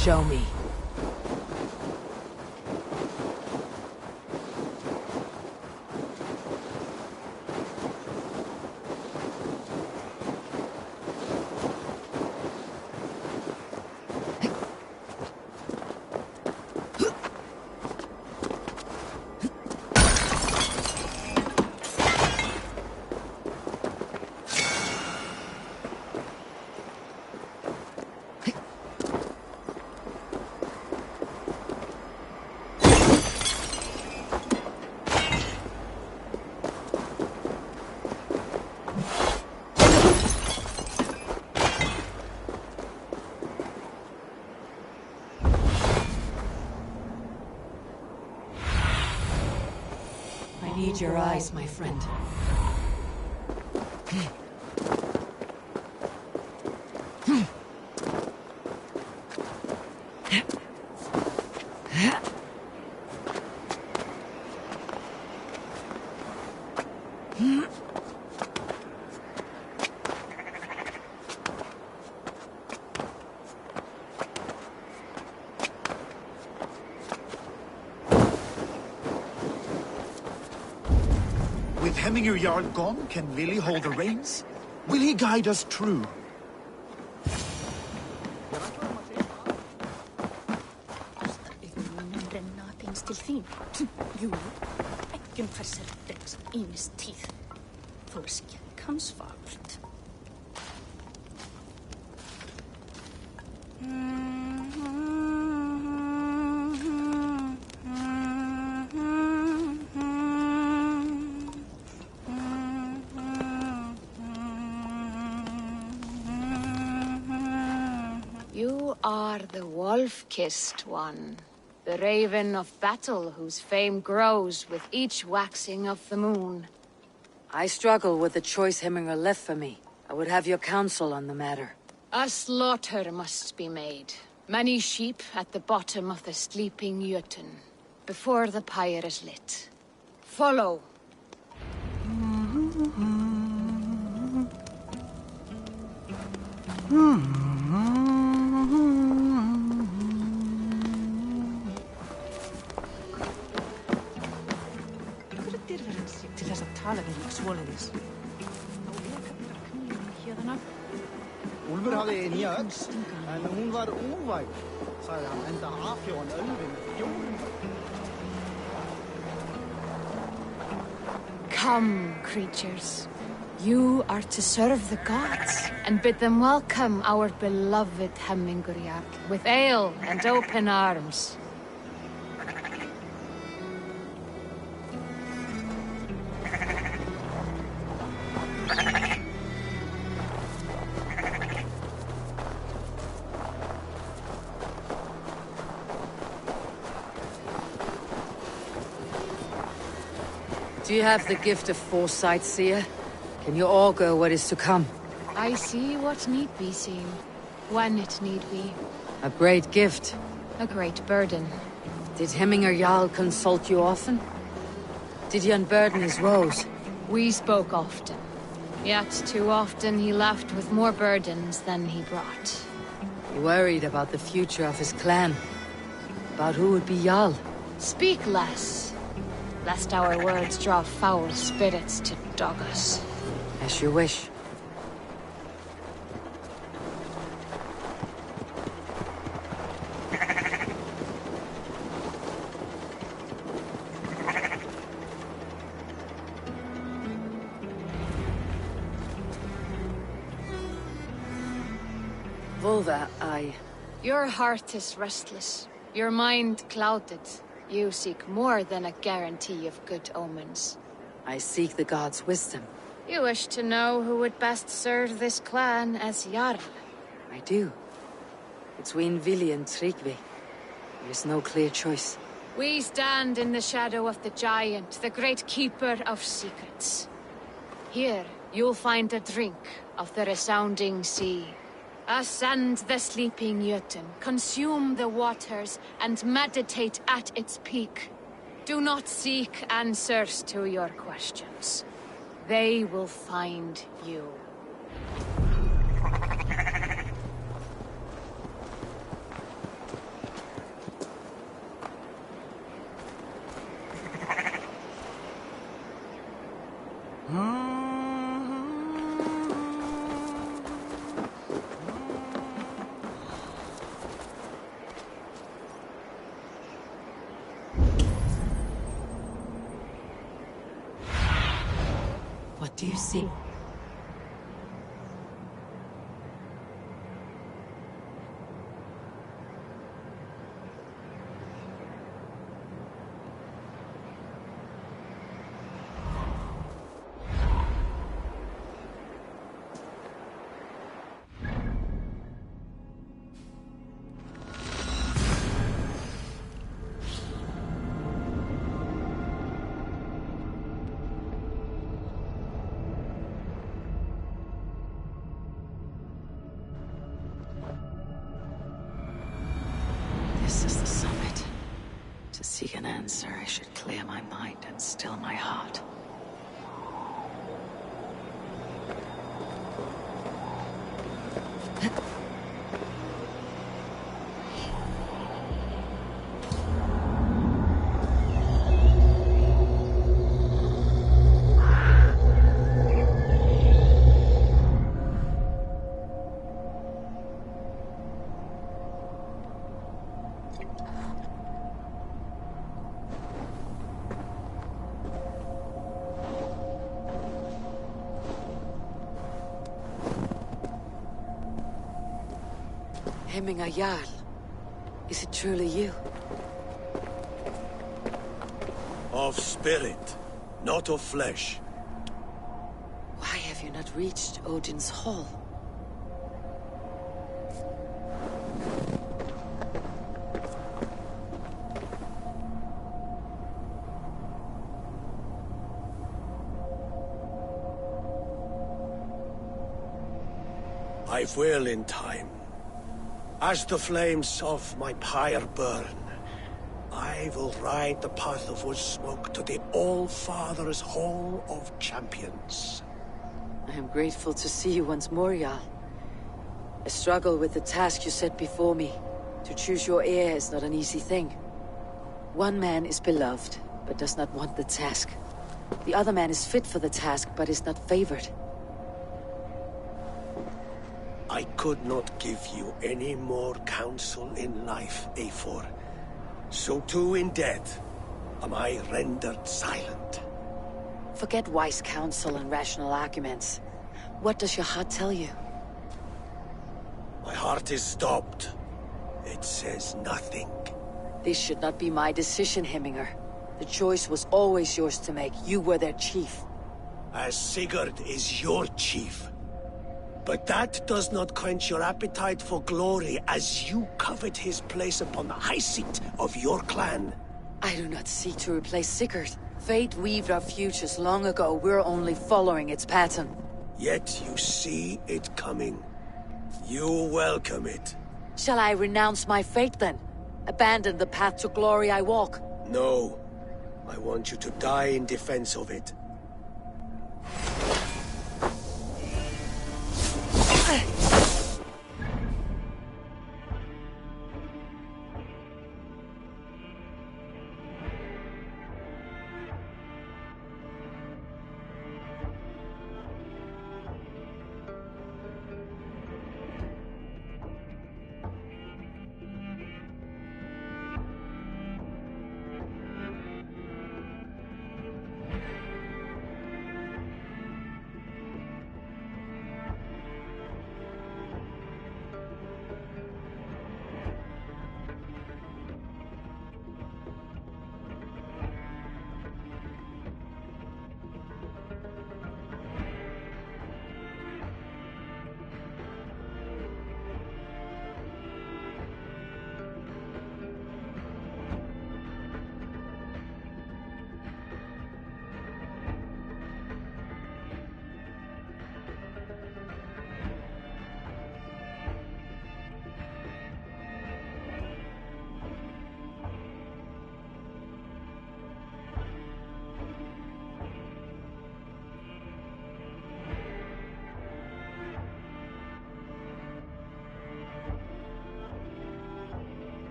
Show me. I need your eyes, my friend. With Hemminger Jarl gone, can Vili hold the reins? Will he guide us true? Renna þins til þín. Jú, ekki hvers þeirra ýmis tíð. Þó skekk hans fagurt. You are the wolf-kissed one, the raven of battle whose fame grows with each waxing of the moon. I struggle with the choice Hemminger left for me. I would have your counsel on the matter. A slaughter must be made. Many sheep at the bottom of the sleeping Jötun, before the pyre is lit. Follow. Til þess að tala við mig svoleiðis. Úlfur hafði nýja öx, en hún var úrvæg, sagði hann, enda afhjóðan ölvi með fjórum. Come, creatures. You are to serve the gods, and bid them welcome our beloved Hemminger Jarl with ale and open arms. Do you have the gift of foresight, seer? Can you augur what is to come? I see what need be seen, when it need be. A great gift. A great burden. Did Hemminger Jarl consult you often? Did he unburden his woes? We spoke often. Yet too often he left with more burdens than he brought. He worried about the future of his clan. About who would be Jarl. Speak less, lest our words draw foul spirits to dog us. As you wish. Volva, Your heart is restless, your mind clouded. You seek more than a guarantee of good omens. I seek the gods' wisdom. You wish to know who would best serve this clan as Jarl. I do. Between Vili and Tryggvi, there is no clear choice. We stand in the shadow of the giant, the great keeper of secrets. Here, you'll find a drink of the resounding sea. Ascend the sleeping Jötun, consume the waters, and meditate at its peak. Do not seek answers to your questions. They will find you. What do you see? This is the summit. To seek an answer, I should clear my mind and still my heart. Hemminger Jarl, is it truly you? Of spirit, not of flesh. Why have you not reached Odin's Hall? I will in time. As the flames of my pyre burn, I will ride the path of wood smoke to the All-Father's Hall of Champions. I am grateful to see you once more, Jarl. I struggle with the task you set before me. To choose your heir is not an easy thing. One man is beloved, but does not want the task. The other man is fit for the task, but is not favored. I could not give you any more counsel in life, Eivor. So too in death am I rendered silent. Forget wise counsel and rational arguments. What does your heart tell you? My heart is stopped. It says nothing. This should not be my decision, Hemminger. The choice was always yours to make. You were their chief. As Sigurd is your chief. But that does not quench your appetite for glory as you covet his place upon the high seat of your clan. I do not seek to replace Sigurd. Fate weaved our futures long ago. We're only following its pattern. Yet you see it coming. You welcome it. Shall I renounce my fate then? Abandon the path to glory I walk? No. I want you to die in defense of it.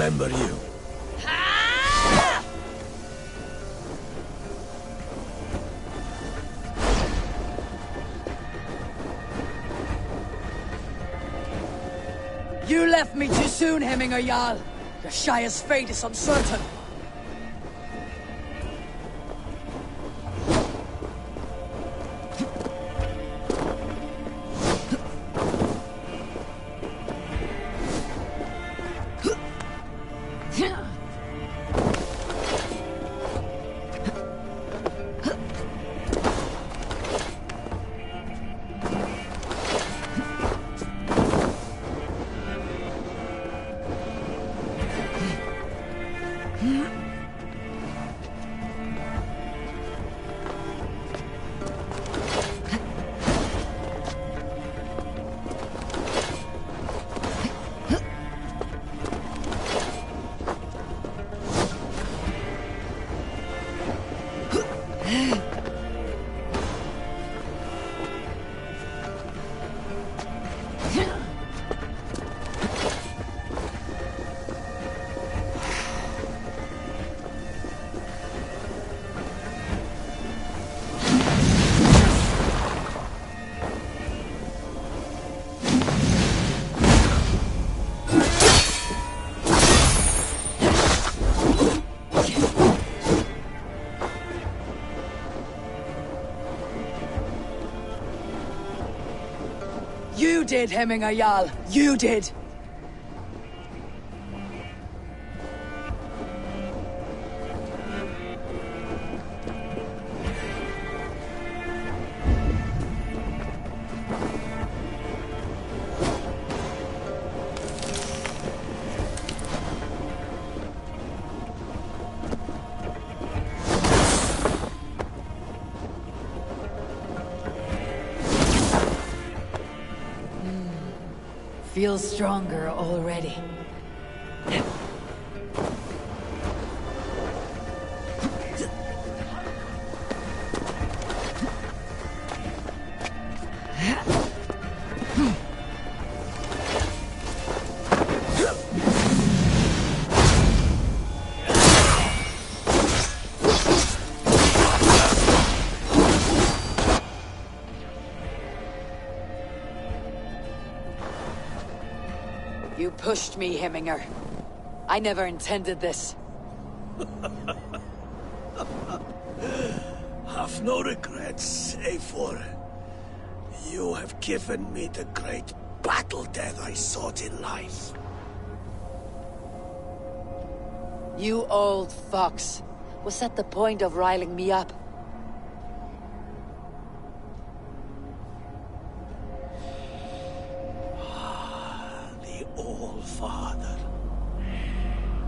remember you. You left me too soon, Hemminger Jarl. Your Shire's fate is uncertain. You did, Hemminger Jarl. You did. Feel stronger already. You pushed me, Hemminger. I never intended this. Have no regrets, Eivor. You have given me the great battle death I sought in life. You old fox. Was that the point of riling me up? Father.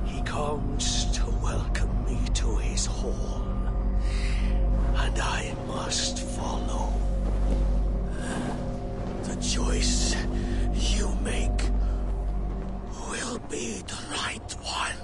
He comes to welcome me to his hall, and I must follow. The choice you make will be the right one.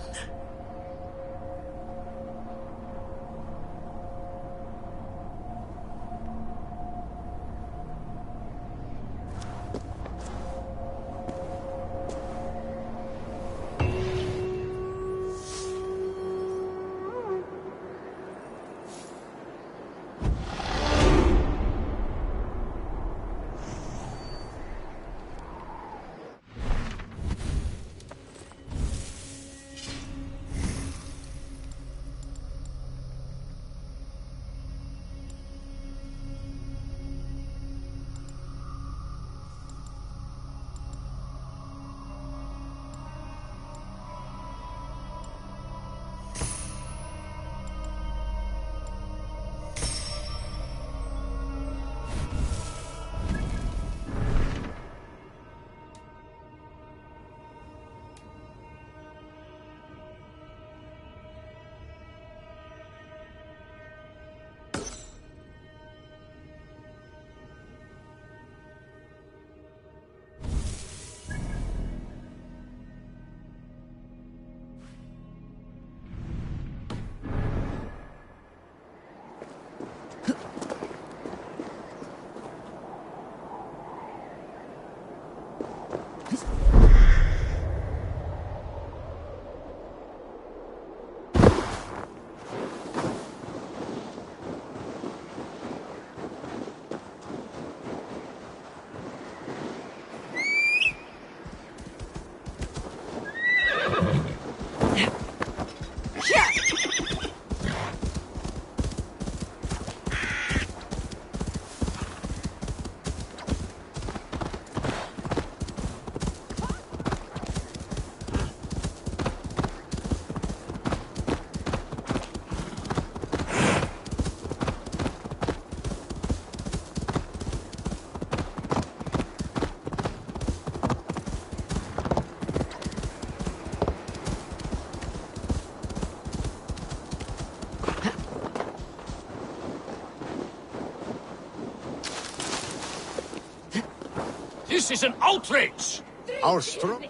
This is an outrage! Our strong...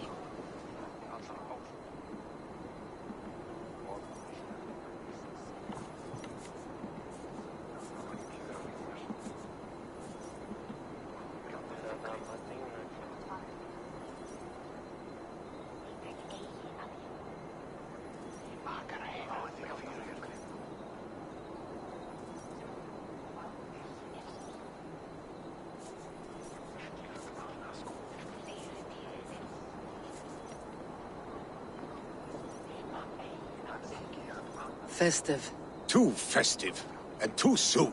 Festive. Too festive, and too soon.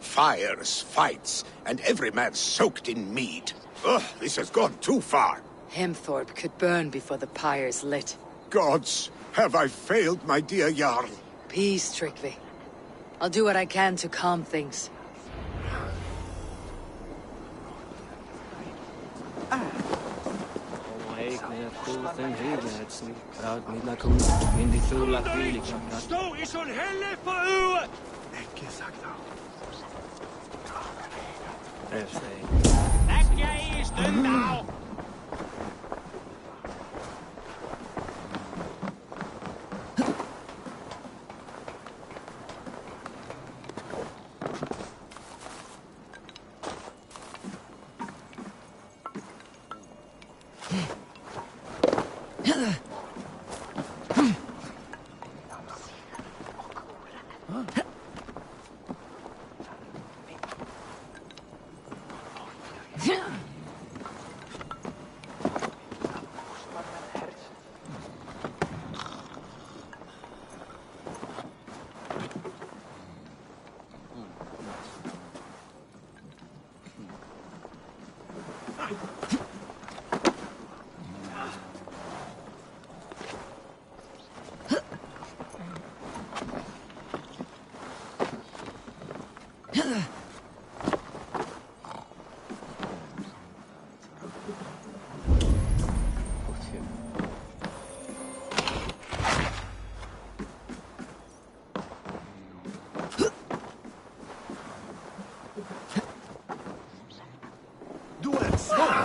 Fires, fights, and every man soaked in mead. Ugh, this has gone too far. Hemthorpe could burn before the pyre's lit. Gods, have I failed my dear Jarl? Peace, Tryggvi. I'll do what I can to calm things. Stå i sån helle for øje! Ikke sagt Lad jer i stund af!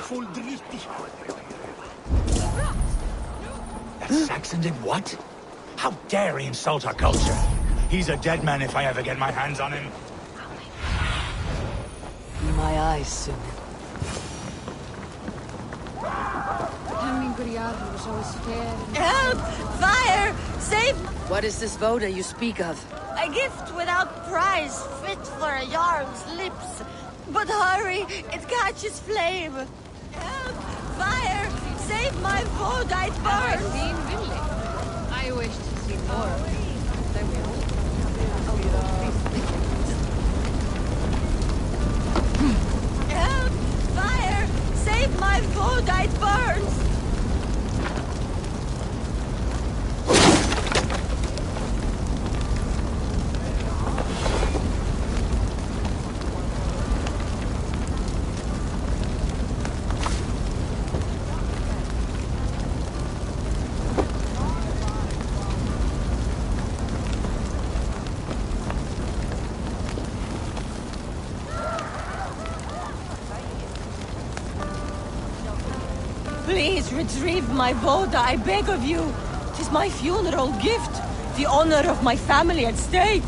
Full drittig. That Saxon did what? How dare he insult our culture? He's a dead man if I ever get my hands on him. My eyes soon. Help! Fire! Save! What is this Voda you speak of? A gift without price, fit for a Jarl's lips. But hurry, it catches flame. Help! Fire! Save my Voda, it burns! I wish to see more of it. Help! Fire! Save my Voda, it burns! Please retrieve my Voda, I beg of you. 'Tis my funeral gift. The honor of my family at stake.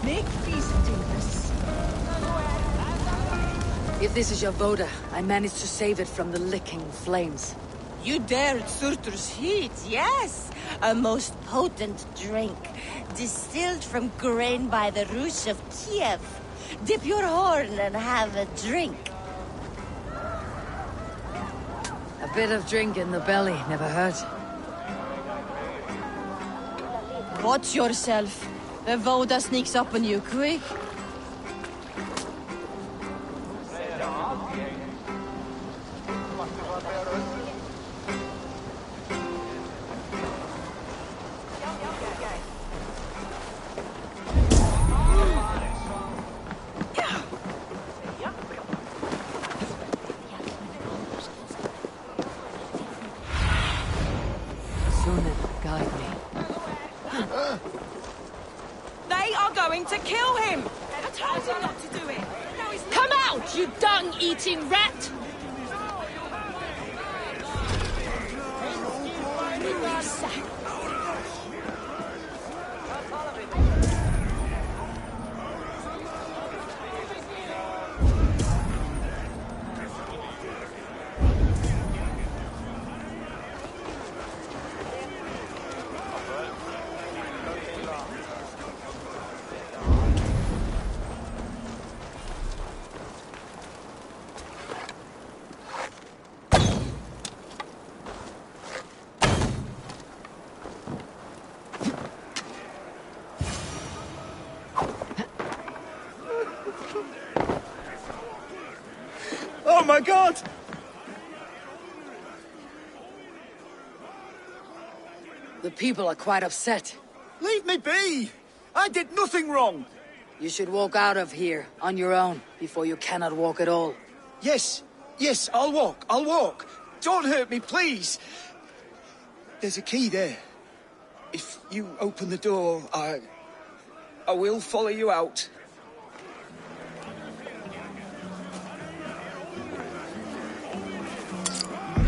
Make peace, Dingus. If this is your Voda, I managed to save it from the licking flames. You dared Surtur's heat, yes. A most potent drink. Distilled from grain by the Rus of Kiev. Dip your horn and have a drink. A bit of drink in the belly never hurt. Watch yourself. The Voda sneaks up on you quick. Guide me. They going to kill him! I told him not to do it! Now he's... Come out, you dung-eating rat! Oh my god! The people are quite upset. Leave me be! I did nothing wrong! You should walk out of here on your own before you cannot walk at all. Yes, yes, I'll walk. Don't hurt me, please! There's a key there. If you open the door, I will follow you out.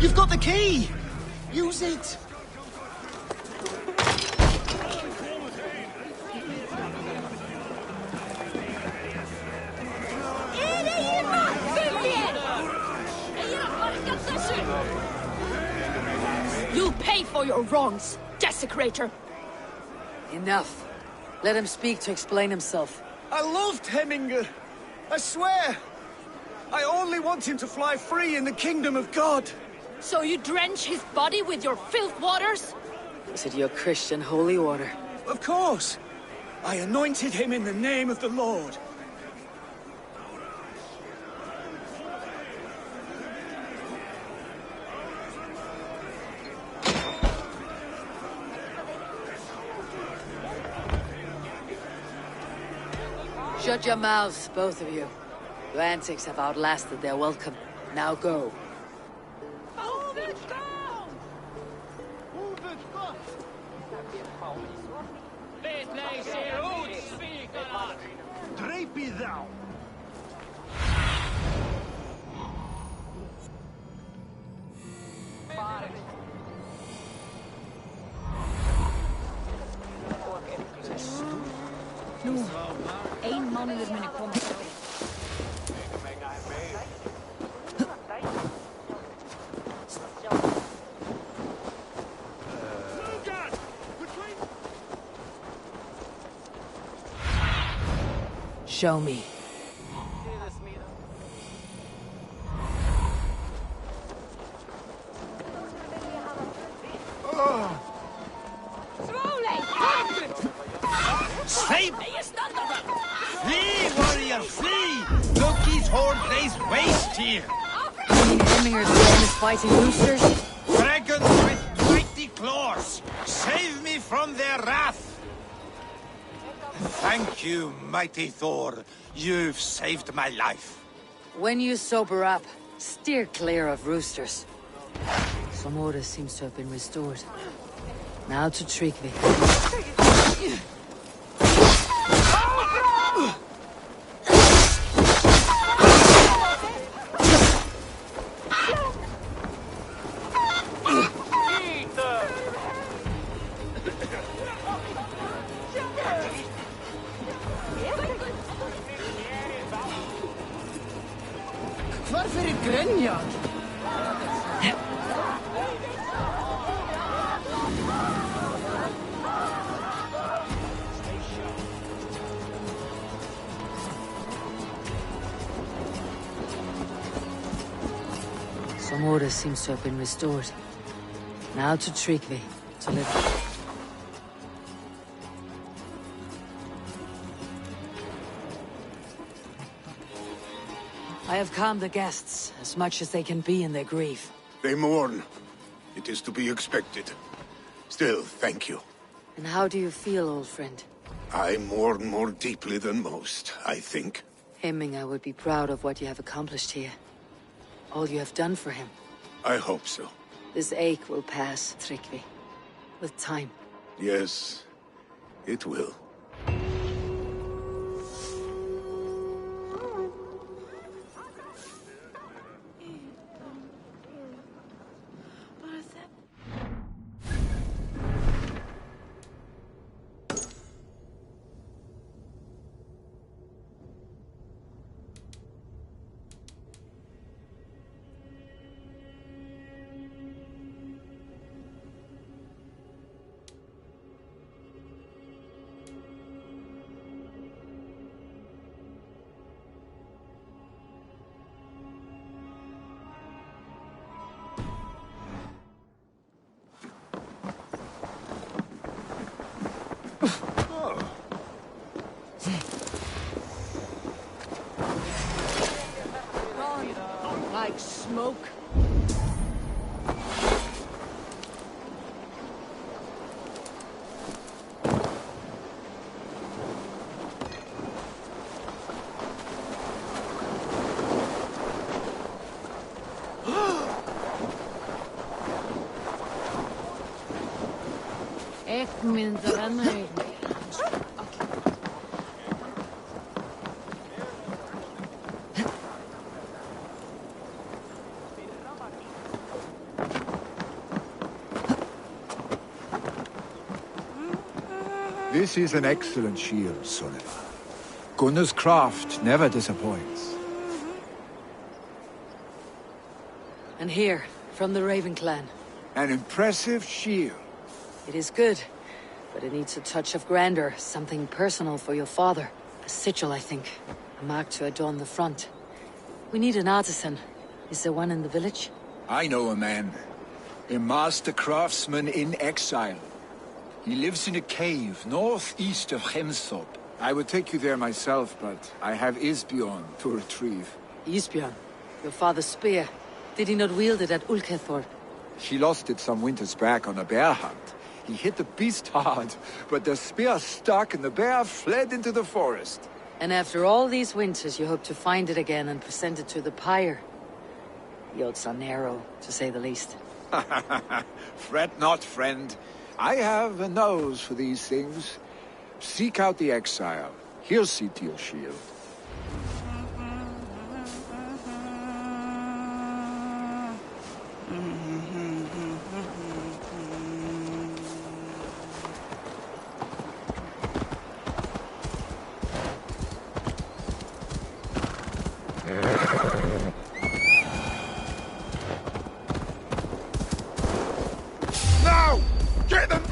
You've got the key! Use it! You'll pay for your wrongs, desecrator! Enough. Let him speak to explain himself. I loved Hemminger. I swear. I only want him to fly free in the kingdom of God. So you drench his body with your filth waters? Is it your Christian holy order? Of course. I anointed him in the name of the Lord. Shut your mouths, both of you. Your antics have outlasted their welcome. Now go. Drape thou! Nú, ein mánuður muni koma. Show me. Sleep! Flee, warrior, flee! Loki's horde lays waste here! You mean Hemminger's famous fighting roosters? Dragons with mighty claws! Save me from their wrath! Thank you, mighty Thor. You've saved my life. When you sober up, steer clear of roosters. Some order seems to have been restored. Now to Tryggvi. Varför är Grenja? Some order seems to have been restored. Now to Tryggvi, to live. I have calmed the guests as much as they can be in their grief. They mourn. It is to be expected. Still, thank you. And how do you feel, old friend? I mourn more deeply than most, I think. Hemminger would be proud of what you have accomplished here. All you have done for him. I hope so. This ache will pass, Tryggvi. With time. Yes, it will. Ek mindre nöjd. This is an excellent shield, Sullivan. Gunnar's craft never disappoints. And here, from the Raven clan. An impressive shield. It is good, but it needs a touch of grandeur, something personal for your father. A sigil, I think. A mark to adorn the front. We need an artisan. Is there one in the village? I know a man. A master craftsman in exile. He lives in a cave northeast of Hemthorpe. I would take you there myself, but I have Isbjorn to retrieve. Isbjorn? Your father's spear. Did he not wield it at Ulkethor? She lost it some winters back on a bear hunt. He hit the beast hard, but the spear stuck and the bear fled into the forest. And after all these winters, you hope to find it again and present it to the pyre. The odds are narrow, to say the least. Fret not, friend. I have a nose for these things. Seek out the exile. He'll see to your shield. Now! Get them!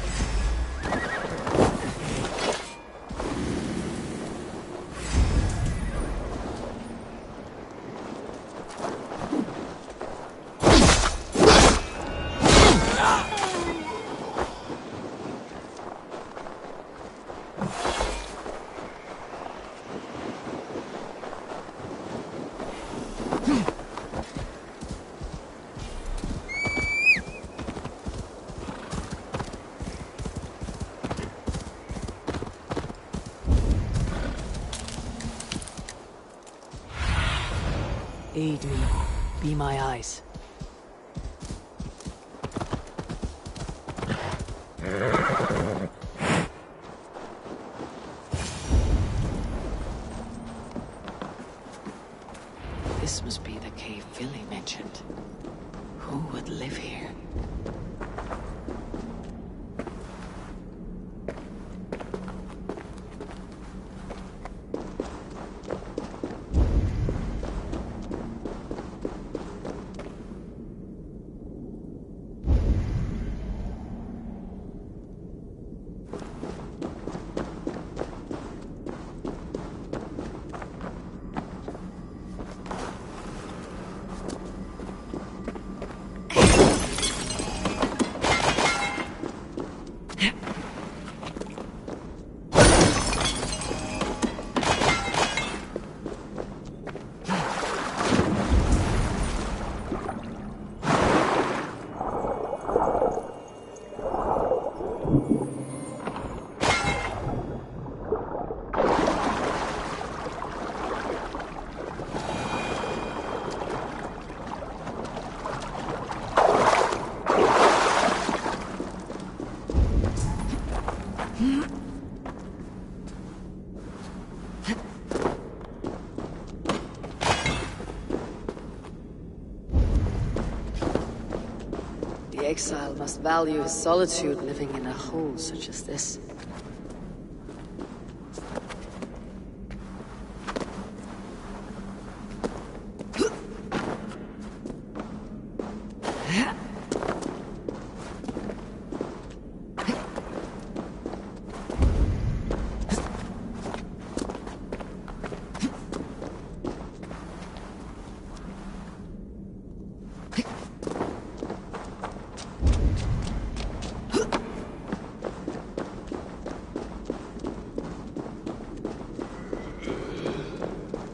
Aid me. Be my eyes. This must be the cave Billy mentioned. Who would live here? The exile must value his solitude living in a hole such as this.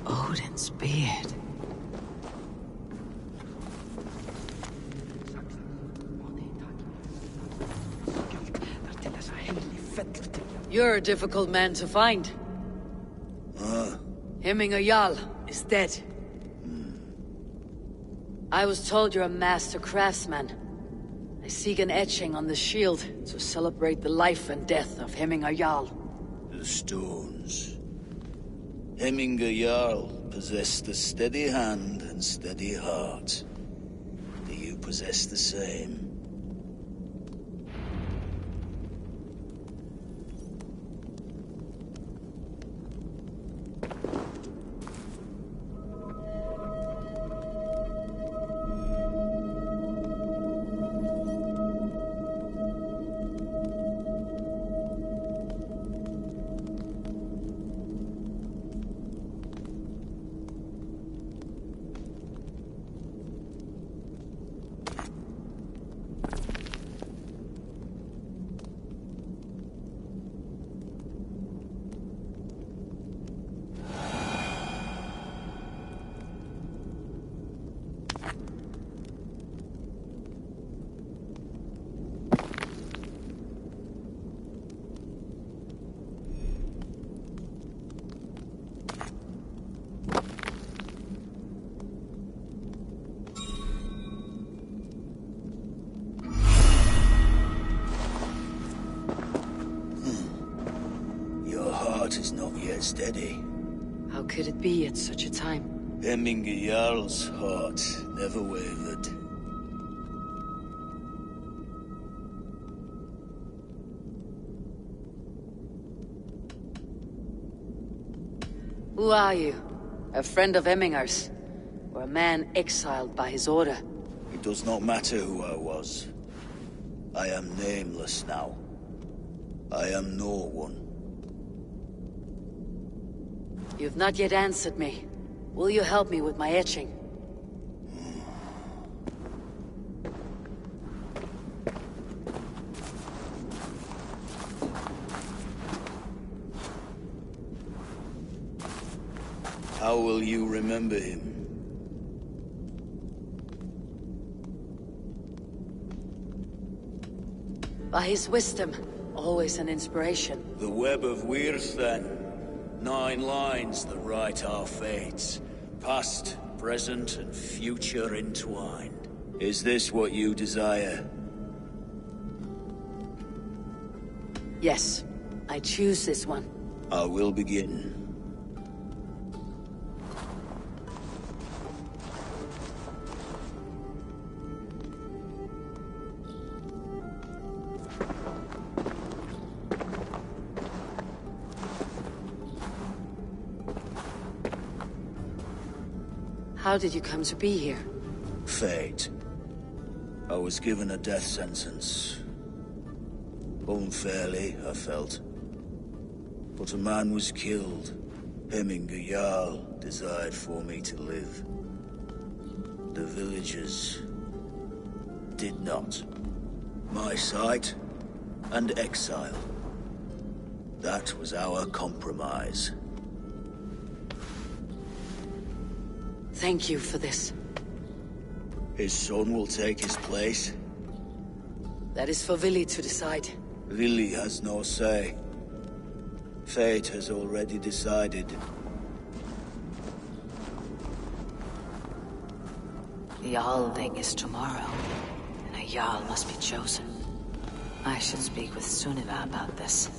Odin's beard. You're a difficult man to find. Hemminger Jarl is dead. I was told you're a master craftsman. I seek an etching on the shield to celebrate the life and death of Hemminger Jarl. The stones. Hemminger Jarl possessed a steady hand and steady heart. Do you possess the same? Is not yet steady. How could it be at such a time? Hemminger Jarl's heart never wavered. Who are you? A friend of Hemminger's? Or a man exiled by his order? It does not matter who I was. I am nameless now. I am no one. You've not yet answered me. Will you help me with my etching? How will you remember him? By his wisdom, always an inspiration. The web of Wirth, then. 9 lines that write our fates. Past, present, and future entwined. Is this what you desire? Yes. I choose this one. I will begin. How did you come to be here? Fate. I was given a death sentence. Unfairly, I felt. But a man was killed. Hemminger Jarl desired for me to live. The villagers did not. My sight and exile. That was our compromise. Thank you for this. His son will take his place. That is for Vili to decide. Vili has no say. Fate has already decided. The Althing is tomorrow, and a Jarl must be chosen. I should speak with Sunniva about this.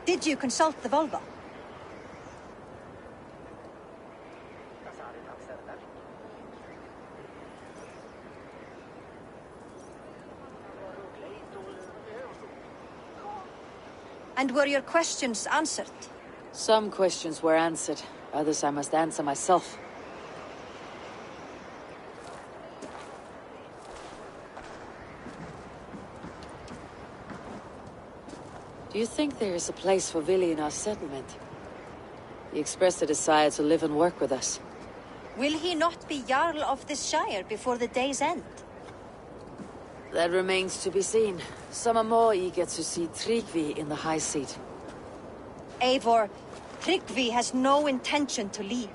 Did you consult the Volva? And were your questions answered? Some questions were answered. Others I must answer myself. Do you think there is a place for Vili in our settlement? He expressed a desire to live and work with us. Will he not be Jarl of this Shire before the day's end? That remains to be seen. Some are more eager to see Tryggvi in the high seat. Eivor, Tryggvi has no intention to lead.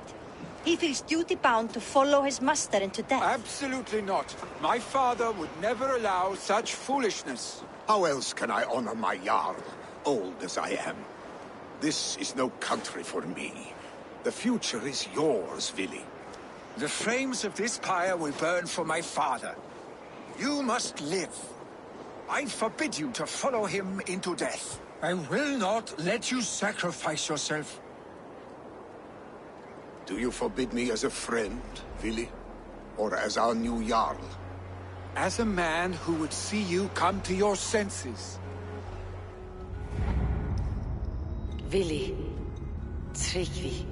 He feels duty-bound to follow his master into death. Absolutely not. My father would never allow such foolishness. How else can I honor my Jarl, old as I am? This is no country for me. The future is yours, Vili. The flames of this pyre will burn for my father. You must live. I forbid you to follow him into death. I will not let you sacrifice yourself. Do you forbid me as a friend, Vili? Or as our new Jarl? As a man who would see you come to your senses. Vili, Tryggvi.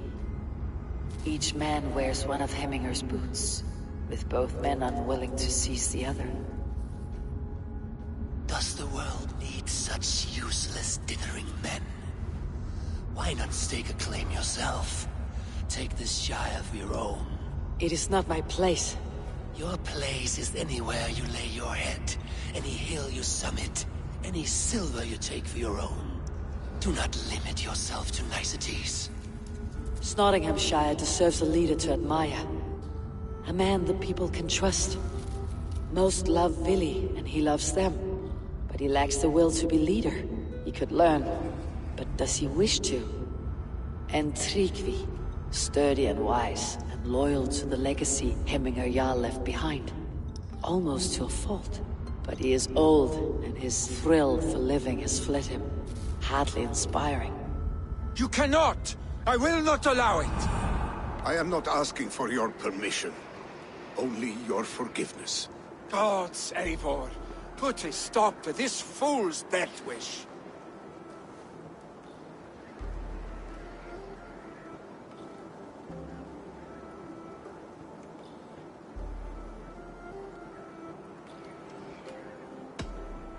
Each man wears one of Hemminger's boots, with both men unwilling to seize the other. Does the world need such useless, dithering men? Why not stake a claim yourself? Take this shy of your own. It is not my place. Your place is anywhere you lay your head, any hill you summit, any silver you take for your own. Do not limit yourself to niceties. Nottinghamshire deserves a leader to admire. A man the people can trust. Most love Vili, and he loves them. But he lacks the will to be leader. He could learn, but does he wish to? And Tryggvi, sturdy and wise, and loyal to the legacy Hemminger Jarl left behind. Almost to a fault. But he is old, and his thrill for living has fled him. Hardly inspiring. You cannot! I will not allow it! I am not asking for your permission. Only your forgiveness. Gods, Eivor, put a stop to this fool's death wish.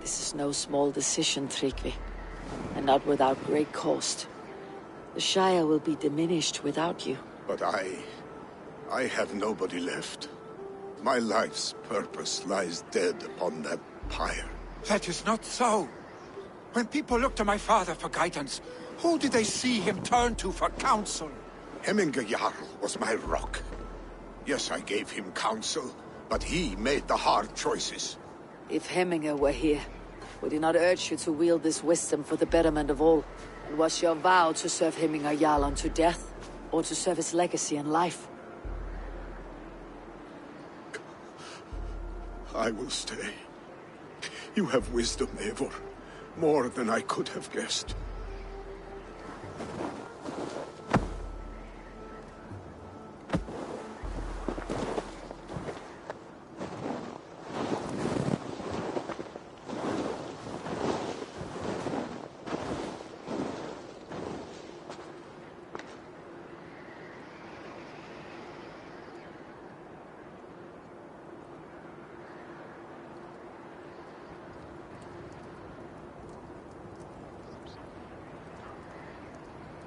This is no small decision, Tryggvi. And not without great cost. The Shire will be diminished without you. But I have nobody left. My life's purpose lies dead upon that pyre. That is not so. When people look to my father for guidance, who did they see him turn to for counsel? Hemminger Jarl was my rock. Yes, I gave him counsel, but he made the hard choices. If Hemminger were here, would he not urge you to wield this wisdom for the betterment of all? And was your vow to serve Hemminger Jarl unto death, or to serve his legacy in life? I will stay. You have wisdom, Eivor. More than I could have guessed.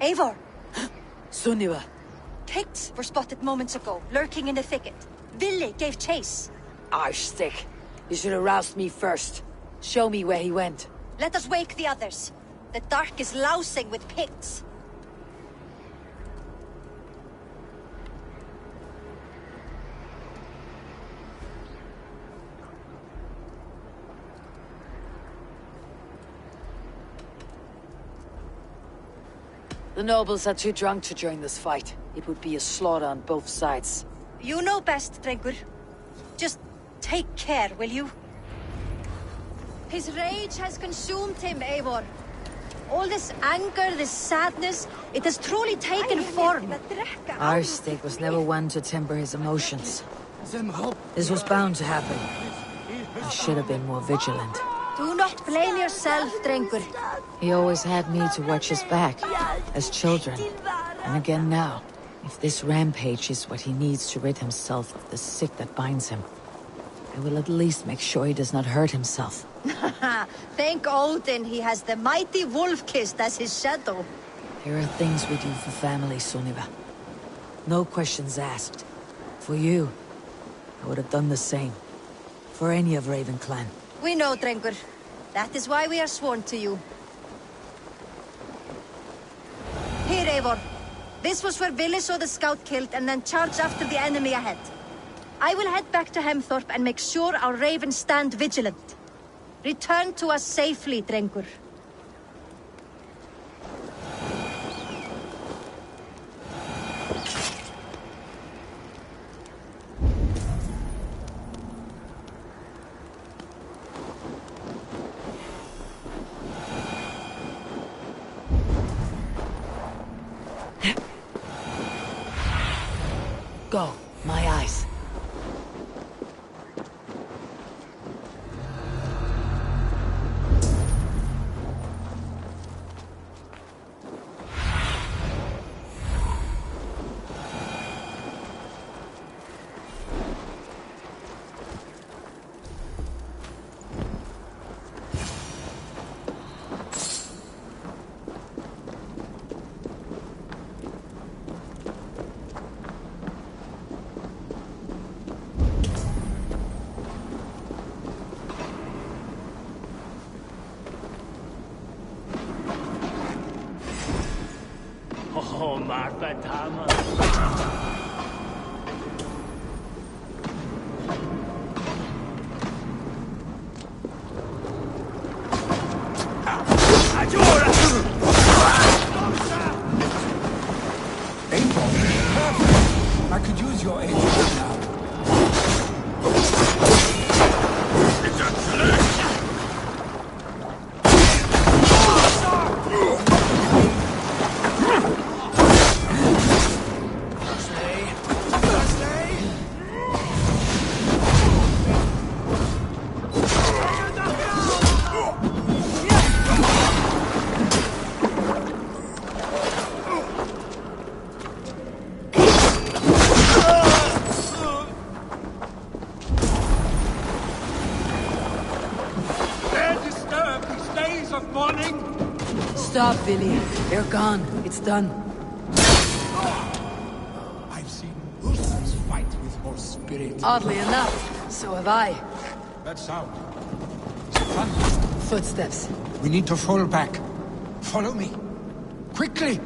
Eivor! Sunniva! Picts were spotted moments ago, lurking in the thicket. Vili gave chase. Arstick! You should have roused me first. Show me where he went. Let us wake the others. The dark is lousing with Picts. The nobles are too drunk to join this fight. It would be a slaughter on both sides. You know best, Drengur. Just take care, will you? His rage has consumed him, Eivor. All this anger, this sadness, it has truly taken form. Arstick was never one to temper his emotions. This was bound to happen. I should have been more vigilant. Do not blame yourself, Drengur. He always had me to watch his back, as children. And again now. If this rampage is what he needs to rid himself of the sick that binds him, I will at least make sure he does not hurt himself. Thank Odin he has the mighty Wolf-Kissed as his shadow. There are things we do for family, Sunniva. No questions asked. For you, I would have done the same. For any of Raven clan. We know, Drengur. That is why we are sworn to you. Here, Eivor. This was where Vili saw the scout killed and then charged after the enemy ahead. I will head back to Hemthorpe and make sure our ravens stand vigilant. Return to us safely, Drengur. go. My eyes. Oh, Martha Thomas. April, perfect. I could use your aid now. Stop, Billy. They're gone. It's done. I've seen Usos fight with more spirit. Oddly enough, so have I. That sound. Is it thunder? Footsteps. We need to fall back. Follow me. Quickly!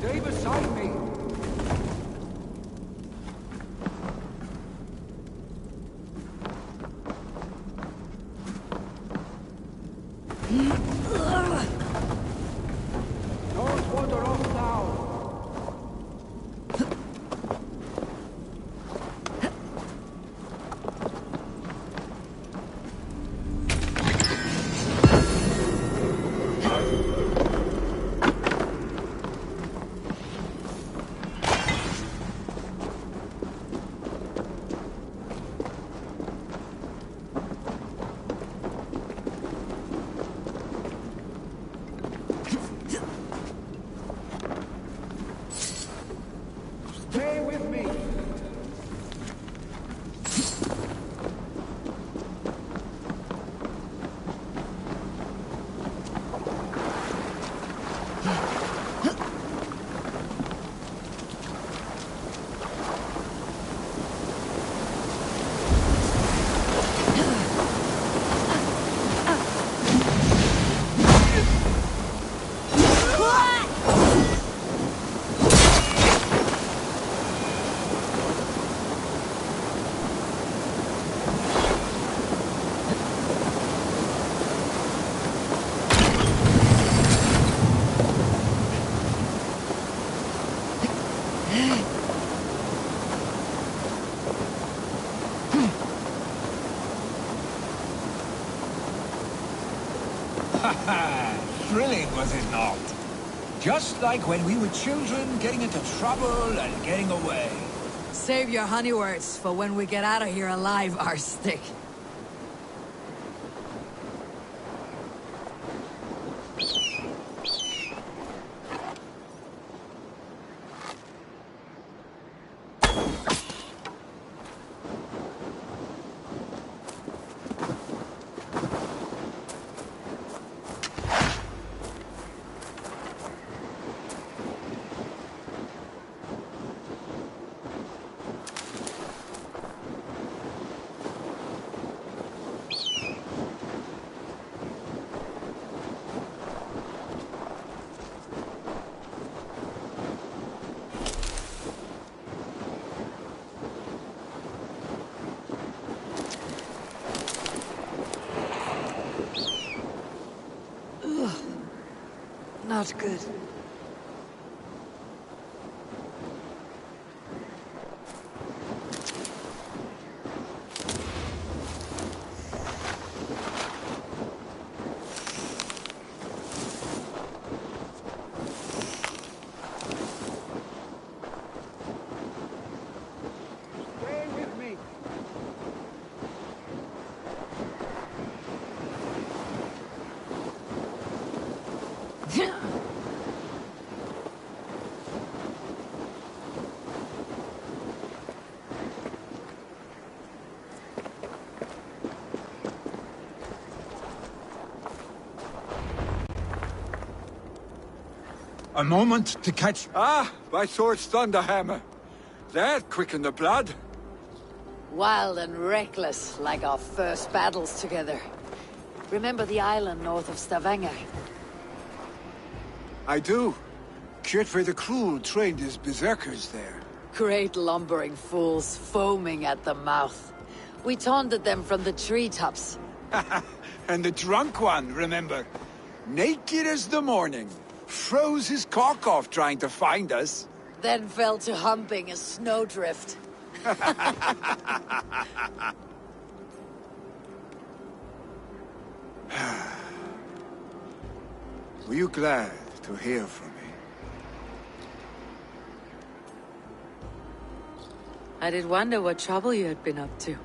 Stay beside me. Don't wander off now. Thrilling, was it not? Just like when we were children, getting into trouble and getting away. Save your honey words for when we get out of here alive, our stick. Not good. Stay with me. A moment to catch... Ah, my sword's thunderhammer. That quickened the blood. Wild and reckless, like our first battles together. Remember the island north of Stavanger? I do. Kjotve the Cruel trained his berserkers there. Great lumbering fools, foaming at the mouth. We taunted them from the treetops. And the drunk one, remember? Naked as the morning. Froze his cock off trying to find us. Then fell to humping a snowdrift. Were you glad to hear from me? I did wonder what trouble you had been up to.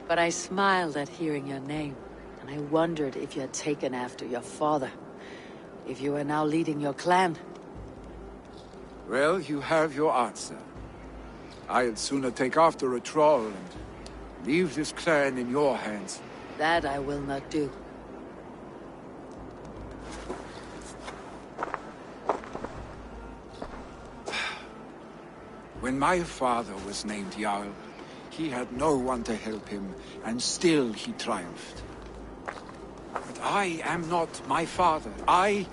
But I smiled at hearing your name, and I wondered if you had taken after your father. If you were now leading your clan. Well, you have your answer. I'd sooner take after a troll and leave this clan in your hands. That I will not do. When my father was named Jarl, he had no one to help him, and still he triumphed. But I am not my father. I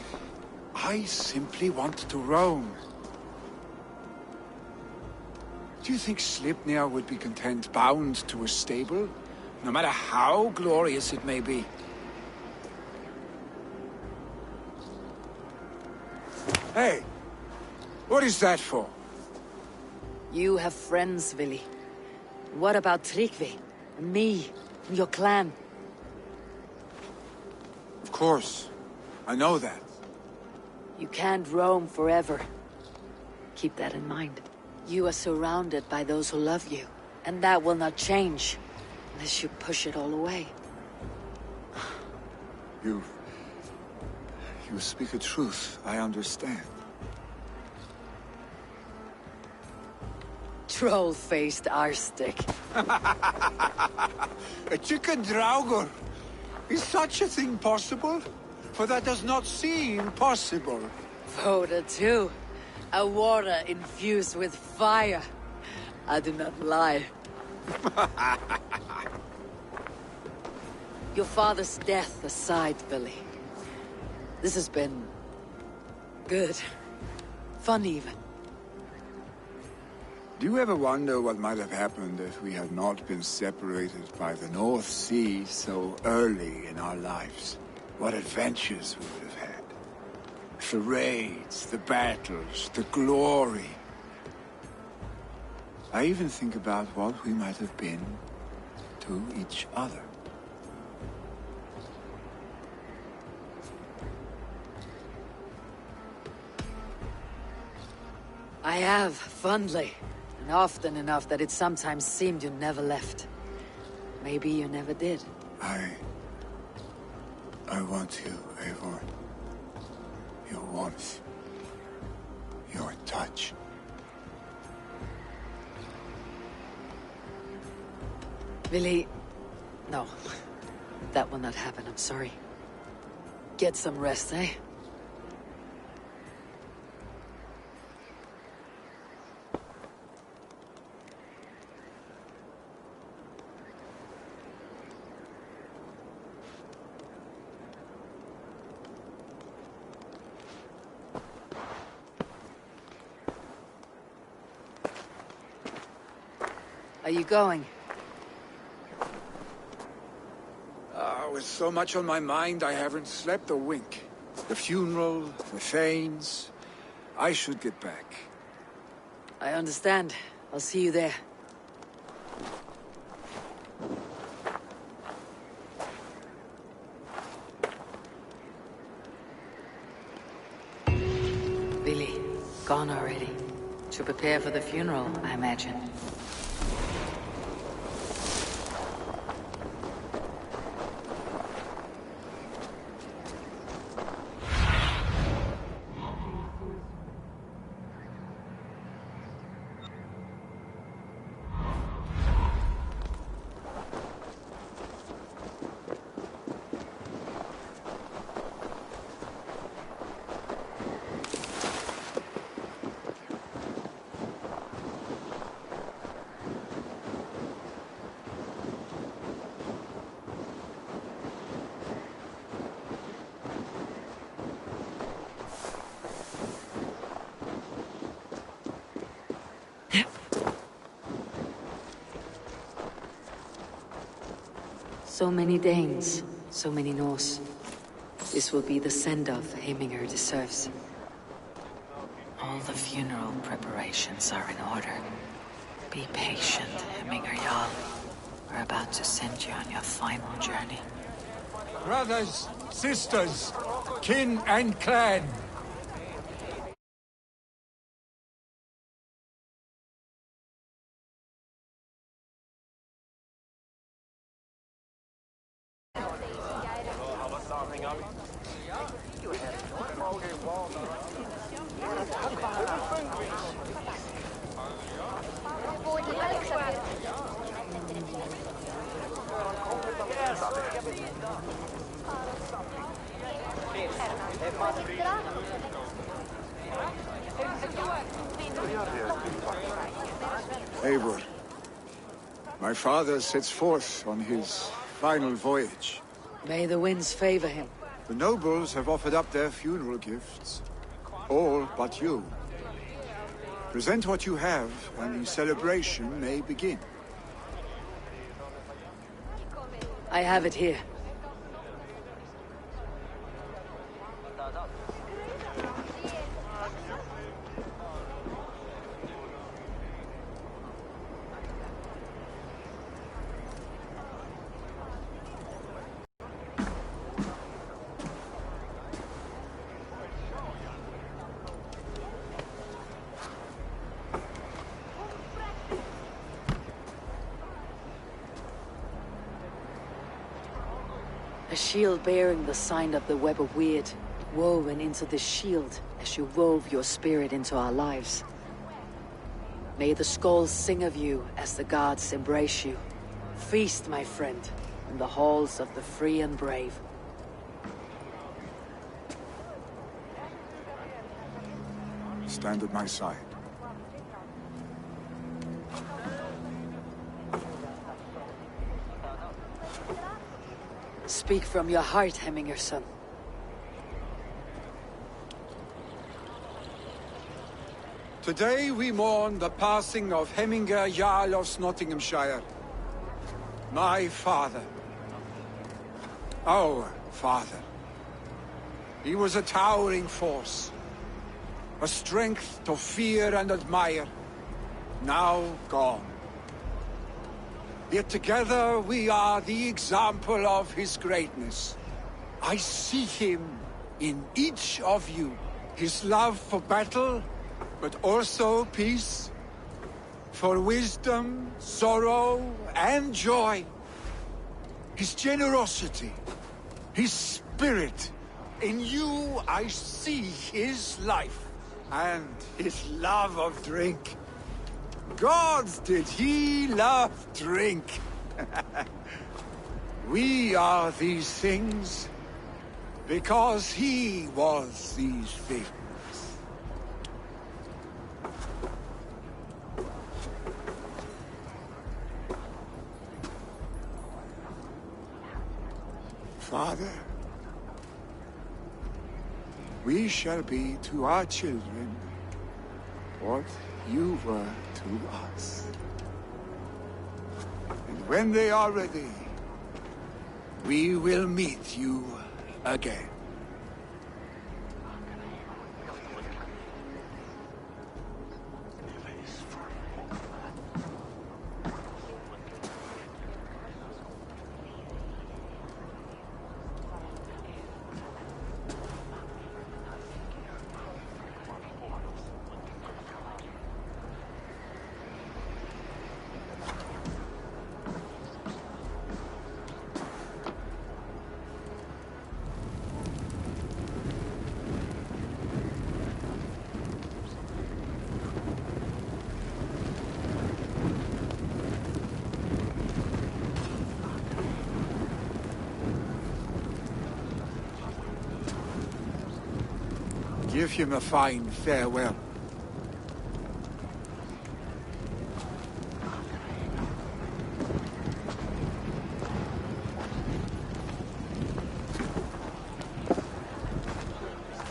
simply want to roam. Do you think Sleipnir would be content bound to a stable, no matter how glorious it may be? Hey! What is that for? You have friends, Vili. What about Tryggvi? And me? And your clan? Of course. I know that. You can't roam forever. Keep that in mind. You are surrounded by those who love you. And that will not change. Unless you push it all away. You speak a truth. I understand. Troll-faced arstick. A chicken draugur! Is such a thing possible? For that does not seem possible. Voda too. A water infused with fire. I do not lie. Your father's death aside, Billy. This has been... good. Fun even. Do you ever wonder what might have happened if we had not been separated by the North Sea so early in our lives? What adventures we would have had. The raids, the battles, the glory. I even think about what we might have been to each other. I have, fondly. And often enough that it sometimes seemed you never left. Maybe you never did. I want you, Eivor. Your warmth. Your touch. Billy... No. That will not happen, I'm sorry. Get some rest, eh? Are you going? With so much on my mind, I haven't slept a wink. The funeral, the Thanes... I should get back. I understand. I'll see you there. Billy, gone already. To prepare for the funeral, I imagine. So many Danes, so many Norse. This will be the send-off Heminger deserves. All the funeral preparations are in order. Be patient, Heminger Jarl. We're about to send you on your final journey. Brothers, sisters, kin and clan. Eivor, my father sets forth on his final voyage. May the winds favor him. The nobles have offered up their funeral gifts. All but you. Present what you have, and the celebration may begin. I have it here. A shield bearing the sign of the Web of Weird, woven into the shield as you wove your spirit into our lives. May the skulls sing of you as the gods embrace you. Feast, my friend, in the halls of the free and brave. Stand at my side. Speak from your heart, Heminger, son. Today we mourn the passing of Heminger Jarl of Nottinghamshire. My father. Our father. He was a towering force. A strength to fear and admire. Now gone. Yet together we are the example of his greatness. I see him in each of you. His love for battle, but also peace. For wisdom, sorrow, and joy. His generosity, his spirit. In you I see his life, and his love of drink. Gods, did he love drink! We are these things, because he was these things. Father, we shall be to our children what you were to us. And when they are ready, we will meet you again. Give him a fine farewell.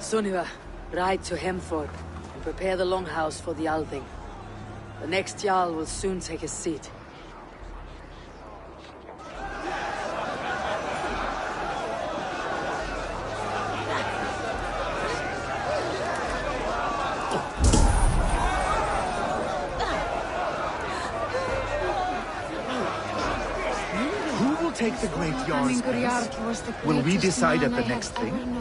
Sunniva, ride to Hemthorpe and prepare the longhouse for the Althing. The next Jarl will soon take his seat. Who will take the great Jarl's place? Will we decide at the next thing?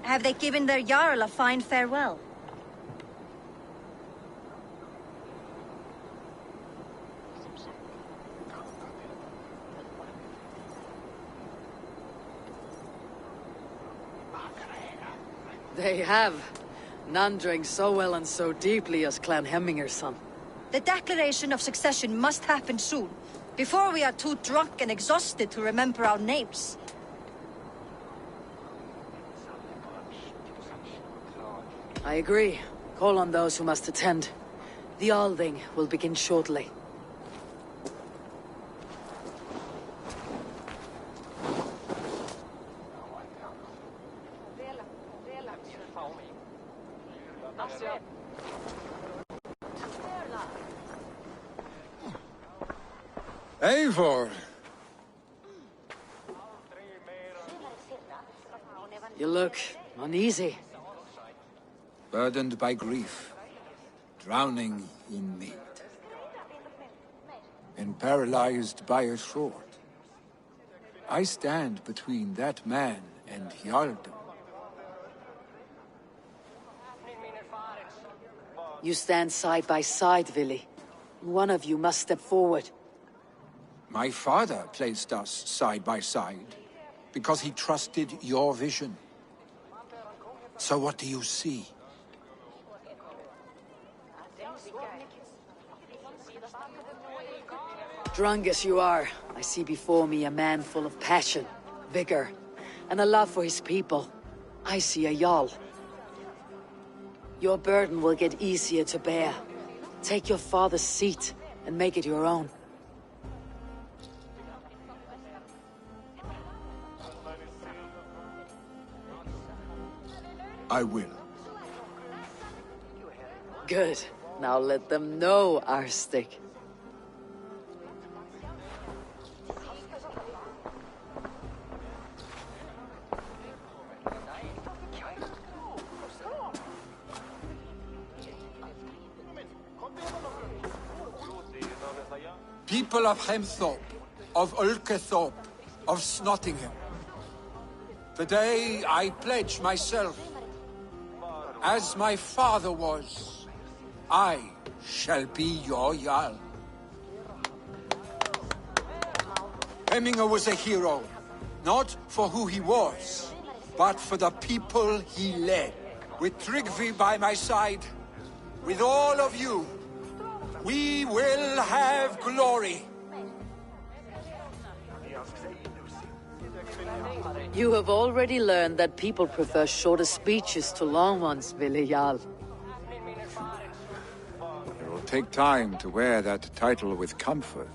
Have they given their Jarl a fine farewell? They have. None drank so well and so deeply as Clan Hemminger's son. The declaration of succession must happen soon, before we are too drunk and exhausted to remember our names. I agree. Call on those who must attend. The Althing will begin shortly. Eivor! You look uneasy. Burdened by grief, drowning in need, and paralyzed by a sword. I stand between that man and Hjarldom. You stand side by side, Vili. One of you must step forward. My father placed us side by side because he trusted your vision. So what do you see? Drunk as you are, I see before me a man full of passion, vigor, and a love for his people. I see a Jarl. Your burden will get easier to bear. Take your father's seat and make it your own. I will. Good. Now let them know, Arstic. People of Hemthorpe, of Ulkethorpe, of Snottingham. Today I pledge myself. As my father was, I shall be your Jarl. Hemminger was a hero, not for who he was, but for the people he led. With Tryggvi by my side, with all of you, we will have glory. You have already learned that people prefer shorter speeches to long ones, Ville Jarl. It will take time to wear that title with comfort.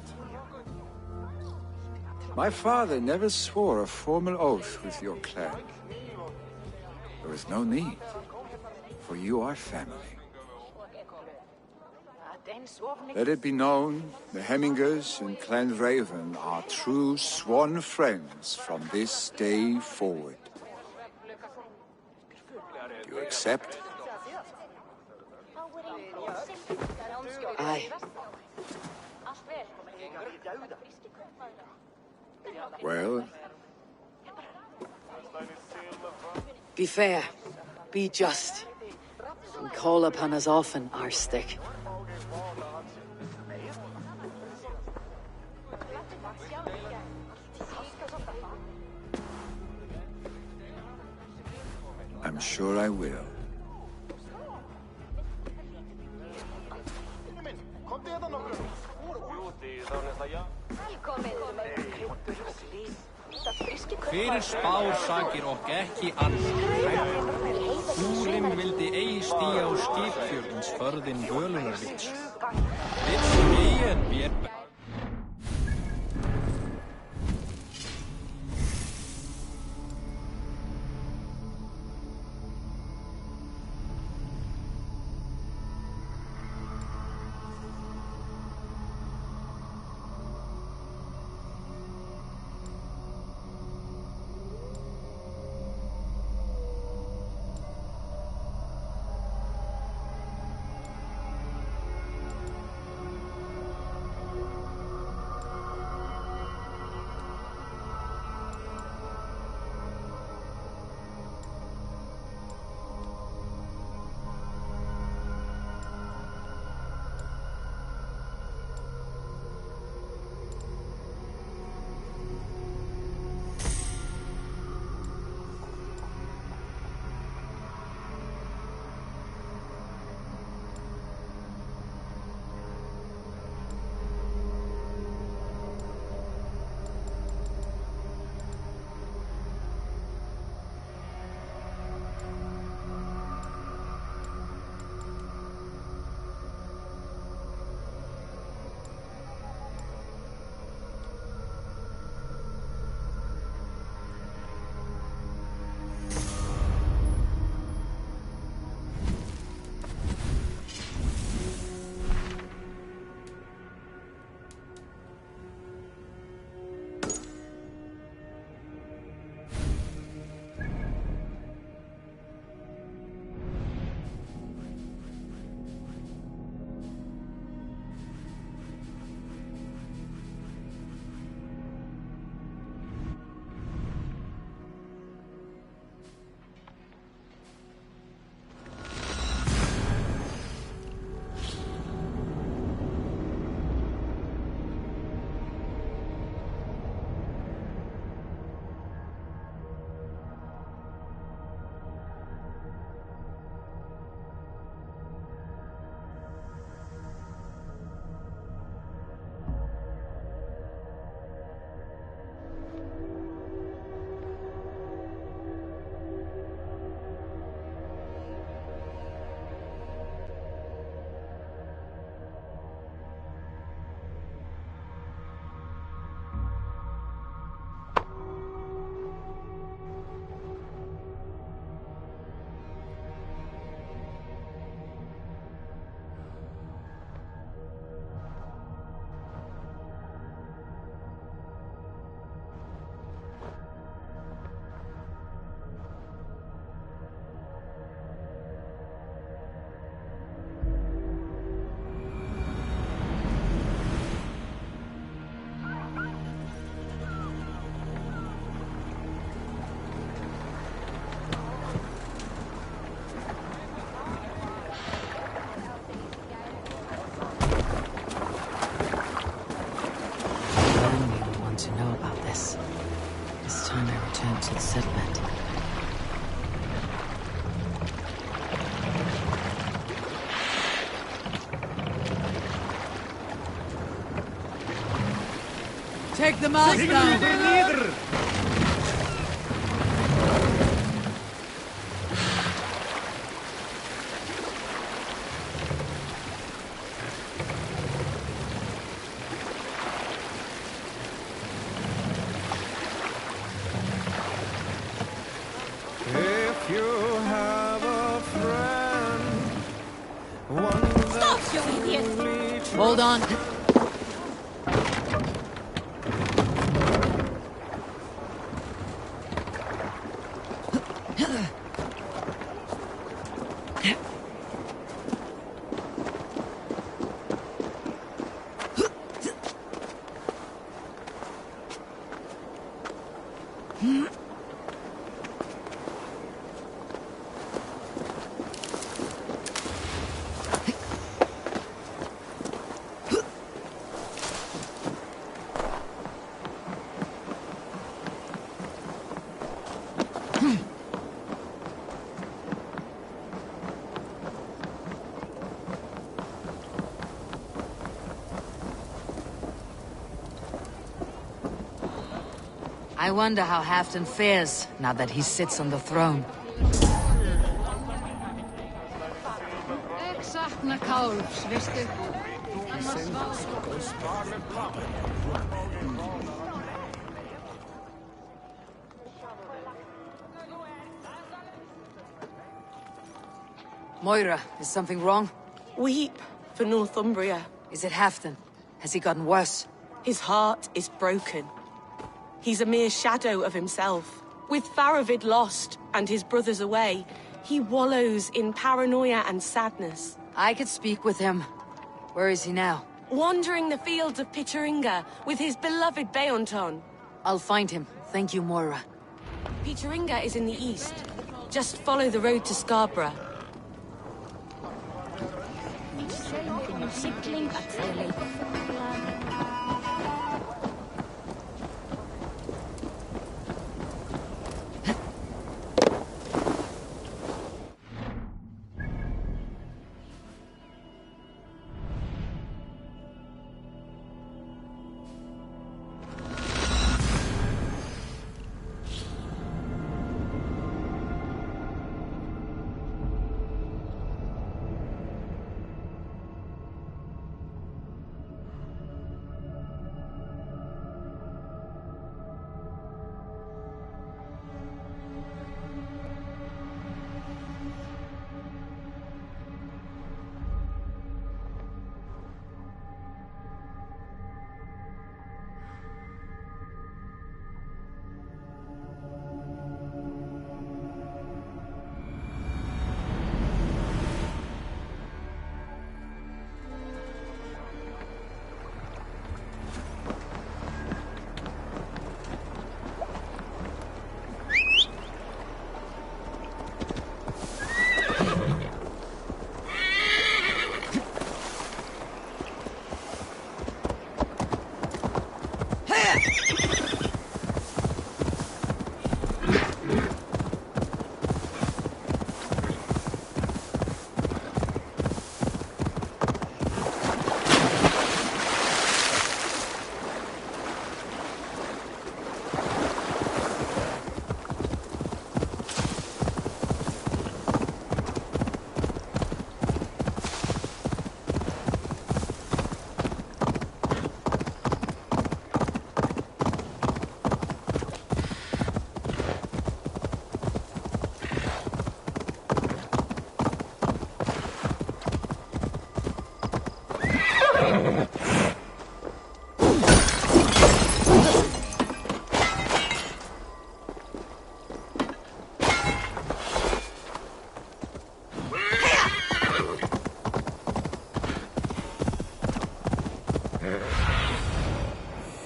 My father never swore a formal oath with your clan. There is no need, for you are family. Let it be known, the Hemmingers and Clan Raven are true sworn friends from this day forward. Do you accept? Aye. Well? Be fair, be just, and call upon us often, Arstic. I'm sure I will. Fyrir spár sakir okk ekki annað. Húrim vildi eigi stíga á skipfjörðins förðin völunarvits. Vits megin vér... to the settlement. Take the mouse down! If you have a friend, one Stop, you idiot! Hold on. I wonder how Halfdan fares now that he sits on the throne. Moira, is something wrong? Weep for Northumbria. Is it Halfdan? Has he gotten worse? His heart is broken. He's a mere shadow of himself. With Faravid lost and his brothers away, he wallows in paranoia and sadness. I could speak with him. Where is he now? Wandering the fields of Pitteringa with his beloved Beonton. I'll find him. Thank you, Moira. Pitteringa is in the east. Just follow the road to Scarborough.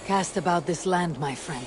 Cast about this land, my friend.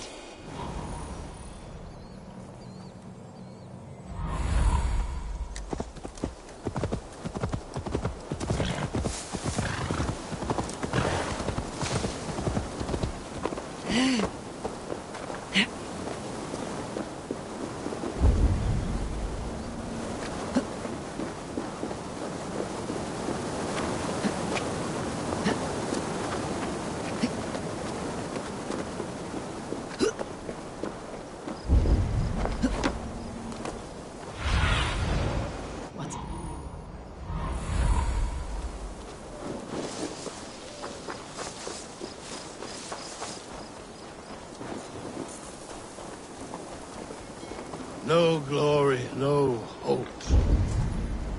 No glory, no hope.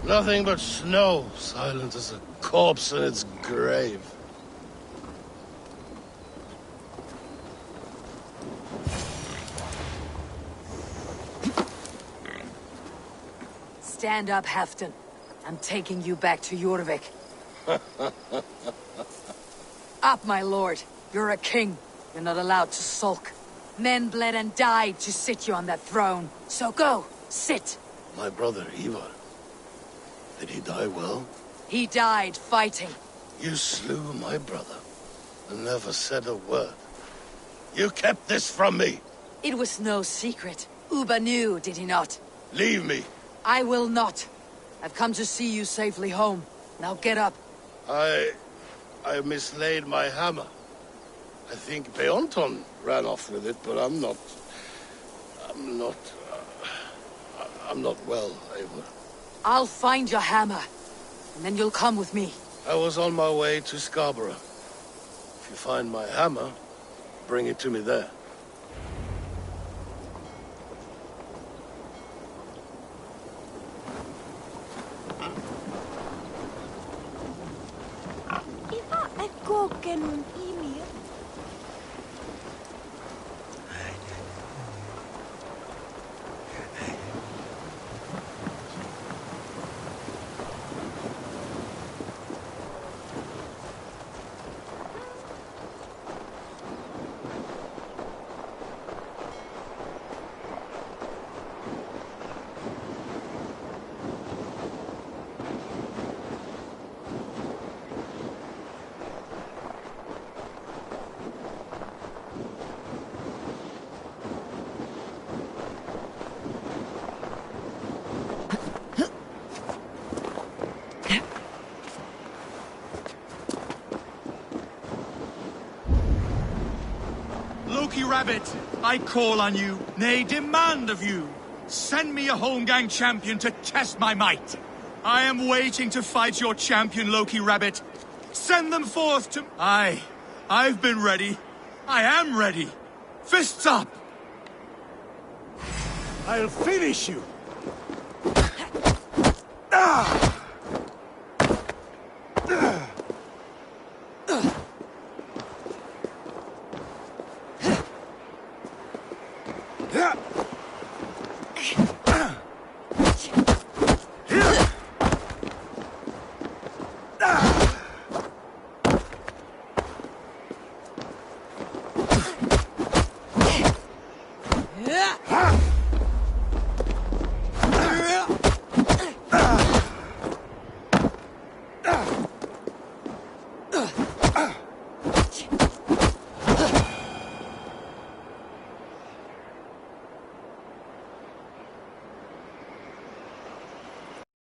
Nothing but snow, silent as a corpse in its grave. Stand up, Halfdan. I'm taking you back to Jorvik. Up, my lord. You're a king. You're not allowed to sulk. Men bled and died to sit you on that throne. So go, sit. My brother, Ivar. Did he die well? He died fighting. You slew my brother and never said a word. You kept this from me. It was no secret. Uba knew, did he not? Leave me. I will not. I've come to see you safely home. Now get up. I mislaid my hammer. I think Beonton ran off with it, but I'm not well, Eivor. I'll find your hammer, and then you'll come with me. I was on my way to Scarborough. If you find my hammer, bring it to me there. Koken Ymir. Loki Rabbit, I call on you, nay, demand of you. Send me a Holmgang champion to test my might. I am waiting to fight your champion, Loki Rabbit. Send them forth to... I've been ready. I am ready. Fists up! I'll finish you! Ah!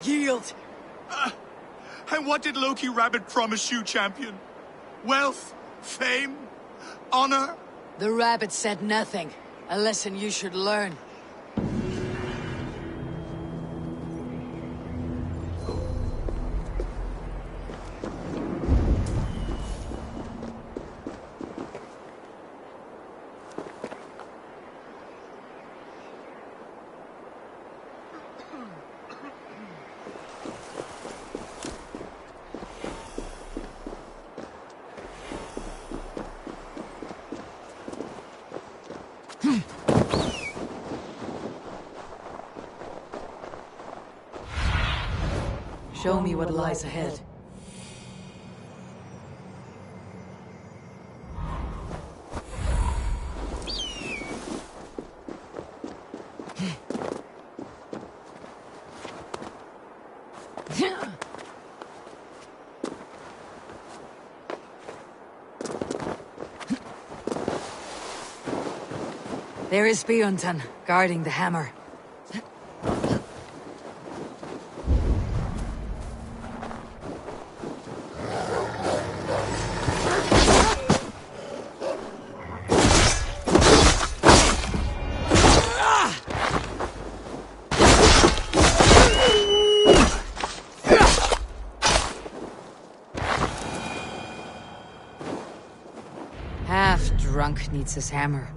Yield! And what did Loki Rabbit promise you, champion? Wealth? Fame? Honor? The rabbit said nothing. A lesson you should learn. Show me what lies ahead. There is Bjornton, guarding the hammer. Half-drunk needs his hammer.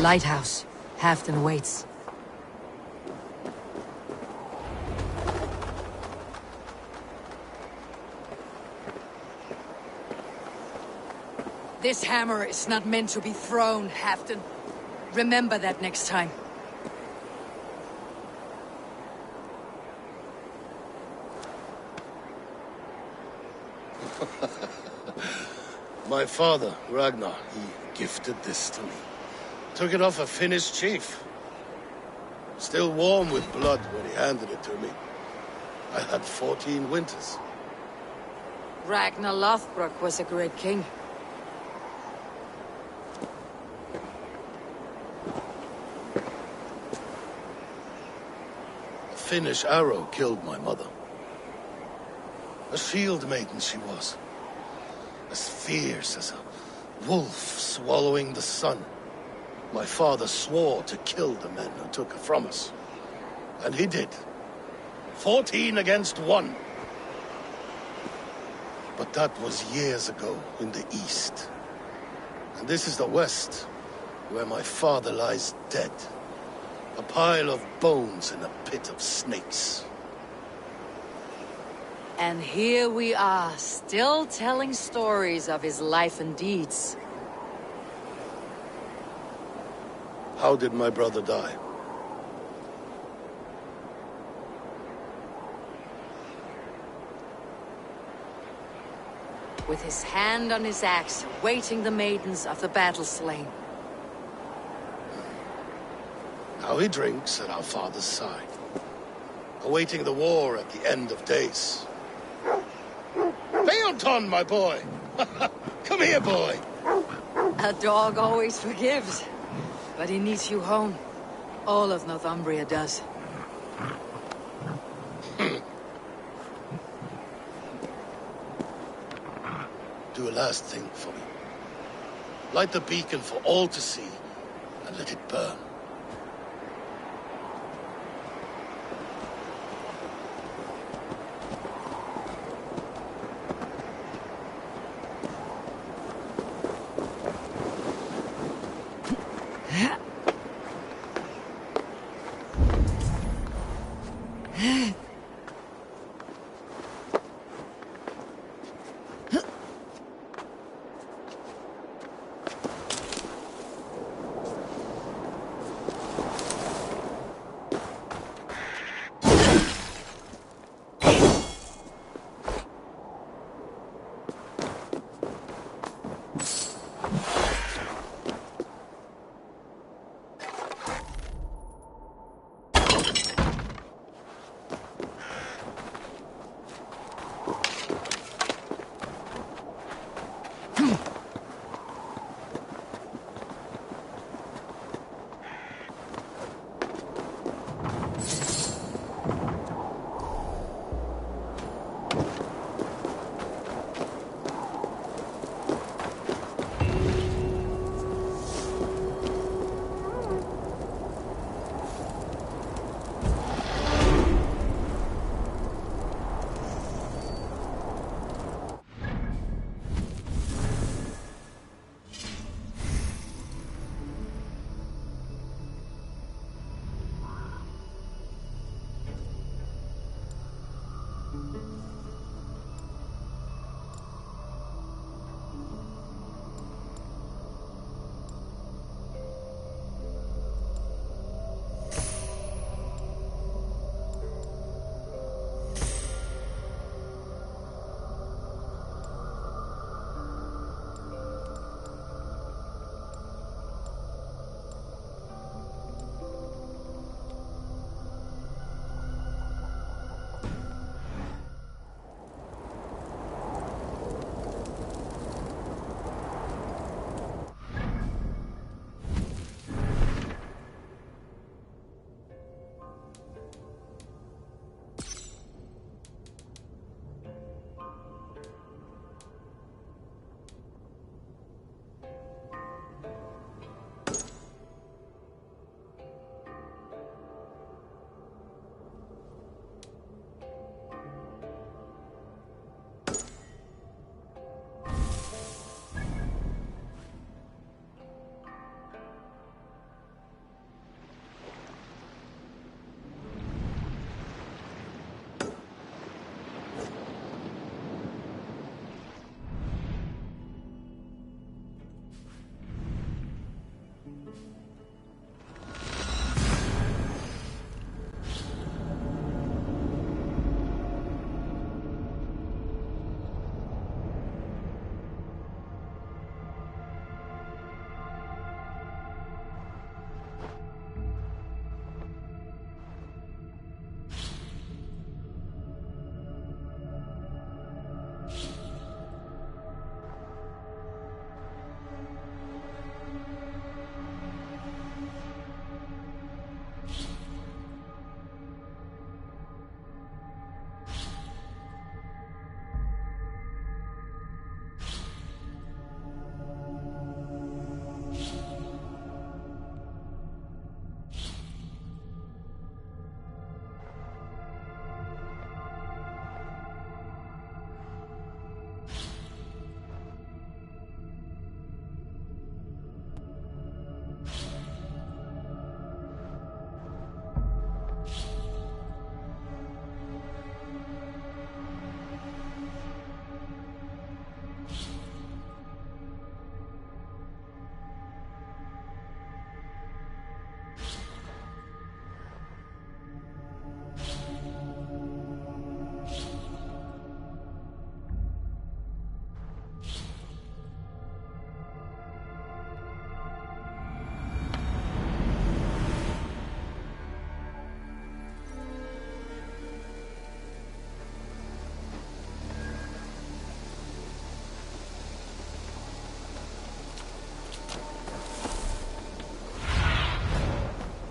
lighthouse. Halfdan waits. This hammer is not meant to be thrown, Halfdan. Remember that next time. My father, Ragnar, he gifted this to me. Took it off a Finnish chief. Still warm with blood when he handed it to me. I had 14 winters. Ragnar Lothbrok was a great king. A Finnish arrow killed my mother. A shield maiden she was. As fierce as a wolf swallowing the sun. My father swore to kill the men who took her from us. And he did. 14 against 1. But that was years ago in the east. And this is the west, where my father lies dead. A pile of bones in a pit of snakes. And here we are, still telling stories of his life and deeds. How did my brother die? With his hand on his axe, awaiting the maidens of the battle slain. Now he drinks at our father's side, awaiting the war at the end of days. Beoton, my boy! Come here, boy! A dog always forgives, but he needs you home. All of Northumbria does. Do a last thing for me. Light the beacon for all to see, and let it burn.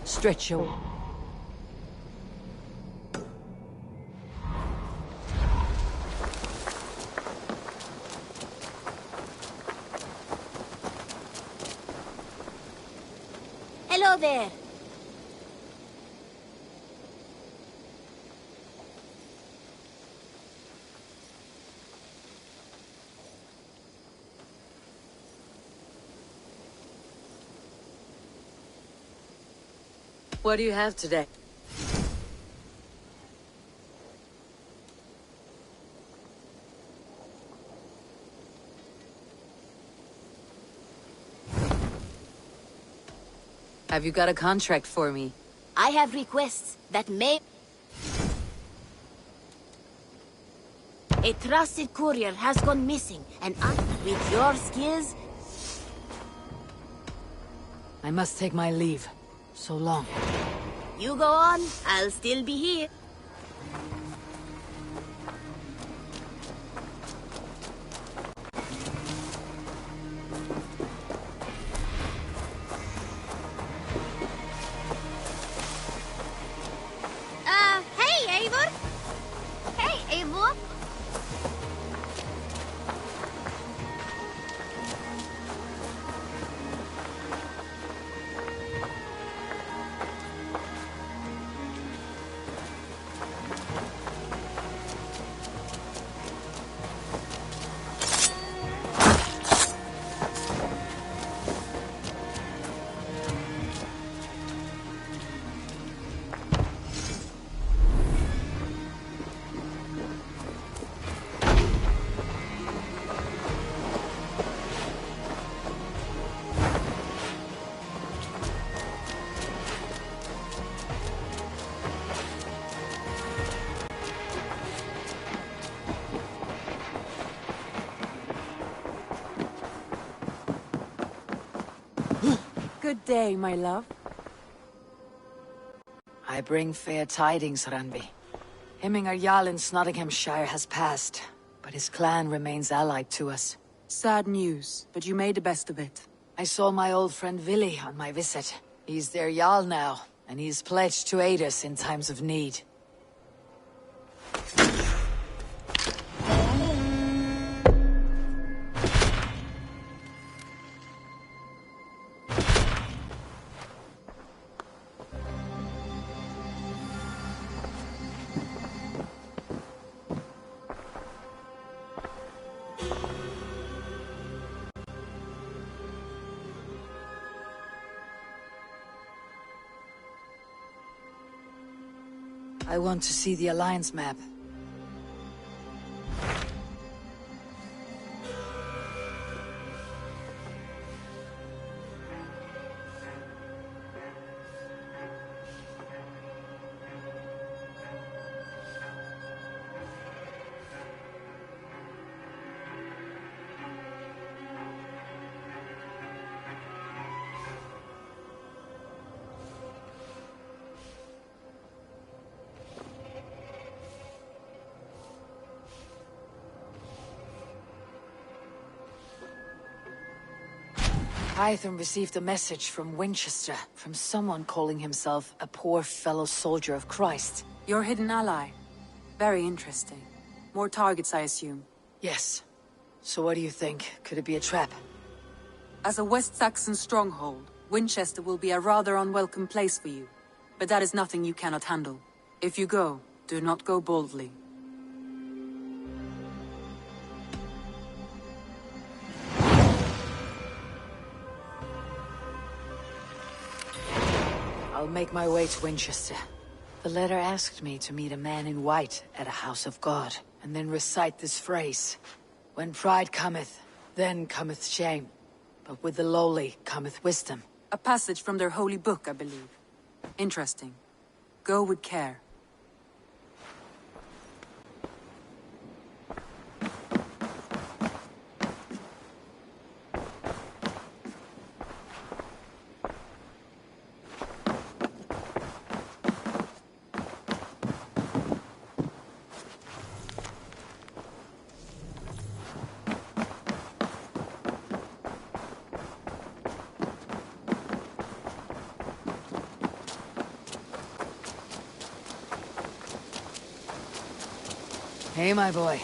Stretch your... Hello there. What do you have today? Have you got a contract for me? I have requests that may... A trusted courier has gone missing, and with your skills... I must take my leave. So long. You go on, I'll still be here. Hey, Eivor! Hey, Eivor! Good day, my love. I bring fair tidings, Randvi. Hemmingar Jarl in Nottinghamshire has passed, but his clan remains allied to us. Sad news, but you made the best of it. I saw my old friend Vili on my visit. He's their Jarl now, and he's pledged to aid us in times of need. I want to see the Alliance map. Hytham received a message from Winchester, from someone calling himself a poor fellow soldier of Christ. Your hidden ally. Very interesting. More targets, I assume. Yes. So what do you think? Could it be a trap? As a West Saxon stronghold, Winchester will be a rather unwelcome place for you. But that is nothing you cannot handle. If you go, do not go boldly. I'll make my way to Winchester. The letter asked me to meet a man in white at a house of God, and then recite this phrase. When pride cometh, then cometh shame. But with the lowly cometh wisdom. A passage from their holy book, I believe. Interesting. Go with care. Hey, my boy.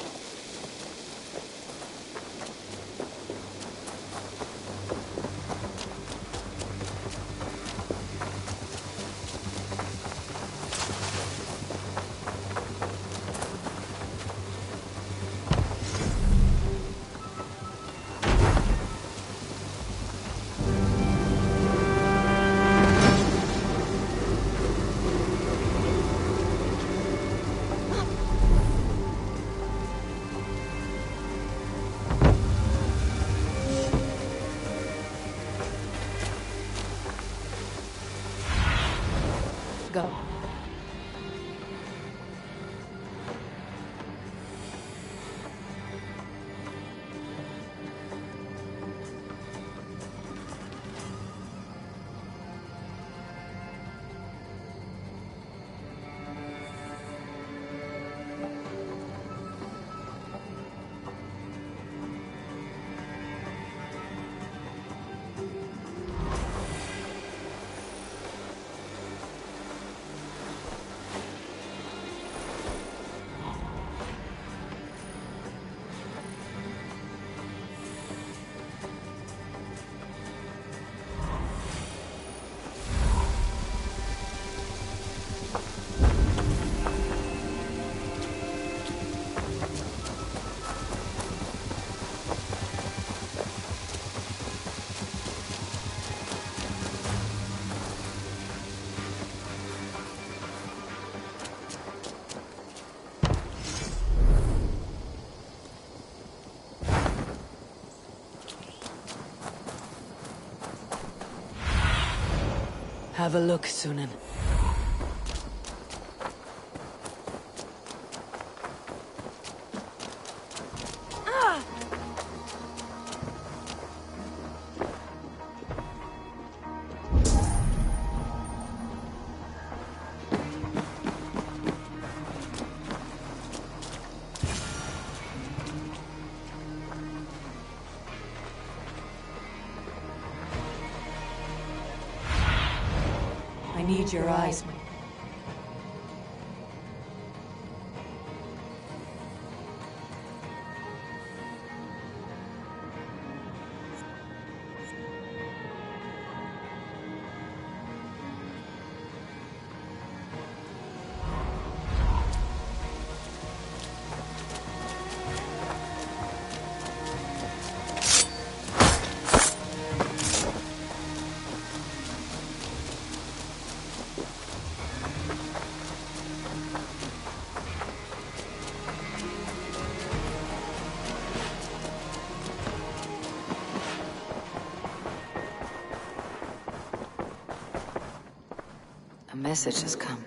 Go. Have a look, Sunan. I need your eyes, my... A message has come.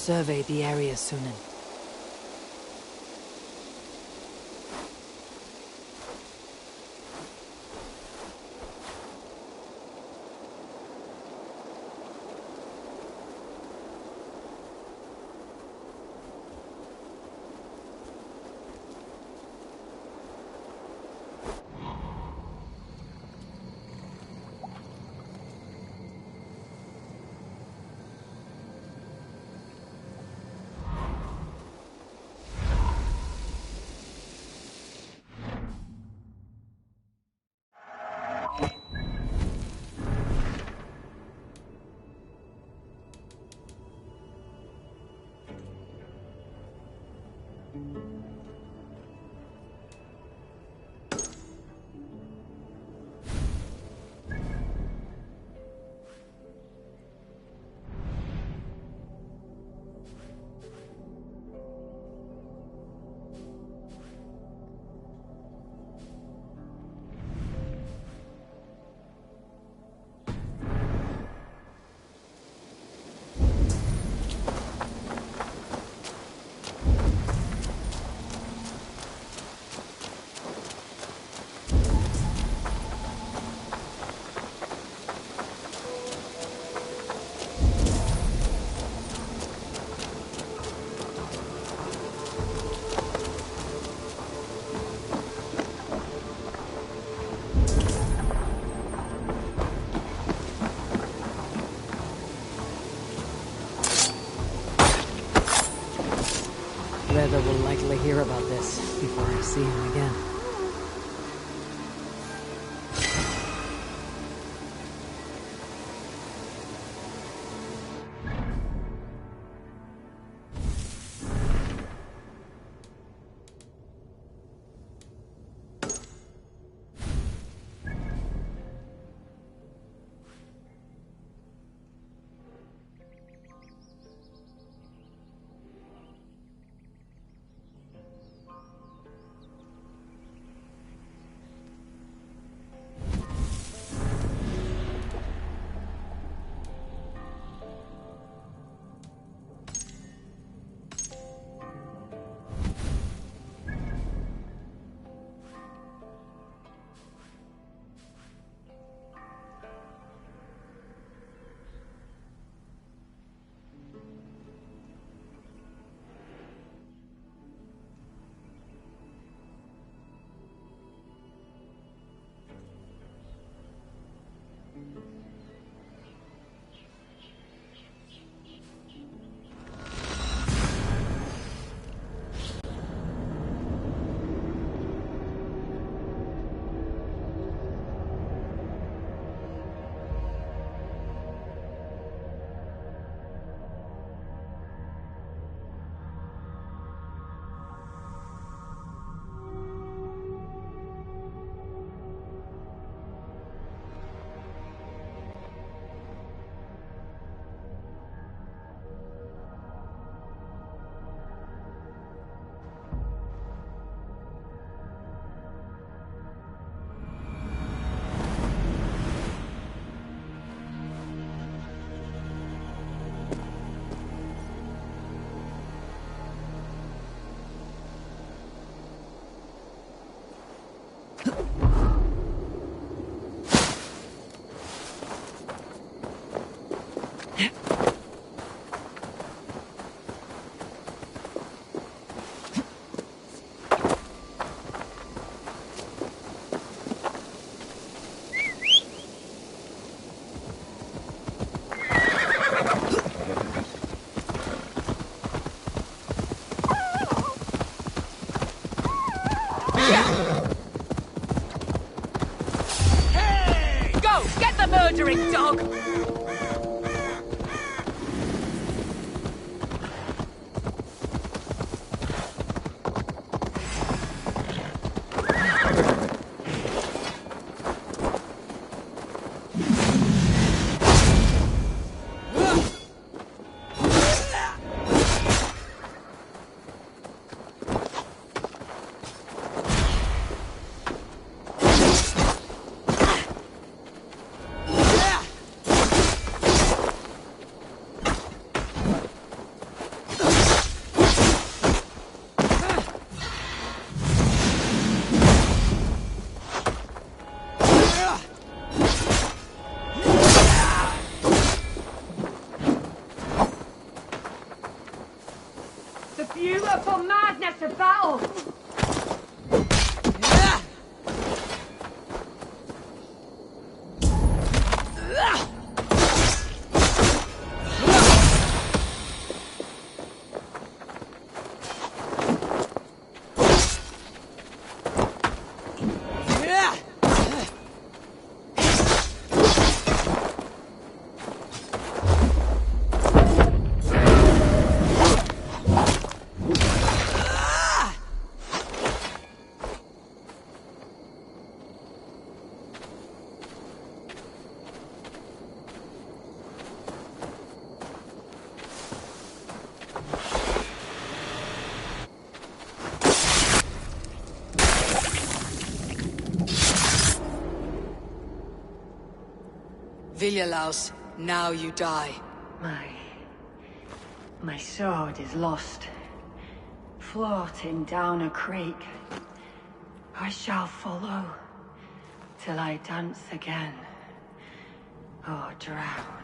Survey the area, Sunan. Reva will likely hear about this before I see him again. Murdering dog! Beautiful madness of battle! Ah! Viljalaus, now you die. My sword is lost. Floating down a creek. I shall follow, till I dance again, or drown.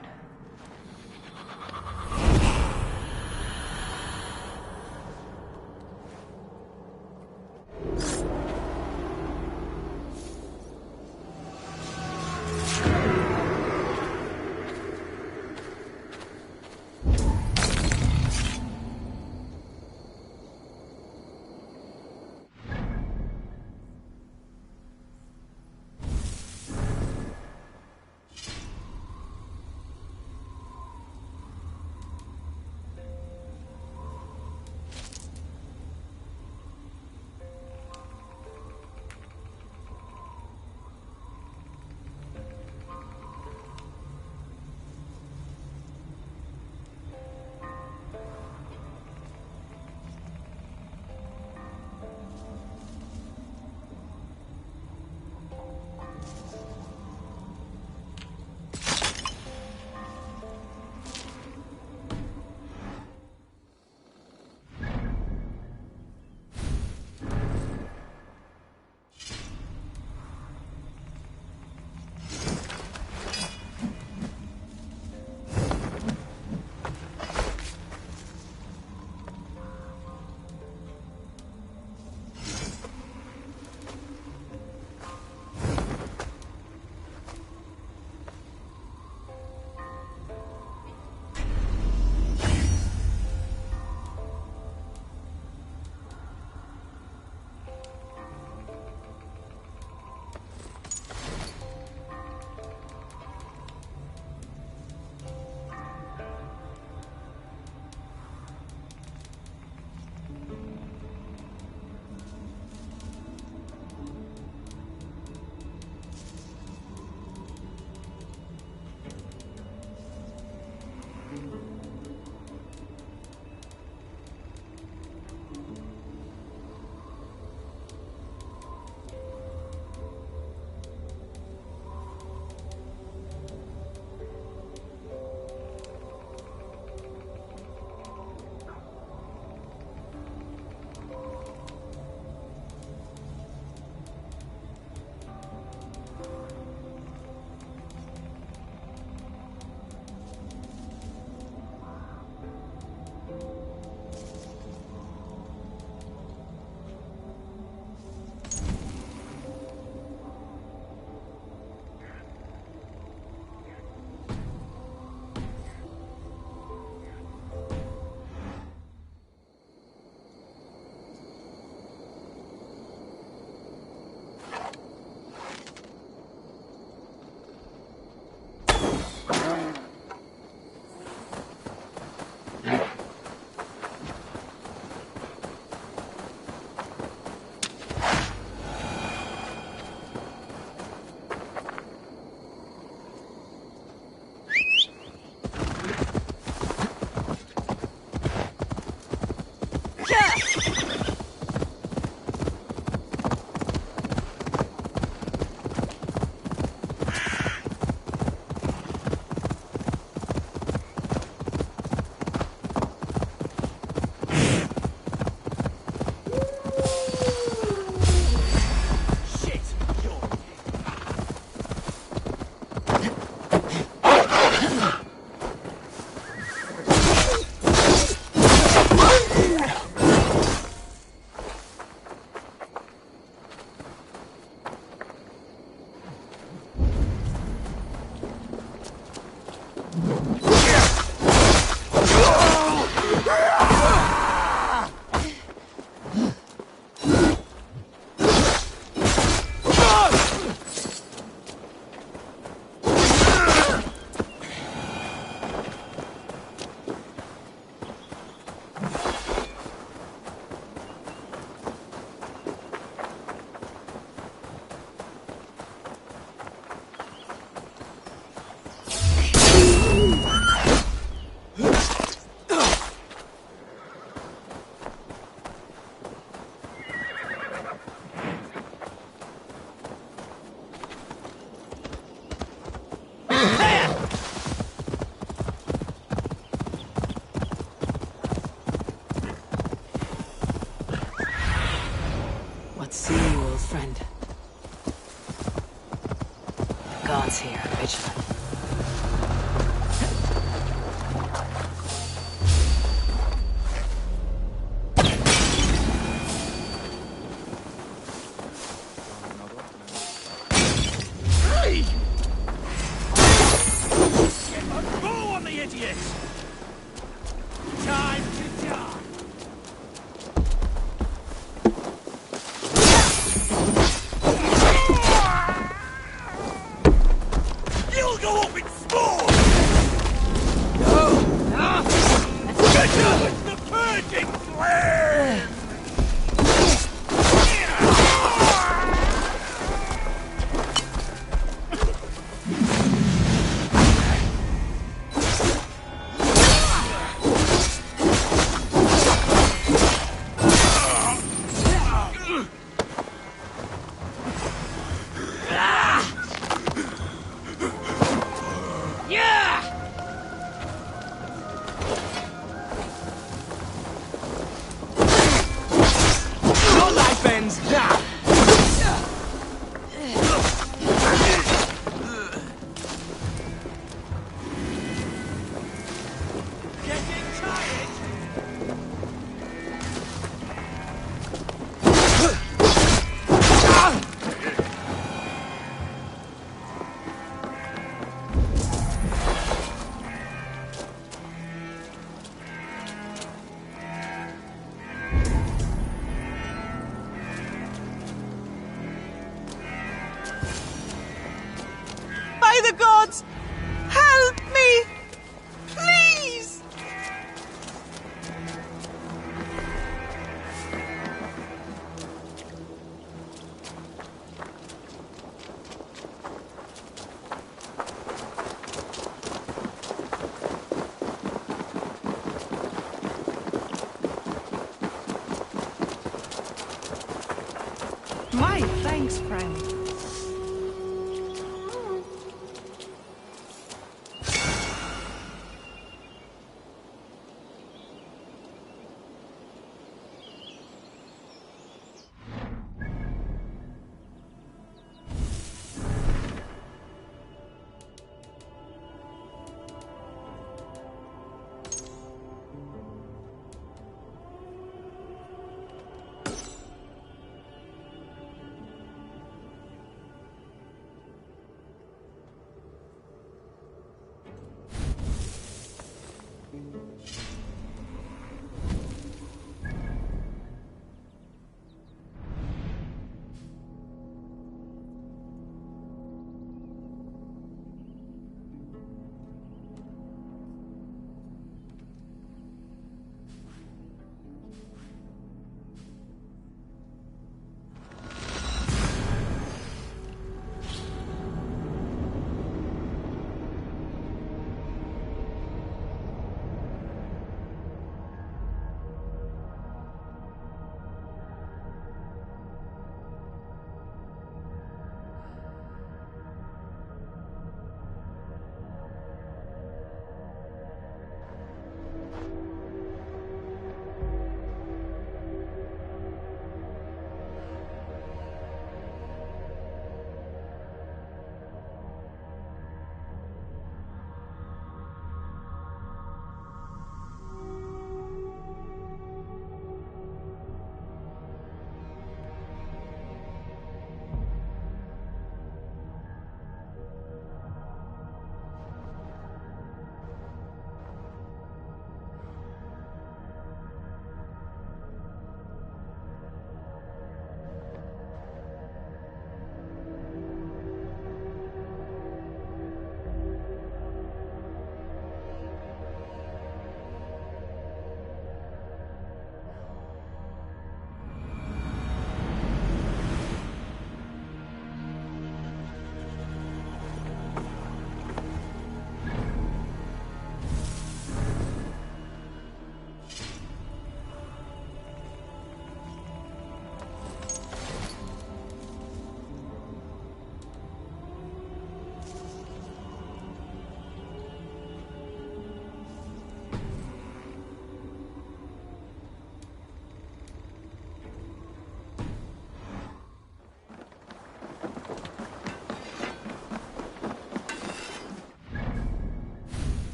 My thanks, friend.